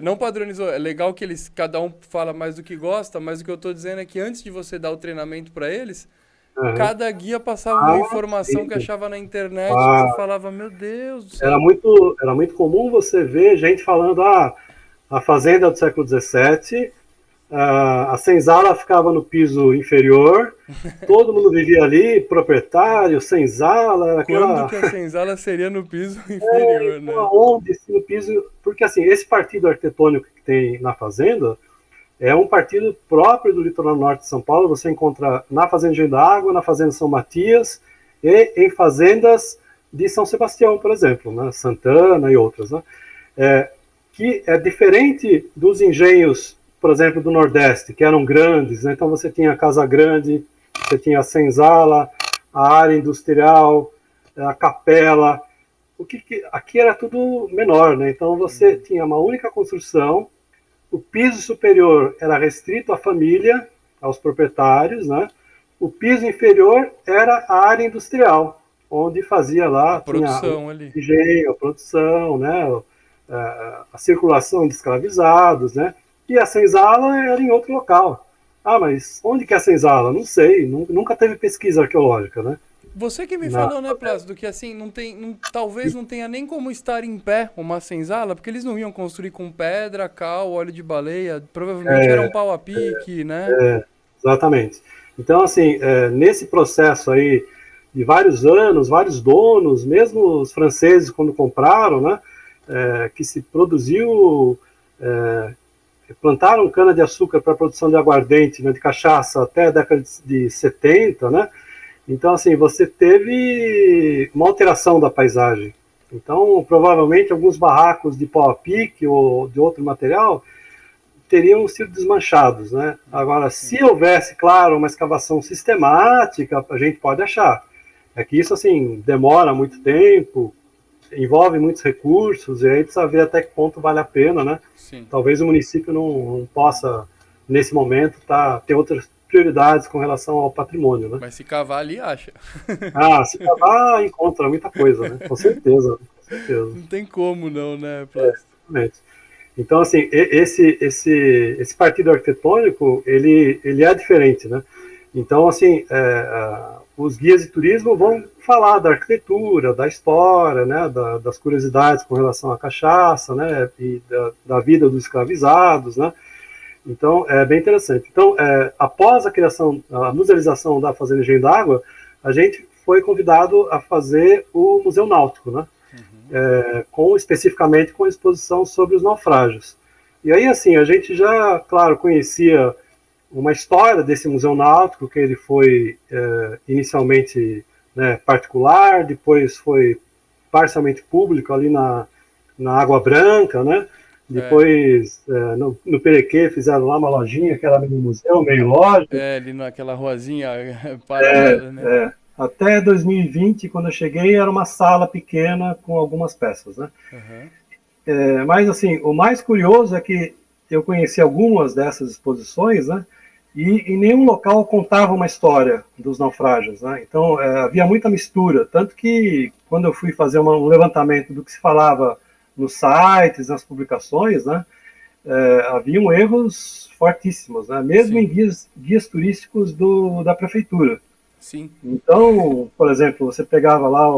Não padronizou, é legal que cada um fala mais do que gosta, mas o que eu estou dizendo é que antes de você dar o treinamento para eles, cada guia passava uma informação que achava na internet, que você falava, meu Deus do céu. Era muito comum você ver gente falando, a fazenda do século XVII, a senzala ficava no piso inferior, todo mundo vivia ali, proprietário, senzala. Quando que a senzala seria no piso inferior, né? Onde, no piso, porque assim, esse partido arquitetônico que tem na fazenda é um partido próprio do litoral norte de São Paulo. Você encontra na Fazenda Engenho da Água, na Fazenda São Matias e em fazendas de São Sebastião, por exemplo, né? Santana e outras, né? Que é diferente dos engenhos, por exemplo, do Nordeste, que eram grandes, né? Então você tinha a Casa Grande, você tinha a senzala, a área industrial, a capela. Aqui era tudo menor, né? Então você tinha uma única construção, o piso superior era restrito à família, aos proprietários, né? O piso inferior era a área industrial, onde fazia lá a produção ali, engenho, a produção, né? A circulação de escravizados, né? E a senzala era em outro local. Ah, mas onde que é a senzala? Não sei, nunca teve pesquisa arqueológica, né? Você que me falou, né, Plácido, que assim, talvez não tenha nem como estar em pé uma senzala, porque eles não iam construir com pedra, cal, óleo de baleia, provavelmente era um pau a pique, né? Exatamente. Então, assim, nesse processo aí de vários anos, vários donos, mesmo os franceses quando compraram, né, que se produziu, plantaram cana-de-açúcar para a produção de aguardente, né, de cachaça, até a década de 70, né? Então, assim, você teve uma alteração da paisagem. Então, provavelmente, alguns barracos de pau a pique ou de outro material teriam sido desmanchados, né? Agora, se houvesse, claro, uma escavação sistemática, a gente pode achar. É que isso, assim, demora muito tempo, envolve muitos recursos, e aí precisa ver até que ponto vale a pena, né? Sim. Talvez o município não possa, nesse momento, ter outras prioridades com relação ao patrimônio, né? Mas se cavar ali, acha. Se cavar, encontra muita coisa, né? Com certeza, com certeza. Não tem como não, né, Plácido? Exatamente. Então, assim, esse partido arquitetônico, ele é diferente, né? Então, assim, os guias de turismo vão falar da arquitetura, da história, né? Das curiosidades com relação à cachaça, né? E da vida dos escravizados, né? Então, é bem interessante. Então, após a musealização da Fazenda Engenho d'Água, a gente foi convidado a fazer o Museu Náutico, né? Especificamente com exposição sobre os naufrágios. E aí, assim, a gente já, claro, conhecia uma história desse Museu Náutico, que ele foi inicialmente, né, particular, depois foi parcialmente público ali na Água Branca, né? Depois, no Perequê, fizeram lá uma lojinha, que era meio museu, meio loja. Ali naquela ruazinha paralela, né? Até 2020, quando eu cheguei, era uma sala pequena com algumas peças, né? Uhum. Mas, assim, o mais curioso é que eu conheci algumas dessas exposições, né? E em nenhum local contava uma história dos naufrágios, né? Então, havia muita mistura. Tanto que, quando eu fui fazer um levantamento do que se falava nos sites, nas publicações, né? Haviam erros fortíssimos, né? Mesmo Sim. Em guias turísticos da prefeitura. Sim. Então, por exemplo, você pegava lá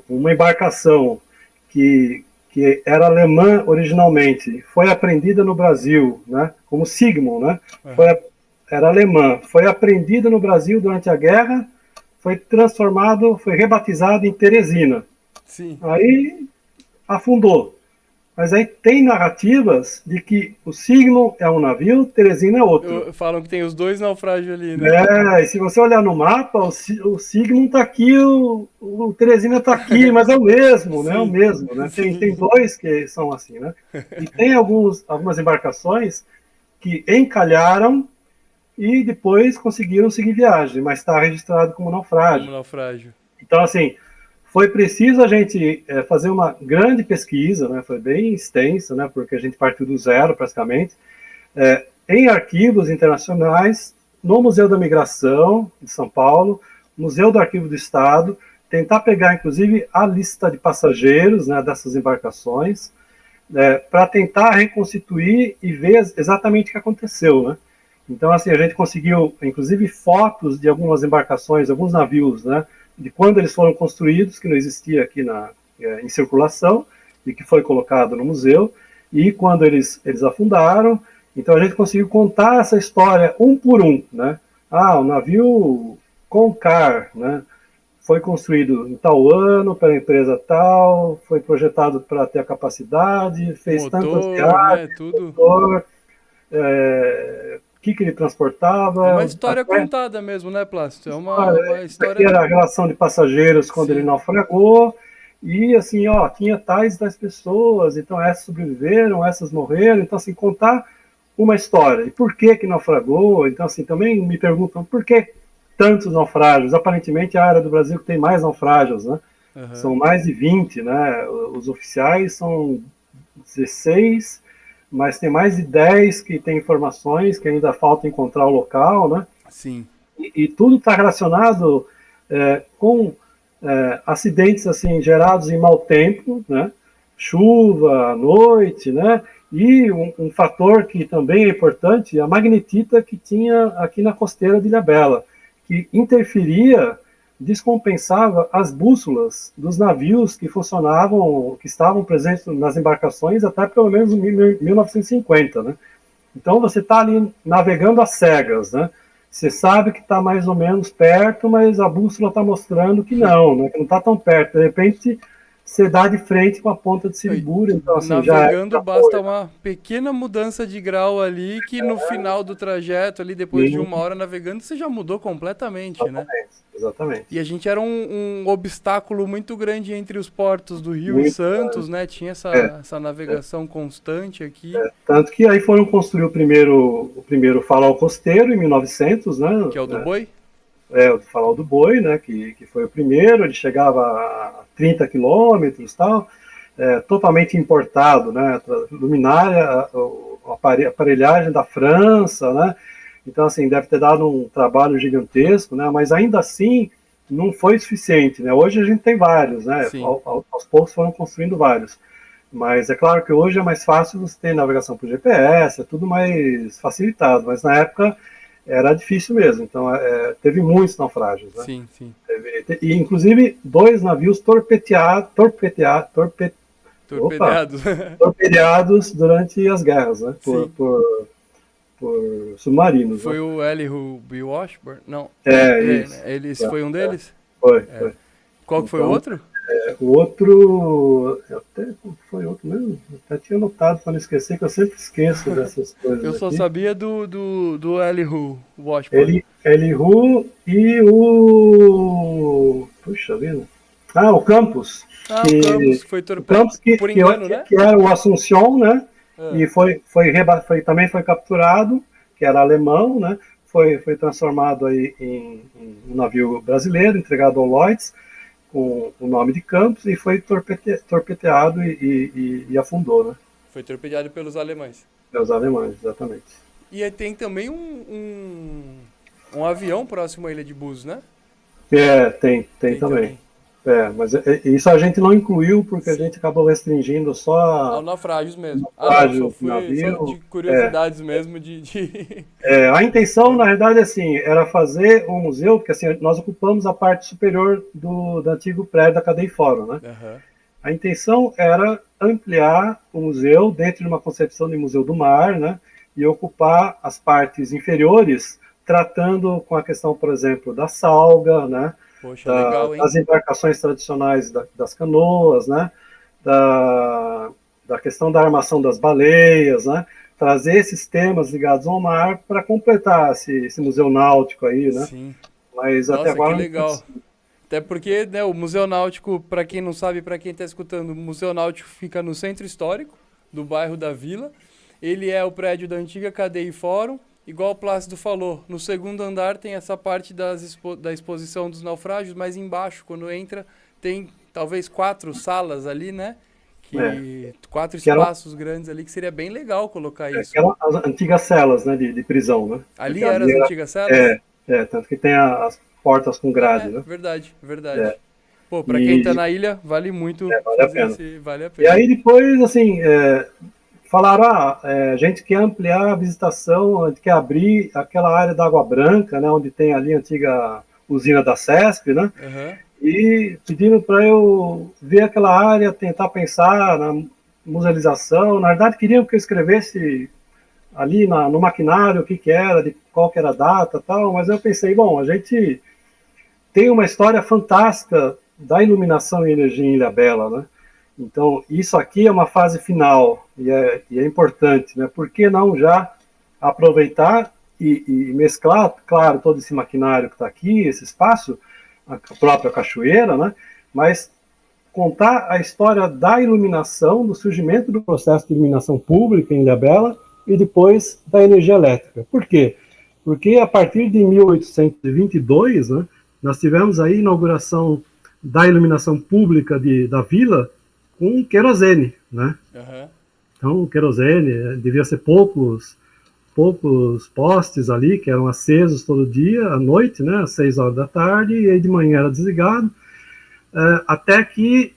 uma embarcação que era alemã originalmente, foi apreendida no Brasil, né? Como Sigmund, né? Era alemã, foi apreendida no Brasil durante a guerra, foi rebatizado em Teresina. Sim. Aí afundou. Mas aí tem narrativas de que o Sigmund é um navio, Teresina é outro. Falam que tem os dois naufrágios ali, né? E se você olhar no mapa, o Sigmund está aqui, o Teresina está aqui, mas é o mesmo, né? É o mesmo, né? Tem dois que são assim, né? E tem algumas embarcações que encalharam e depois conseguiram seguir viagem, mas está registrado como naufrágio. Como naufrágio. Então, assim, foi preciso a gente fazer uma grande pesquisa, né? Foi bem extensa, né? Porque a gente partiu do zero, praticamente, em arquivos internacionais, no Museu da Migração de São Paulo, Museu do Arquivo do Estado, tentar pegar, inclusive, a lista de passageiros, né, dessas embarcações, para tentar reconstituir e ver exatamente o que aconteceu, né? Então, assim, a gente conseguiu, inclusive, fotos de algumas embarcações, alguns navios, né? De quando eles foram construídos, que não existia aqui em circulação, e que foi colocado no museu. E quando eles afundaram, então a gente conseguiu contar essa história um por um, né? O navio Concar, né? Foi construído em tal ano, pela empresa tal, foi projetado para ter a capacidade, fez tantas Motor, né? viagens, Tudo. motor, o que ele É uma transportava, história até contada mesmo, né, Plácido? É uma isso aqui história. era a relação de passageiros quando ele Sim. naufragou, e assim, tinha tais das pessoas, então essas sobreviveram, essas morreram, então assim, contar uma história, e por que naufragou, então assim, também me perguntam por que tantos naufrágios, aparentemente é a área do Brasil que tem mais naufrágios, né? Aham. São mais de 20, né? Os oficiais são 16, mas tem mais de 10 que tem informações que ainda falta encontrar o local, né? Sim. E tudo está relacionado com acidentes assim gerados em mau tempo, né? Chuva, noite, né? E um fator que também é importante, a magnetita que tinha aqui na costeira de Ilhabela, que interferia, descompensava as bússolas dos navios que funcionavam, que estavam presentes nas embarcações até pelo menos 1950, né? Então você está ali navegando às cegas, né? Você sabe que está mais ou menos perto, mas a bússola está mostrando que não, né? Que não está tão perto. De repente, você dá de frente com a ponta de Oi, Siribura, então assim, navegando já foi, basta uma pequena mudança de grau ali, que no final do trajeto, ali depois de né? uma hora navegando, você já mudou completamente, né? Exatamente, exatamente. E a gente era um obstáculo muito grande entre os portos do Rio e Muito, Santos, né? Tinha é, essa navegação constante aqui, tanto que aí foram construir o primeiro farol costeiro em 1900, né? que é o do Boi. O farol do Boi, né? Que foi o primeiro, ele chegava a 30 quilômetros, tal, totalmente importado, né? Luminária, a aparelhagem da França, né? Então, assim, deve ter dado um trabalho gigantesco, né? Mas ainda assim não foi suficiente, né? Hoje a gente tem vários, né? Sim, Aos poucos foram construindo vários. Mas é claro que hoje é mais fácil você ter navegação por GPS, é tudo mais facilitado. Mas na época era difícil mesmo. Então teve muitos naufrágios, né? sim, sim. E inclusive 2 navios opa, Torpedeados. torpedeados durante as guerras, né? Sim. Por submarinos, né? Foi o Elihu B. Washburn? Não. Isso. Eles foi um deles? Foi, É. foi. Qual que foi o Então, outro? o outro, até foi outro mesmo, até tinha anotado para não esquecer, que eu sempre esqueço dessas Eu coisas só aqui. sabia do Elihu Washburn. Elihu e o. Puxa vida. O Campos. Ah, o Que, Campos foi o Campos por engano, né? que era o Assunção, né? Ah, E também foi capturado, que era alemão, né? Foi transformado aí em um navio brasileiro, entregado ao Lloyds, com o nome de Campos, e foi torpedeado e afundou, né? foi torpedeado pelos alemães. Os alemães, exatamente. E aí tem também um avião próximo à ilha de Búzios, né? Tem Tem também. também. Mas isso a gente não incluiu porque a Sim. gente acabou restringindo só Ao naufrágios mesmo. Ah, não, naufrágio de só de navio. curiosidades mesmo A intenção, na verdade, assim, era fazer um museu, porque assim, nós ocupamos a parte superior do antigo prédio da Cadeia e Fórum, né? Aham. A intenção era ampliar o museu dentro de uma concepção de museu do mar, né? E ocupar as partes inferiores, tratando com a questão, por exemplo, da salga, né? Poxa, legal, hein? Das embarcações tradicionais das canoas, né? Da, da questão da armação das baleias, né? Trazer esses temas ligados ao mar para completar esse museu náutico aí, né? Sim. Mas até Nossa, que agora não legal. consegui. Até porque, né, o Museu Náutico, para quem não sabe, para quem está escutando, o Museu Náutico fica no centro histórico do bairro da Vila. Ele é o prédio da antiga Cadeia e Fórum. Igual o Plácido falou, no segundo andar tem essa parte da exposição dos naufrágios, mas embaixo, quando entra, tem talvez 4 salas ali, né? É, 4 que eram, espaços grandes ali, que seria bem legal colocar que isso. eram as antigas celas, né, de prisão, né? Ali Porque eram ali as era, antigas celas? tanto que tem as portas com grade, né? Verdade, É, verdade. Pô, pra quem tá e na ilha, vale muito vale a fazer pena. esse. Vale a E pena. aí depois, assim, falaram, a gente quer ampliar a visitação, a gente quer abrir aquela área da Água Branca, né, onde tem ali a antiga usina da CESP, né? Aham. e pedindo para eu ver aquela área, tentar pensar na musealização. Na verdade, queriam que eu escrevesse ali no maquinário o que era, de qual que era a data, tal, mas eu pensei, bom, a gente tem uma história fantástica da iluminação e energia em Ilhabela, né? Então, isso aqui é uma fase final e é importante, né? Por que não já aproveitar e mesclar, claro, todo esse maquinário que está aqui, esse espaço, a própria cachoeira, né? Mas contar a história da iluminação, do surgimento do processo de iluminação pública em Ilhabela e depois da energia elétrica. Por quê? Porque a partir de 1822, né, nós tivemos a inauguração da iluminação pública da vila com querosene, né? Uhum. Então, querosene, devia ser poucos postes ali, que eram acesos todo dia, à noite, né, às 6 horas da tarde, e aí de manhã era desligado, até que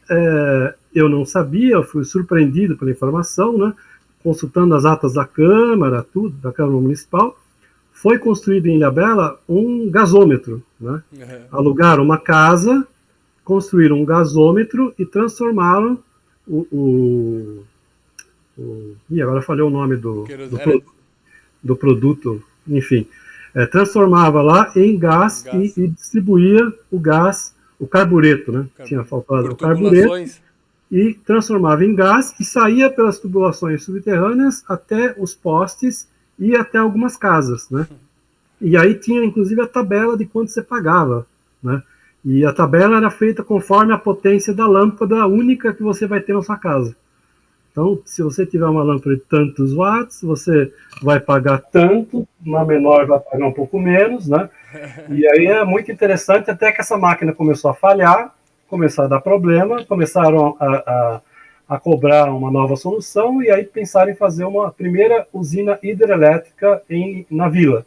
eu não sabia, eu fui surpreendido pela informação, né, consultando as atas da Câmara, tudo, da Câmara Municipal, foi construído em Ilhabela um gasômetro, né? Uhum. Alugaram uma casa, construíram um gasômetro e transformaram e agora falei o nome do produto, enfim, transformava lá em gás. E distribuía o gás, o carbureto, né? Tinha faltado o carbureto, e transformava em gás e saía pelas tubulações subterrâneas até os postes e até algumas casas, né? E aí tinha, inclusive, a tabela de quanto você pagava, né? E a tabela era feita conforme a potência da lâmpada única que você vai ter na sua casa. Então, se você tiver uma lâmpada de tantos watts, você vai pagar tanto, uma menor vai pagar um pouco menos, né? E aí é muito interessante, até que essa máquina começou a falhar, começou a dar problema, começaram a cobrar uma nova solução, e aí pensaram em fazer uma primeira usina hidrelétrica na vila,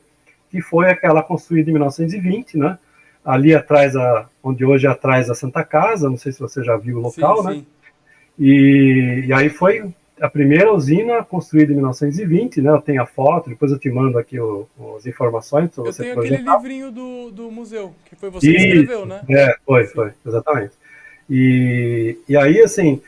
que foi aquela construída em 1920, né? Ali atrás, onde hoje é atrás da Santa Casa, não sei se você já viu o local, sim, né? Sim. E aí foi a primeira usina construída em 1920, né? Eu tenho a foto, depois eu te mando aqui as informações para você projetar. Eu tenho aquele livrinho do museu, que foi você que escreveu, né? Foi, exatamente. E aí, assim,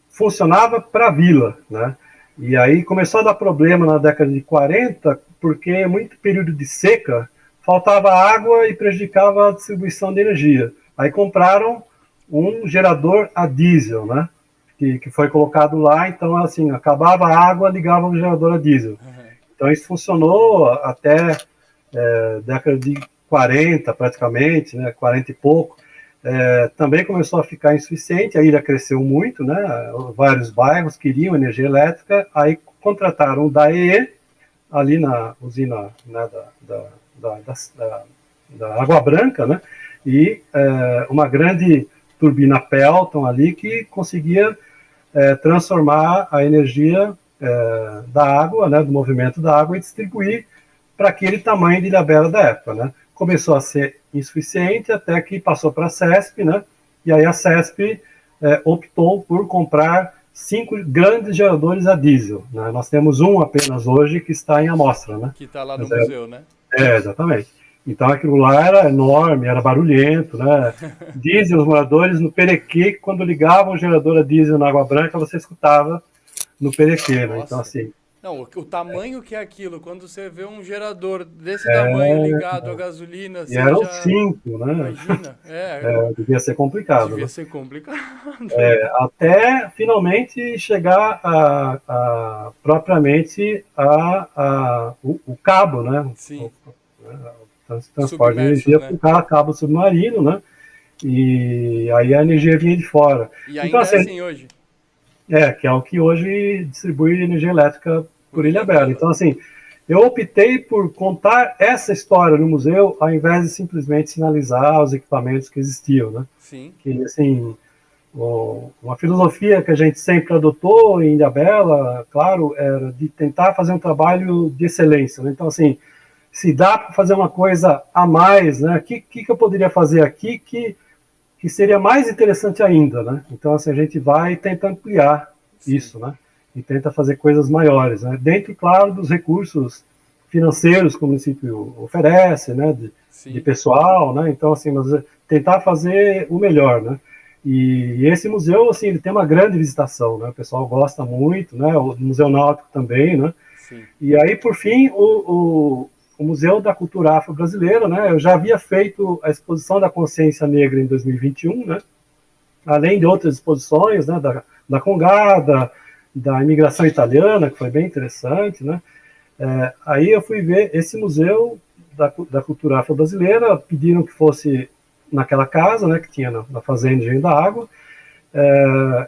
funcionava para a vila, né? E aí começou a dar problema na década de 40, porque muito período de seca, faltava água e prejudicava a distribuição de energia. Aí compraram um gerador a diesel, né? Que foi colocado lá, então, assim, acabava a água, ligava o gerador a diesel. Uhum. Então, isso funcionou até década de 40, praticamente, né? 40 e pouco. Também começou a ficar insuficiente, a ilha cresceu muito, né? Vários bairros queriam energia elétrica, aí contrataram o DAEE, ali na usina, né, da Água Branca, né? E uma grande turbina Pelton ali que conseguia transformar a energia da água, né, do movimento da água, e distribuir para aquele tamanho de Ilhabela da época, né? Começou a ser insuficiente até que passou para a CESP, né? E aí a CESP optou por comprar 5 grandes geradores a diesel, né? Nós temos um apenas hoje que está em amostra, né? Que está lá no museu, né? Exatamente. Então aquilo lá era enorme, era barulhento, né? Dizem os moradores no Perequê que quando ligavam o gerador a diesel na Água Branca, você escutava no Perequê, né? Então, assim... Não, o tamanho que é aquilo, quando você vê um gerador desse tamanho ligado a gasolina... E eram 5, né? Imagina, devia ser complicado. Devia né? ser complicado. Até finalmente chegar propriamente o cabo, né? Sim. Transporte de energia para o cabo submarino, né? E aí a energia vinha de fora. E ainda então, assim hoje? Que é o que hoje distribui energia elétrica por Ilhabela. Então, assim, eu optei por contar essa história no museu, ao invés de simplesmente sinalizar os equipamentos que existiam, né? Sim. Que, assim, uma filosofia que a gente sempre adotou em Ilhabela, claro, era de tentar fazer um trabalho de excelência, né? Então, assim, se dá para fazer uma coisa a mais, né? O que eu poderia fazer aqui que seria mais interessante ainda, né? Então, assim, a gente vai tentar ampliar isso, né? E tenta fazer coisas maiores, né? Dentro, claro, dos recursos financeiros que o município oferece, né, de pessoal, né, então, assim, mas tentar fazer o melhor, né, e esse museu, assim, ele tem uma grande visitação, né, o pessoal gosta muito, né, o Museu Náutico também, né, Sim. E aí, por fim, o Museu da Cultura Afro-Brasileira, né, eu já havia feito a exposição da consciência negra em 2021, né, além de outras exposições, né, da Congada, da imigração italiana, que foi bem interessante, né, aí eu fui ver esse museu da cultura afro-brasileira, pediram que fosse naquela casa, né, que tinha na Fazenda Engenho da Água,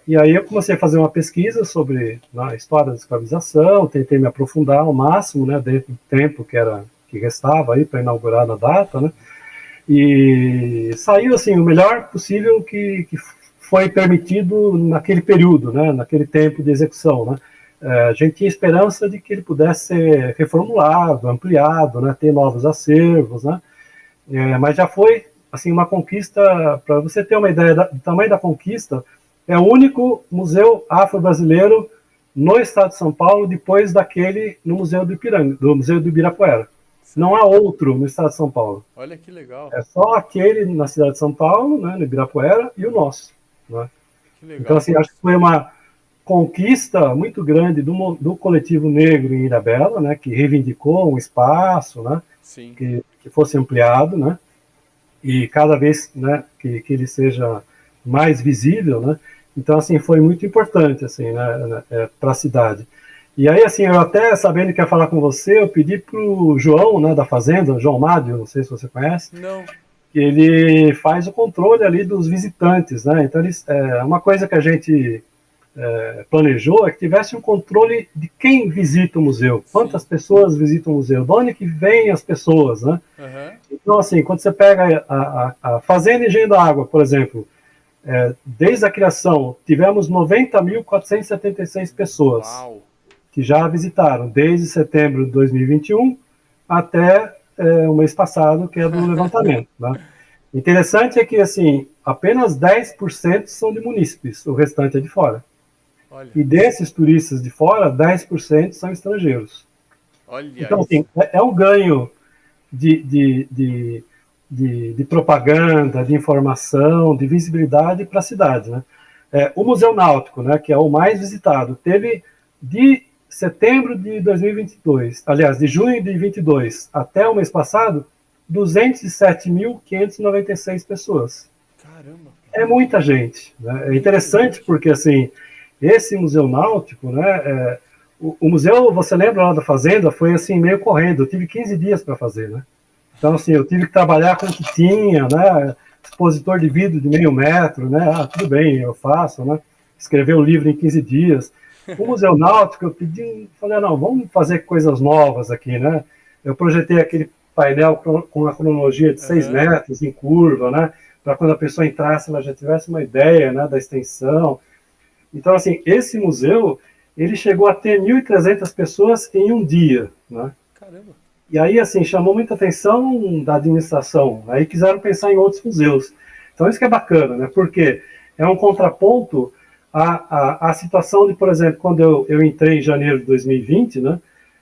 e aí eu comecei a fazer uma pesquisa sobre a história da escravização, tentei me aprofundar ao máximo, né, dentro do tempo que restava aí para inaugurar na data, né, e saiu assim o melhor possível que foi permitido naquele período, né, naquele tempo de execução, né. A gente tinha esperança de que ele pudesse ser reformulado, ampliado, né, ter novos acervos, né, mas já foi assim uma conquista. Para você ter uma ideia do tamanho da conquista, é o único museu afro-brasileiro no estado de São Paulo, depois daquele no Museu do Ipiranga, do Museu do Ibirapuera. Sim. Não há outro no estado de São Paulo. Olha que legal. É só aquele na cidade de São Paulo, né, no Ibirapuera, e o nosso. Né? Que legal. Então, assim, acho que foi uma conquista muito grande do coletivo negro em Ilhabela, né, que reivindicou um espaço, né, que fosse ampliado, né, e cada vez, né, que ele seja mais visível, né. Então, assim, foi muito importante, assim, né, para a cidade. E aí, assim, eu até sabendo que ia falar com você, eu pedi para o João, né, da Fazenda, João Mádio, não sei se você conhece. Não. Que ele faz o controle ali dos visitantes, né. Então, uma coisa que a gente planejou é que tivesse um controle de quem visita o museu, quantas pessoas visitam o museu, de onde que vêm as pessoas, né? Uhum. Então, assim, quando você pega a Fazenda Engenho da Água, por exemplo, desde a criação, tivemos 90.476 pessoas. Uau. Que já visitaram, desde setembro de 2021 até o mês passado, que é do levantamento, né? Interessante é que, assim, apenas 10% são de munícipes, o restante é de fora. Olha. E desses turistas de fora, 10% são estrangeiros. Olha. Então, assim, é um ganho de propaganda, de informação, de visibilidade para a cidade, né? O Museu Náutico, né, que é o mais visitado, teve de setembro de 2022, aliás, de junho de 2022 até o mês passado, 207.596 pessoas. Caramba! É muita gente. Né? É interessante porque, assim, esse Museu Náutico, né, o museu, você lembra lá da Fazenda, foi assim, meio correndo, eu tive 15 dias para fazer, né? Então, assim, eu tive que trabalhar com o que tinha, né, expositor de vidro de meio metro, né, tudo bem, eu faço, né, escrever um livro em 15 dias. O Museu Náutico, eu pedi, falei, não, vamos fazer coisas novas aqui, né, eu projetei aquele painel com uma cronologia de 6 metros em curva, né, para quando a pessoa entrasse, ela já tivesse uma ideia, né, da extensão. Então, assim, esse museu, ele chegou a ter 1.300 pessoas em um dia, né? Caramba! E aí, assim, chamou muita atenção da administração. Aí quiseram pensar em outros museus. Então, isso que é bacana, né? Porque é um contraponto à situação de, por exemplo, quando eu entrei em janeiro de 2020, né?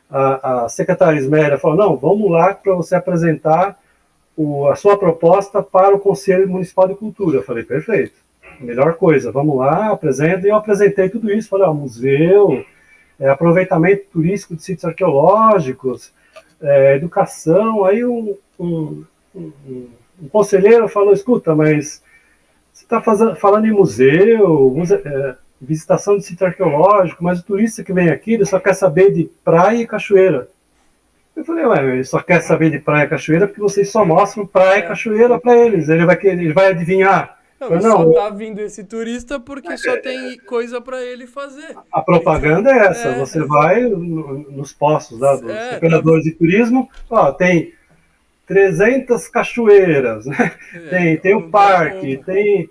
A secretária Isméria falou, não, vamos lá para você apresentar a sua proposta para o Conselho Municipal de Cultura. Eu falei, perfeito. Melhor coisa, vamos lá, apresenta. E eu apresentei tudo isso, falei, museu, aproveitamento turístico de sítios arqueológicos, educação. Aí um conselheiro falou, escuta, mas você está falando em museu, visitação de sítio arqueológico, mas o turista que vem aqui, ele só quer saber de praia e cachoeira. Eu falei, ele só quer saber de praia e cachoeira porque vocês só mostram praia e cachoeira para eles. Ele vai adivinhar. Não, só tá vindo esse turista porque só tem coisa para ele fazer. A propaganda é essa, você vai nos postos lá dos operadores de turismo, ó, tem 300 cachoeiras, né? Tem o parque, tem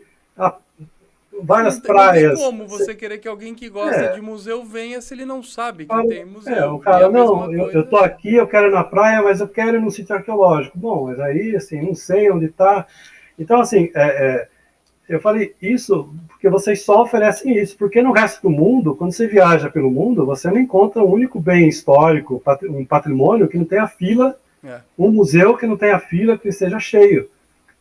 várias praias. Não tem como você querer que alguém que gosta de museu venha se ele não sabe que tem museu. O cara, não, eu tô aqui, eu quero ir na praia, mas eu quero ir no sítio arqueológico. Bom, mas aí, assim, não sei onde tá. Então, assim, Eu falei, isso porque vocês só oferecem isso, porque no resto do mundo, quando você viaja pelo mundo, você não encontra um único bem histórico, um patrimônio que não tenha fila, um museu que não tenha fila que esteja cheio.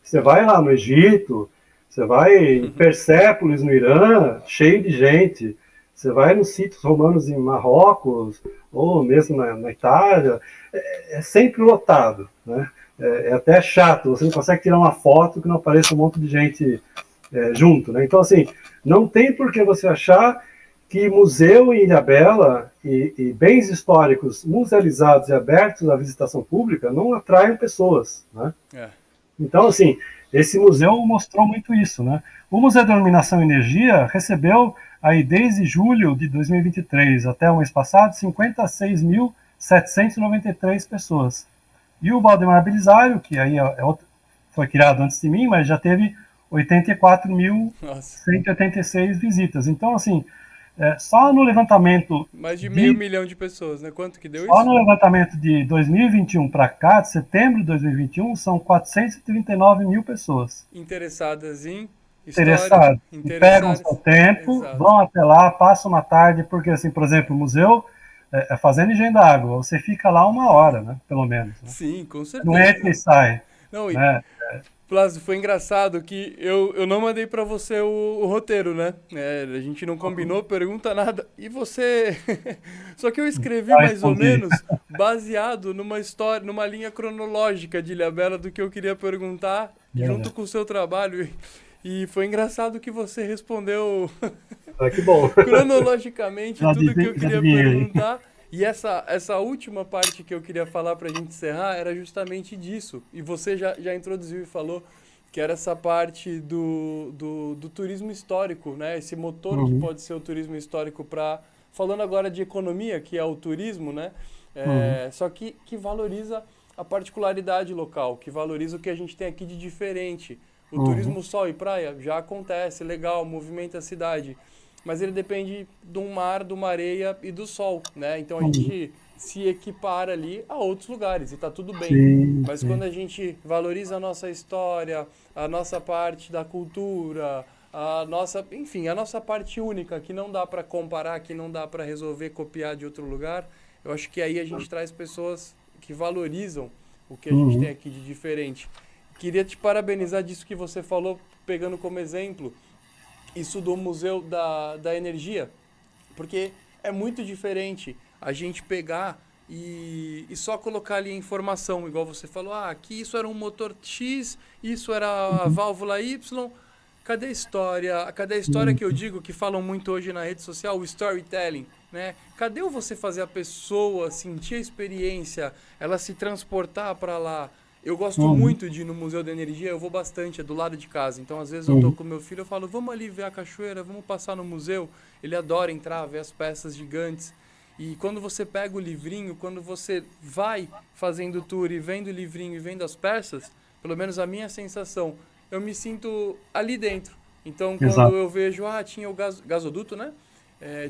Você vai lá no Egito, você vai em Persépolis, no Irã, cheio de gente. Você vai nos sítios romanos em Marrocos, ou mesmo na Itália, é sempre lotado, né? É até chato, você não consegue tirar uma foto que não apareça um monte de gente junto, né? Então, assim, não tem por que você achar que museu em Ilhabela e bens históricos musealizados e abertos à visitação pública não atraem pessoas, né? Então, assim, esse museu mostrou muito isso, né? O Museu da Iluminação e Energia recebeu, aí desde julho de 2023 até o mês passado, 56.793 pessoas. E o Valdemar Belisário, que aí foi criado antes de mim, mas já teve 84.186 visitas. Então, assim, só no levantamento... Mais de meio milhão de pessoas, né? Quanto que deu só isso? Só no levantamento de 2021 para cá, de setembro de 2021, são 439 mil pessoas. Interessadas em história. Pegam o seu tempo, vão até lá, passam uma tarde, porque, assim, por exemplo, o museu é fazendo engenho d'água, você fica lá 1 hora, né? Pelo menos. Né? Sim, com certeza. Não entra e sai. Não, né? Plácido, foi engraçado que eu não mandei para você o roteiro, né? A gente não combinou, pergunta nada. E você... Só que eu escrevi mais ou menos baseado numa história, numa linha cronológica de Ilhabela do que eu queria perguntar, junto com o seu trabalho. E foi engraçado que você respondeu que bom. cronologicamente tudo que eu queria perguntar. E essa última parte que eu queria falar para a gente encerrar era justamente disso. E você já introduziu e falou que era essa parte do turismo histórico, né? Esse motor que pode ser o turismo histórico para... Falando agora de economia, que é o turismo, né? Só que valoriza a particularidade local, que valoriza o que a gente tem aqui de diferente. O turismo sol e praia já acontece, legal, movimenta a cidade. Mas ele depende do mar, de uma areia e do sol, né? Então a gente se equipara ali a outros lugares e tá tudo bem. Sim, mas quando a gente valoriza a nossa história, a nossa parte da cultura, a nossa parte única, que não dá para comparar, que não dá para resolver copiar de outro lugar, eu acho que aí a gente traz pessoas que valorizam o que a gente tem aqui de diferente. Queria te parabenizar disso que você falou, pegando como exemplo isso do Museu da Energia, porque é muito diferente a gente pegar e só colocar ali a informação, igual você falou, aqui isso era um motor X, isso era a válvula Y. Cadê a história? Cadê a história que eu digo, que falam muito hoje na rede social, o storytelling, né? Cadê você fazer a pessoa sentir a experiência, ela se transportar para lá? Eu gosto muito de ir no Museu da Energia, eu vou bastante, é do lado de casa. Então, às vezes, eu tô com meu filho, eu falo, vamos ali ver a cachoeira, vamos passar no museu. Ele adora entrar, ver as peças gigantes. E quando você pega o livrinho, quando você vai fazendo o tour e vendo o livrinho e vendo as peças, pelo menos a minha sensação, eu me sinto ali dentro. Então, quando eu vejo, tinha o gasoduto, né?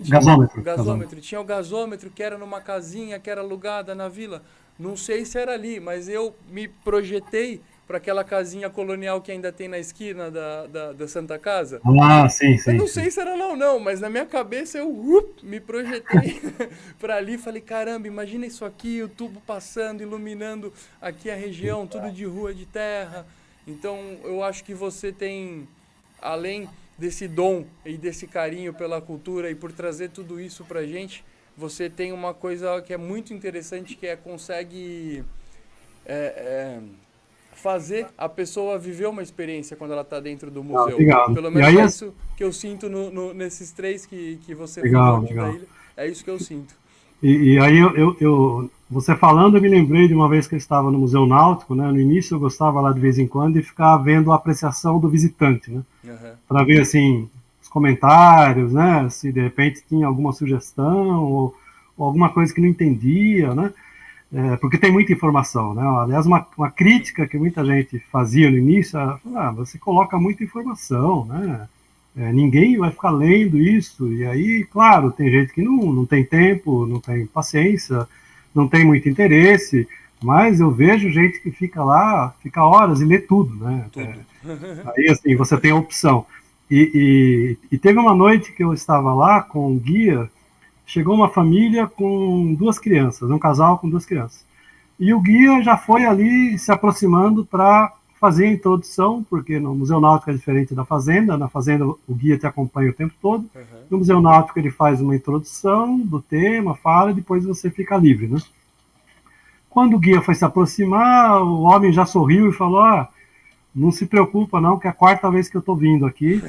Gasômetro. Tinha o gasômetro que era numa casinha, que era alugada na vila. Não sei se era ali, mas eu me projetei para aquela casinha colonial que ainda tem na esquina da Santa Casa. Sim. Eu não sei se era lá ou não, mas na minha cabeça eu me projetei para ali. Falei, caramba, imagina isso aqui, o tubo passando, iluminando aqui a região, tudo de rua de terra. Então, eu acho que você tem, além desse dom e desse carinho pela cultura e por trazer tudo isso pra gente, você tem uma coisa que é muito interessante, que consegue fazer a pessoa viver uma experiência quando ela está dentro do museu. Pelo menos é isso que eu sinto nesses 3 que você falou aqui da ilha. É isso que eu sinto. E aí, você falando, eu me lembrei de uma vez que eu estava no Museu Náutico, né? No início eu gostava lá de vez em quando de ficar vendo a apreciação do visitante, né? Para ver, assim, os comentários, né? Se de repente tinha alguma sugestão ou alguma coisa que não entendia, né? Porque tem muita informação, né? Aliás, uma crítica que muita gente fazia no início era, você coloca muita informação, né? Ninguém vai ficar lendo isso, e aí, claro, tem gente que não tem tempo, não tem paciência, não tem muito interesse, mas eu vejo gente que fica lá, fica horas e lê tudo, né? Tudo. Aí, assim, você tem a opção. E teve uma noite que eu estava lá com um guia, chegou uma família com 2 crianças, um casal com 2 crianças. E o guia já foi ali se aproximando para fazer a introdução, porque no Museu Náutico é diferente da Fazenda. Na Fazenda o guia te acompanha o tempo todo. Uhum. No Museu Náutico ele faz uma introdução do tema, fala, e depois você fica livre, né? Quando o guia foi se aproximar, o homem já sorriu e falou: não se preocupa não, que é a 4ª vez que eu estou vindo aqui.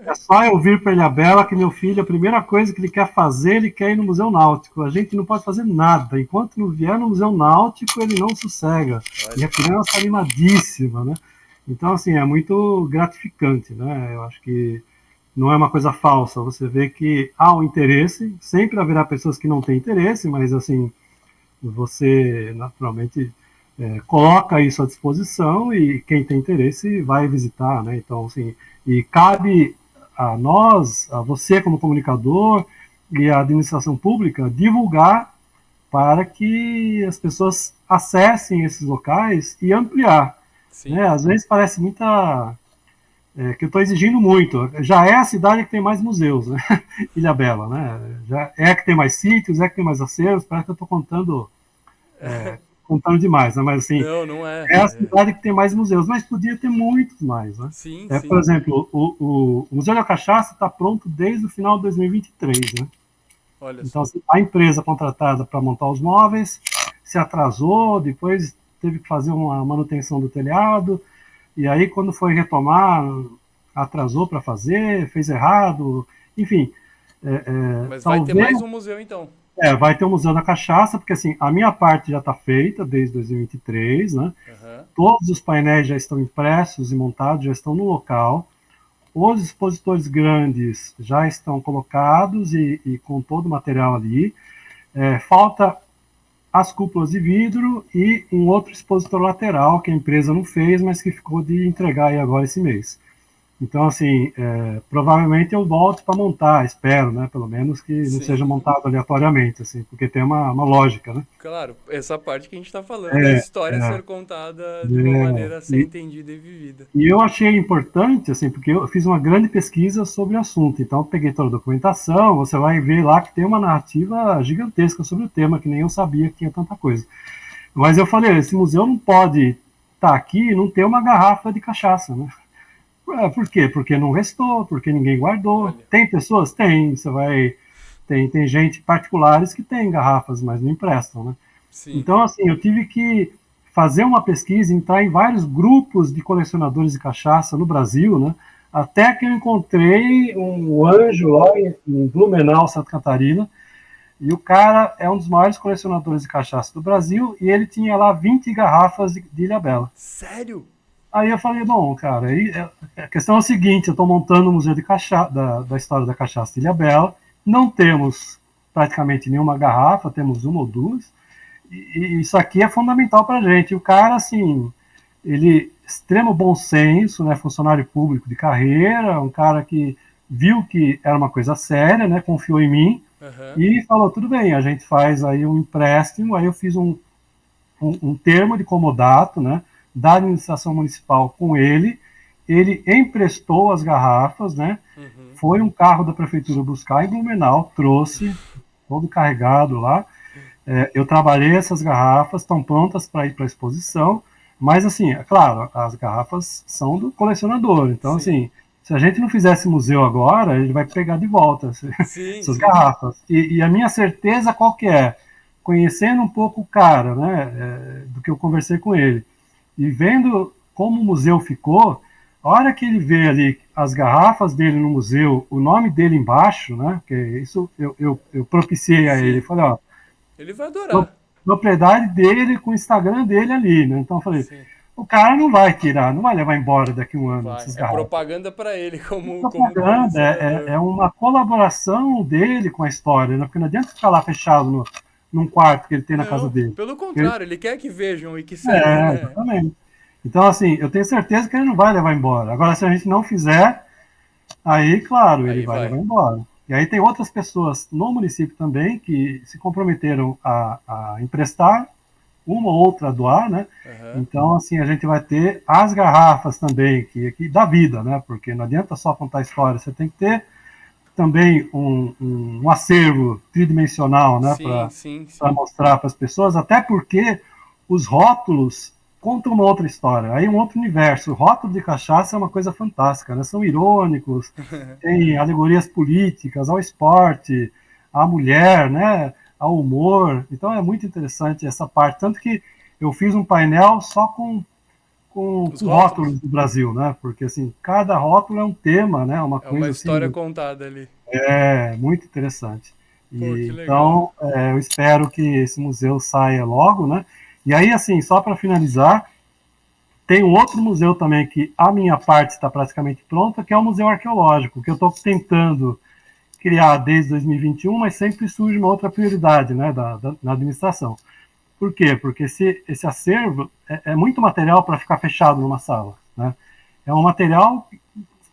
É só eu vir para Ilhabela que meu filho, a primeira coisa que ele quer fazer, ele quer ir no Museu Náutico. A gente não pode fazer nada. Enquanto não vier no Museu Náutico, ele não sossega. Olha. E a criança está animadíssima, né? Então, assim, é muito gratificante, né? Eu acho que não é uma coisa falsa. Você vê que há um interesse, sempre haverá pessoas que não têm interesse, mas, assim, você, naturalmente, coloca isso à disposição e quem tem interesse vai visitar, né? Então, assim, e cabe a nós, a você como comunicador e a administração pública divulgar para que as pessoas acessem esses locais e ampliar. Né? Às vezes parece que eu estou exigindo muito. Já é a cidade que tem mais museus, né? Ilhabela, né? Já é que tem mais sítios, é que tem mais acervos. Parece que eu estou contando demais, né? Mas assim, Não é. É a cidade que tem mais museus, mas podia ter muitos mais, né? Sim, Por exemplo, o Museu da Cachaça está pronto desde o final de 2023, né? Olha então, só. assim, a empresa contratada para montar os móveis se atrasou, depois teve que fazer uma manutenção do telhado, e aí quando foi retomar, atrasou para fazer, fez errado, enfim. Mas vai ter talvez mais um museu então. vai ter o Museu da Cachaça, porque assim, a minha parte já está feita desde 2023, né? Uhum. Todos os painéis já estão impressos e montados, já estão no local. Os expositores grandes já estão colocados e com todo o material ali. Falta as cúpulas de vidro e um outro expositor lateral que a empresa não fez, mas que ficou de entregar aí agora esse mês. Então, assim, provavelmente eu volto para montar, espero, né? Pelo menos que não Sim. seja montado aleatoriamente, assim, porque tem uma lógica, né? Claro, essa parte que a gente está falando da história ser contada de uma maneira a ser E, entendida e vivida. e eu achei importante, assim, porque eu fiz uma grande pesquisa sobre o assunto. Então, eu peguei toda a documentação, você vai ver lá que tem uma narrativa gigantesca sobre o tema, que nem eu sabia que tinha tanta coisa. Mas eu falei, esse museu não pode estar aqui e não ter uma garrafa de cachaça, né? Por quê? Porque não restou, porque ninguém guardou. Olha. Tem pessoas? Tem. Tem gente particulares que tem garrafas, mas não emprestam, né? Sim. Então, assim, eu tive que fazer uma pesquisa, entrar em vários grupos de colecionadores de cachaça no Brasil, né? Até que eu encontrei um anjo lá em Blumenau, Santa Catarina, e o cara é um dos maiores colecionadores de cachaça do Brasil, e ele tinha lá 20 garrafas de Ilhabela. Sério? Aí eu falei, bom, cara, a questão é o seguinte, eu estou montando um museu de da história da cachaça de Ilhabela, não temos praticamente nenhuma garrafa, temos uma ou duas, e isso aqui é fundamental para a gente. E o cara, assim, ele, extremo bom senso, né, funcionário público de carreira, um cara que viu que era uma coisa séria, né, confiou em mim, e falou, tudo bem, a gente faz aí um empréstimo, aí eu fiz um termo de comodato, né, da administração municipal com ele emprestou as garrafas, né? Foi um carro da prefeitura buscar em Blumenau, trouxe todo carregado lá. Eu trabalhei essas garrafas, estão prontas para ir para a exposição, mas assim, é claro, as garrafas são do colecionador, então assim, se a gente não fizesse museu agora, ele vai pegar de volta essas garrafas. E a minha certeza qual que é? Conhecendo um pouco o cara, né, do que eu conversei com ele, e vendo como o museu ficou, a hora que ele vê ali as garrafas dele no museu, o nome dele embaixo, né? Que isso eu propiciei a ele. Falei, ó, ele vai adorar. Propriedade dele com o Instagram dele ali, né? Então eu falei, o cara não vai tirar, não vai levar embora daqui a um ano essas garrafas. Propaganda para ele como propaganda, é uma colaboração dele com a história, né? Porque não adianta ficar lá fechado num quarto que ele tem na casa dele. Pelo contrário, ele quer que vejam e que sejam, né? Exatamente. Então, assim, eu tenho certeza que ele não vai levar embora. Agora, se a gente não fizer, aí, claro, ele vai levar embora. E aí tem outras pessoas no município também que se comprometeram a emprestar uma ou outra a doar, né? Uhum. Então, assim, a gente vai ter as garrafas também, que da vida, né? Porque não adianta só contar história, você tem que ter também um acervo tridimensional, né? Sim, Para sim, sim. mostrar para as pessoas, até porque os rótulos contam uma outra história, aí um outro universo. O rótulo de cachaça é uma coisa fantástica, né? São irônicos, tem alegorias políticas ao esporte, à mulher, né? Ao humor. Então é muito interessante essa parte. Tanto que eu fiz um painel só Os com rótulos. rótulos do Brasil, né? Porque assim, cada rótulo é um tema, né? Uma É uma coisa história assim, contada ali. muito interessante. Pô, E que legal. então eu espero que esse museu saia logo, né? E aí, assim, só para finalizar, tem um outro museu também que a minha parte está praticamente pronta, que é o Museu Arqueológico, que eu estou tentando criar desde 2021, mas sempre surge uma outra prioridade, né, na administração. Por quê? Porque esse acervo é muito material para ficar fechado numa sala, né? É um material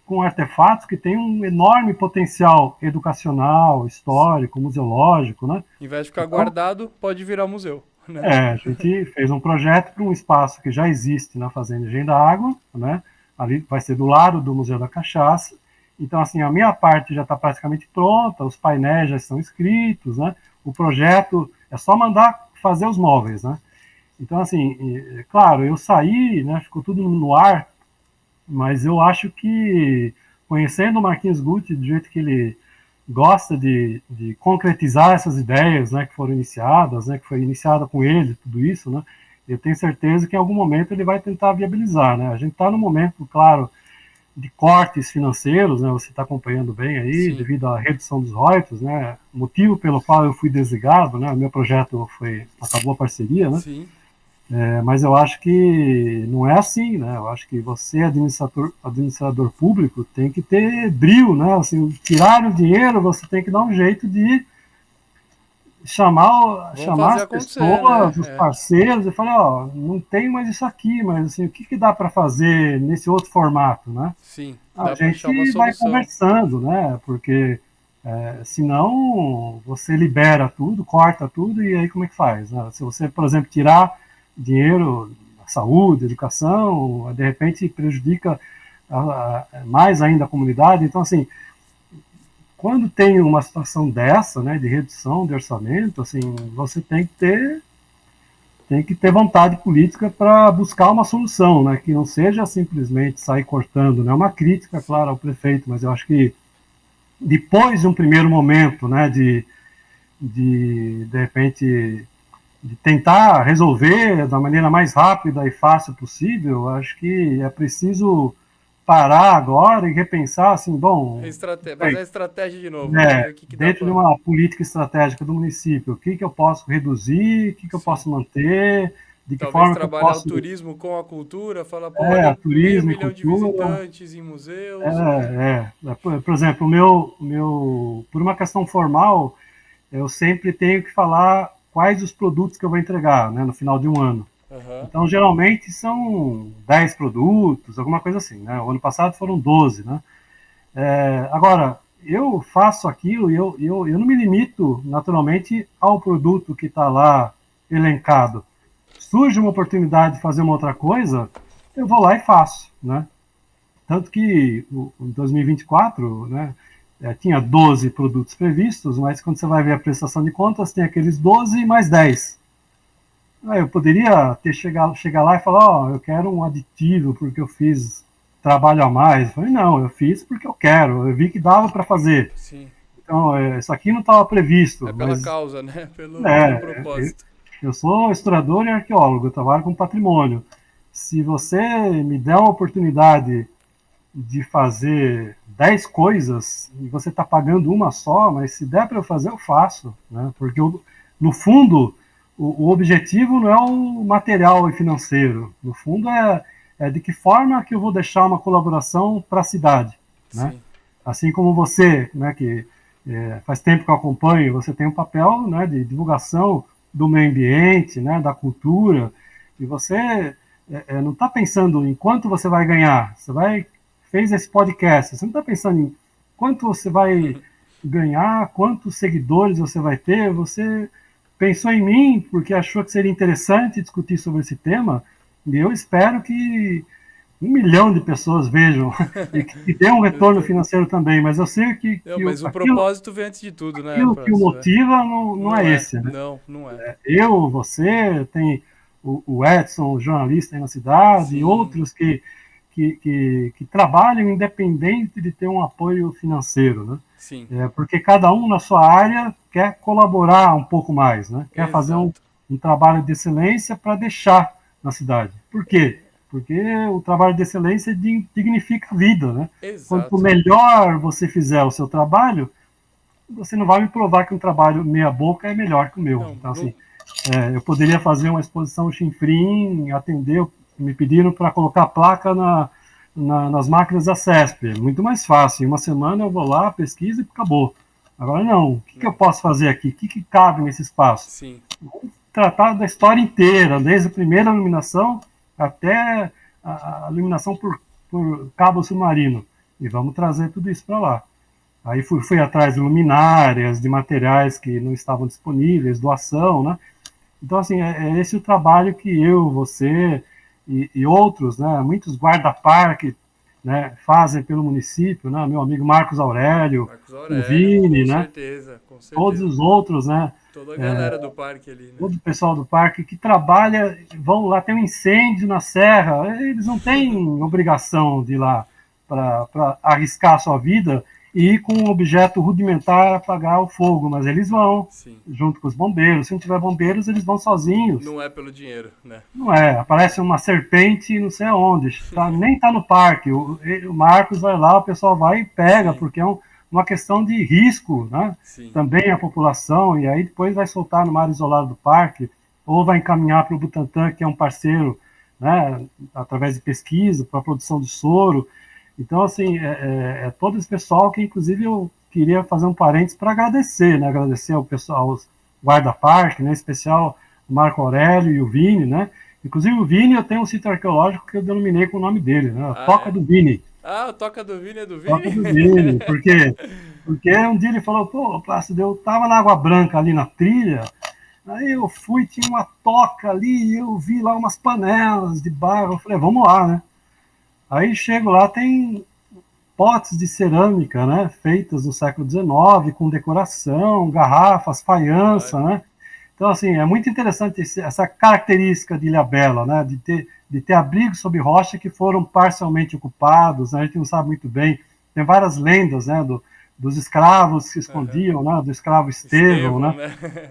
com artefatos que tem um enorme potencial educacional, Sim. histórico, museológico, né? Em vez de ficar Então, guardado, pode virar museu, né? a gente fez um projeto para um espaço que já existe na Fazenda Engenho da Água, né? Ali vai ser do lado do Museu da Cachaça. Então, assim, a minha parte já está praticamente pronta, os painéis já estão escritos, né? O projeto é só mandar fazer os móveis, né? Então, assim, claro, eu saí, né? Ficou tudo no ar, mas eu acho que, conhecendo o Marquinhos Guti, do jeito que ele gosta de concretizar essas ideias, né, que foram iniciadas, né, que foi iniciada com ele, tudo isso, né, eu tenho certeza que em algum momento ele vai tentar viabilizar, né. A gente está no momento, claro, de cortes financeiros, né, você está acompanhando bem aí, Sim, devido à redução dos royalties, né, motivo pelo qual eu fui desligado, né, o meu projeto acabou a parceria, né, sim. mas eu acho que não é assim, né? Eu acho que você, administrador público, tem que ter brio, né? Assim, tirar o dinheiro, você tem que dar um jeito de Vamos chamar fazer as acontecer, né? pessoas, os É, parceiros, e falar, ó, não tem mais isso aqui, mas assim, o que, que dá para fazer nesse outro formato, né? sim. A Dá pra achar uma gente vai solução. conversando, né? Porque senão você libera tudo, corta tudo, e aí como é que faz? Né? Se você, por exemplo, tirar dinheiro da saúde, educação, de repente prejudica mais ainda a comunidade. Então, assim, quando tem uma situação dessa, né, de redução de orçamento, assim, você tem que ter vontade política para buscar uma solução, né, que não seja simplesmente sair cortando, né, uma crítica, Sim. claro, ao prefeito, mas eu acho que depois de um primeiro momento, né, de repente, de tentar resolver da maneira mais rápida e fácil possível, acho que é preciso parar agora e repensar, assim, bom, Fazer a estratégia de novo, né? né, Ver o que dá dentro de pra. uma política estratégica do município, o que, que eu posso reduzir, o que, que eu Sim. posso manter, de que Talvez forma que eu trabalhar o posso, turismo com a cultura, falar, pô, olha, ganhei um turismo e milhão de cultura. visitantes em museus, né? Por exemplo, por uma questão formal, eu sempre tenho que falar quais os produtos que eu vou entregar, né, no final de um ano. Aham. Então, geralmente são 10 produtos, alguma coisa assim, né? O ano passado foram 12, né? Agora, eu faço aquilo e eu não me limito, naturalmente, ao produto que está lá elencado. Surge uma oportunidade de fazer uma outra coisa, eu vou lá e faço, né? Tanto que em 2024, né, tinha 12 produtos previstos, mas quando você vai ver a prestação de contas, tem aqueles 12 mais 10. Eu poderia chegar lá e falar, ó, eu quero um aditivo porque eu fiz trabalho a mais. Eu falei, não, eu fiz porque eu quero, eu vi que dava para fazer. Sim. Então, isso aqui não estava É previsto, pela mas causa, né? Pelo propósito. eu sou historiador e arqueólogo, eu trabalho com patrimônio. Se você me der uma oportunidade de fazer 10 coisas e você está pagando uma só, mas se der para eu fazer, eu faço. Né? Porque, no fundo, o objetivo não é o material e financeiro. No fundo, é de que forma que eu vou deixar uma colaboração para a cidade. Né? Sim. Assim como você, né, que faz tempo que eu acompanho, você tem um papel, né, de divulgação do meio ambiente, né, da cultura, e você não está pensando em quanto você vai ganhar. Você fez esse podcast, você não está pensando em quanto você vai ganhar, quantos seguidores você vai ter, você pensou em mim porque achou que seria interessante discutir sobre esse tema, e eu espero que 1 milhão de pessoas vejam e que dê um retorno financeiro também, mas eu sei que, Não, que mas o aquilo, propósito vem antes de tudo, né, aquilo que o Próximo? motiva não Não é é, esse, né? não é. Eu, você, tem o Edson, o jornalista aí na cidade, e Sim, outros que trabalham independente de ter um apoio financeiro, né? sim, Porque cada um na sua área quer colaborar um pouco mais, né? Quer fazer exato. um trabalho de excelência para deixar na cidade. Por quê? Porque o trabalho de excelência dignifica a vida, né? Quanto Exato. melhor você fizer o seu trabalho, você não vai me provar que um trabalho meia boca é melhor que o meu. Não, Então, não, assim, eu poderia fazer uma exposição chinfrim, atender, me pediram para colocar placa nas máquinas da CESP. É muito mais fácil. Em uma semana eu vou lá, pesquiso e acabou. Agora não. O que eu não. posso fazer aqui? O que cabe nesse espaço? Sim, Tratar da história inteira, desde a primeira iluminação até a iluminação por cabo submarino. E vamos trazer tudo isso para lá. Aí fui atrás de luminárias, de materiais que não estavam disponíveis, doação, né? Então, assim, é esse o trabalho que eu, você e outros, né, muitos guarda-parque, né, fazem pelo município, né, meu amigo Marcos Aurélio, Marcos o Aurélio, Vini, com né, certeza, com todos certeza. os outros, né, Toda a galera do parque ali, né? todo o pessoal do parque que trabalha, vão lá, tem um incêndio na serra, eles não têm obrigação de ir lá para arriscar a sua vida e ir com um objeto rudimentar apagar o fogo, mas eles vão, Sim. junto com os bombeiros. Se não tiver bombeiros, eles vão sozinhos. Não é pelo dinheiro, né? Não é, aparece uma serpente não sei aonde, nem tá no parque. O Marcos vai lá, o pessoal vai e pega, Sim, porque é uma questão de risco, né? sim. Também a população, e aí depois vai soltar no mar isolado do parque, ou vai encaminhar para o Butantan, que é um parceiro, né, através de pesquisa, para a produção de soro. Então, assim, é todo esse pessoal que, inclusive, eu queria fazer um parênteses para agradecer, né? Agradecer ao pessoal, aos guarda-parque, né? Em especial o Marco Aurélio e o Vini, né? Inclusive o Vini, eu tenho um sítio arqueológico que eu denominei com o nome dele, né? A Ah, Toca é? do Vini. Ah, o Toca do Vini é do Toca Vini? do Vini. Por quê? Porque um dia ele falou, pô, Plácido, eu tava na Água Branca ali na trilha, aí eu fui, tinha uma toca ali, e eu vi lá umas panelas de barro, eu falei, vamos lá, né? Aí chego lá, tem potes de cerâmica, né, feitas no século XIX, com decoração, garrafas, faiança, Claro. né? Então, assim, é muito interessante essa característica de Ilhabela, né, de ter abrigos sob rocha que foram parcialmente ocupados, né, a gente não sabe muito bem, tem várias lendas, né, dos escravos que se Aham. escondiam, né, do escravo Estevão, Estevão, né?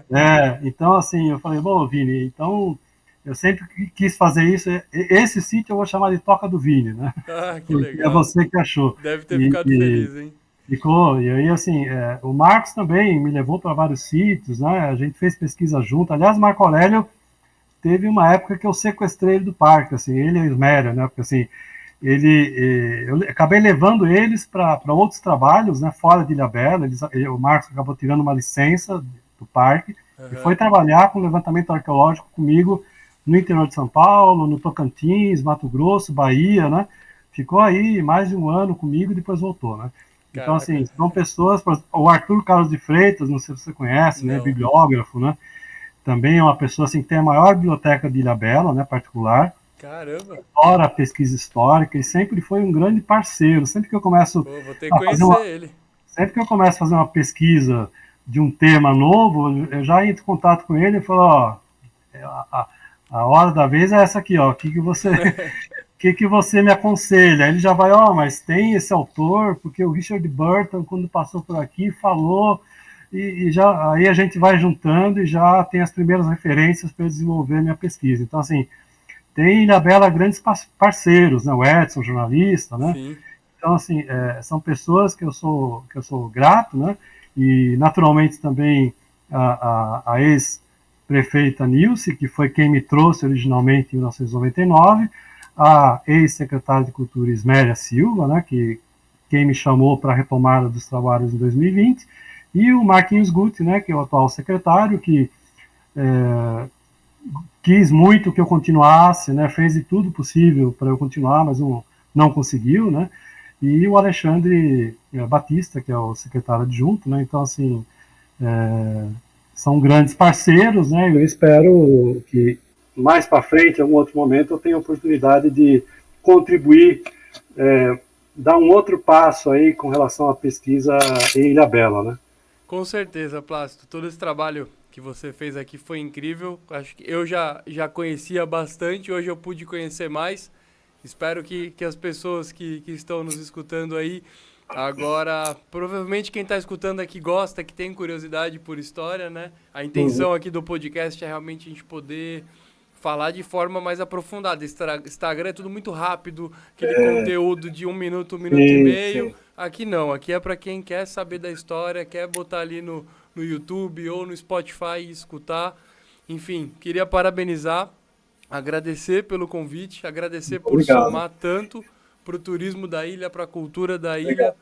né? Então, assim, eu falei, bom, Vini, então eu sempre quis fazer isso. Esse sítio eu vou chamar de Toca do Vini, né? Ah, que Porque é legal. você que achou. Deve ter E, ficado e feliz, hein? ficou. E aí, assim, o Marcos também me levou para vários sítios, né? A gente fez pesquisa junto. Aliás, Marco Aurélio teve uma época que eu sequestrei ele do parque, assim, ele e a Esméria, né? Porque, assim, eu acabei levando eles para outros trabalhos, né? Fora de Ilhabela. O Marcos acabou tirando uma licença do parque e foi Aham. trabalhar com levantamento arqueológico comigo no interior de São Paulo, no Tocantins, Mato Grosso, Bahia, né? Ficou aí mais de um ano comigo e depois voltou, né? Então, assim, Caraca. são pessoas, o Arthur Carlos de Freitas, não sei se você conhece, né? Não. Bibliógrafo, né? Também é uma pessoa assim, que tem a maior biblioteca de Ilhabela, né? Particular, Caramba. adora a pesquisa histórica e sempre foi um grande parceiro. Pô, vou ter que a fazer conhecer uma, ele. sempre que eu começo a fazer uma pesquisa de um tema novo, eu já entro em contato com ele e falo, ó, a, a hora da vez é essa aqui, ó. O que que você me aconselha? Aí ele já vai, ó, mas tem esse autor, porque o Richard Burton, quando passou por aqui, falou, e já aí a gente vai juntando e já tem as primeiras referências para eu desenvolver a minha pesquisa. Então, assim, tem em Ilhabela grandes parceiros, né? O Edson, jornalista, né? Sim. Então, assim, são pessoas que eu sou grato, né? E, naturalmente, também a ex-prefeita Nilce, que foi quem me trouxe originalmente em 1999, a ex-secretária de Cultura Isméria Silva, né? Que quem me chamou para a retomada dos trabalhos em 2020, e o Marquinhos Guti, né? Que é o atual secretário, que é, quis muito que eu continuasse, né? Fez de tudo possível para eu continuar, mas não conseguiu, né? E o Alexandre Batista, que é o secretário adjunto, né? Então, assim, são grandes parceiros, né? Eu espero que mais para frente, em algum outro momento, eu tenha a oportunidade de contribuir, dar um outro passo aí com relação à pesquisa em Ilhabela, né? Com certeza, Plácido. Todo esse trabalho que você fez aqui foi incrível. Acho que eu já conhecia bastante, hoje eu pude conhecer mais. Espero que as pessoas que estão nos escutando aí agora, provavelmente quem está escutando aqui gosta, que tem curiosidade por história, né? A intenção aqui do podcast é realmente a gente poder falar de forma mais aprofundada. Instagram é tudo muito rápido, aquele conteúdo de 1 minuto, 1 minuto e meio. Sim. Aqui não, aqui é para quem quer saber da história, quer botar ali no YouTube ou no Spotify e escutar. Enfim, queria parabenizar, agradecer pelo convite, agradecer por Obrigado. somar tanto para o turismo da ilha, para a cultura da ilha.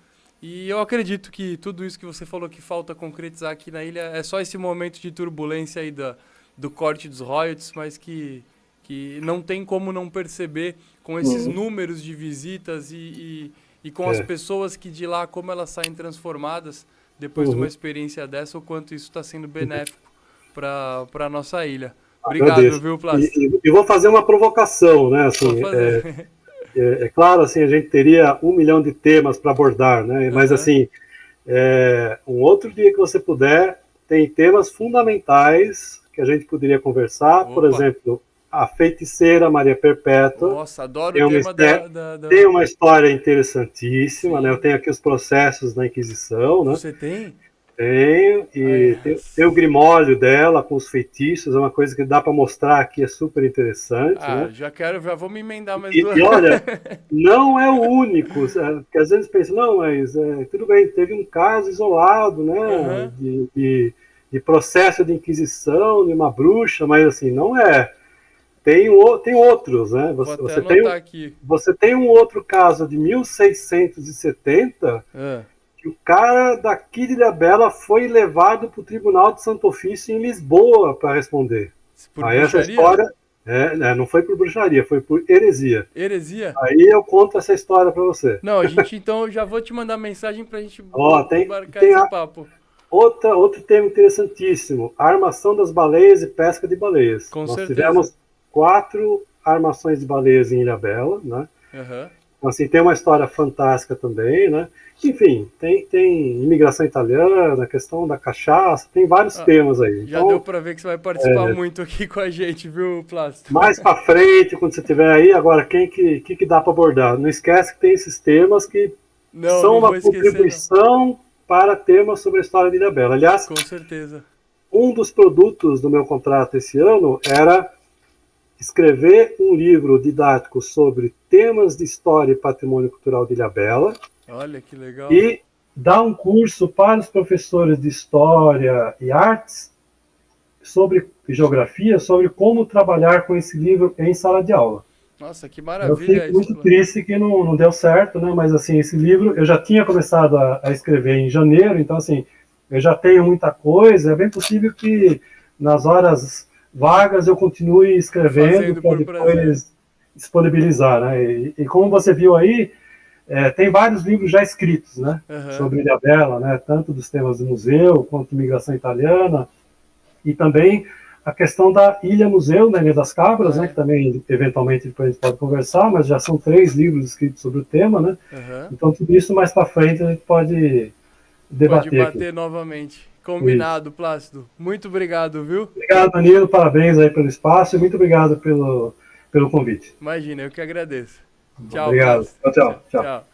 E eu acredito que tudo isso que você falou que falta concretizar aqui na ilha é só esse momento de turbulência aí do corte dos royalties, mas que não tem como não perceber com esses números de visitas e com as pessoas que de lá, como elas saem transformadas depois de uma experiência dessa, o quanto isso está sendo benéfico para a nossa ilha. Obrigado, Agradeço. viu, Plácido? E vou fazer uma provocação, né? Assim, é claro, assim, a gente teria 1 milhão de temas para abordar, né? Mas, assim, um outro dia que você puder, tem temas fundamentais que a gente poderia conversar. Por exemplo, a feiticeira Maria Perpétua. Nossa, adoro o tema Tem uma história interessantíssima, né? Eu tenho aqui os processos da Inquisição, né? Você tem? Tenho, e tem o grimólio dela com os feitiços, é uma coisa que dá para mostrar aqui, é super interessante. Né? Já vou me emendar mais duas. E olha, não é o único, porque às vezes pensa, não, mas tudo bem, teve um caso isolado, né, de processo de inquisição, de uma bruxa, mas assim, não é. Tem outros, né? Você tem um outro caso de 1670, que o cara daqui de Ilhabela foi levado para o Tribunal de Santo Ofício em Lisboa para responder. Aí essa história não foi por bruxaria, foi por heresia. Heresia? Aí eu conto essa história para você. Não, a gente então já vou te mandar mensagem para a gente embarcar esse papo. Outro tema interessantíssimo, a armação das baleias e pesca de baleias. Com Nós certeza. tivemos 4 armações de baleias em Ilhabela, né? Então, assim, tem uma história fantástica também, né? Enfim, tem imigração italiana, a questão da cachaça, tem vários temas aí. Já deu para ver que você vai participar muito aqui com a gente, viu, Plácido? Mais para frente, quando você estiver aí, agora, quem que dá para abordar? Não esquece que tem esses temas que são uma contribuição para temas sobre a história de Ilhabela. Aliás, com certeza. Um dos produtos do meu contrato esse ano era escrever um livro didático sobre temas de história e patrimônio cultural de Ilhabela. Olha que legal. E dar um curso para os professores de história e artes sobre geografia, sobre como trabalhar com esse livro em sala de aula. Nossa, que maravilha. Eu fico muito triste que não deu certo, né? Mas assim, esse livro eu já tinha começado a escrever em janeiro, então assim, eu já tenho muita coisa, é bem possível que nas horas vagas eu continue escrevendo para depois disponibilizar, né? E como você viu aí, tem vários livros já escritos, né? Sobre Ilhabela, né? Tanto dos temas do museu, quanto imigração italiana, e também a questão da Ilha Museu, na Ilha das Cabras, né? Que também, eventualmente, depois a gente pode conversar, mas já são 3 livros escritos sobre o tema, né? Então, tudo isso mais para frente a gente pode debater. Pode bater aqui novamente. Combinado, Plácido. Muito obrigado, viu? Obrigado, Danilo. Parabéns aí pelo espaço e muito obrigado pelo convite. Imagina, eu que agradeço. Tchau, obrigado. Tchau.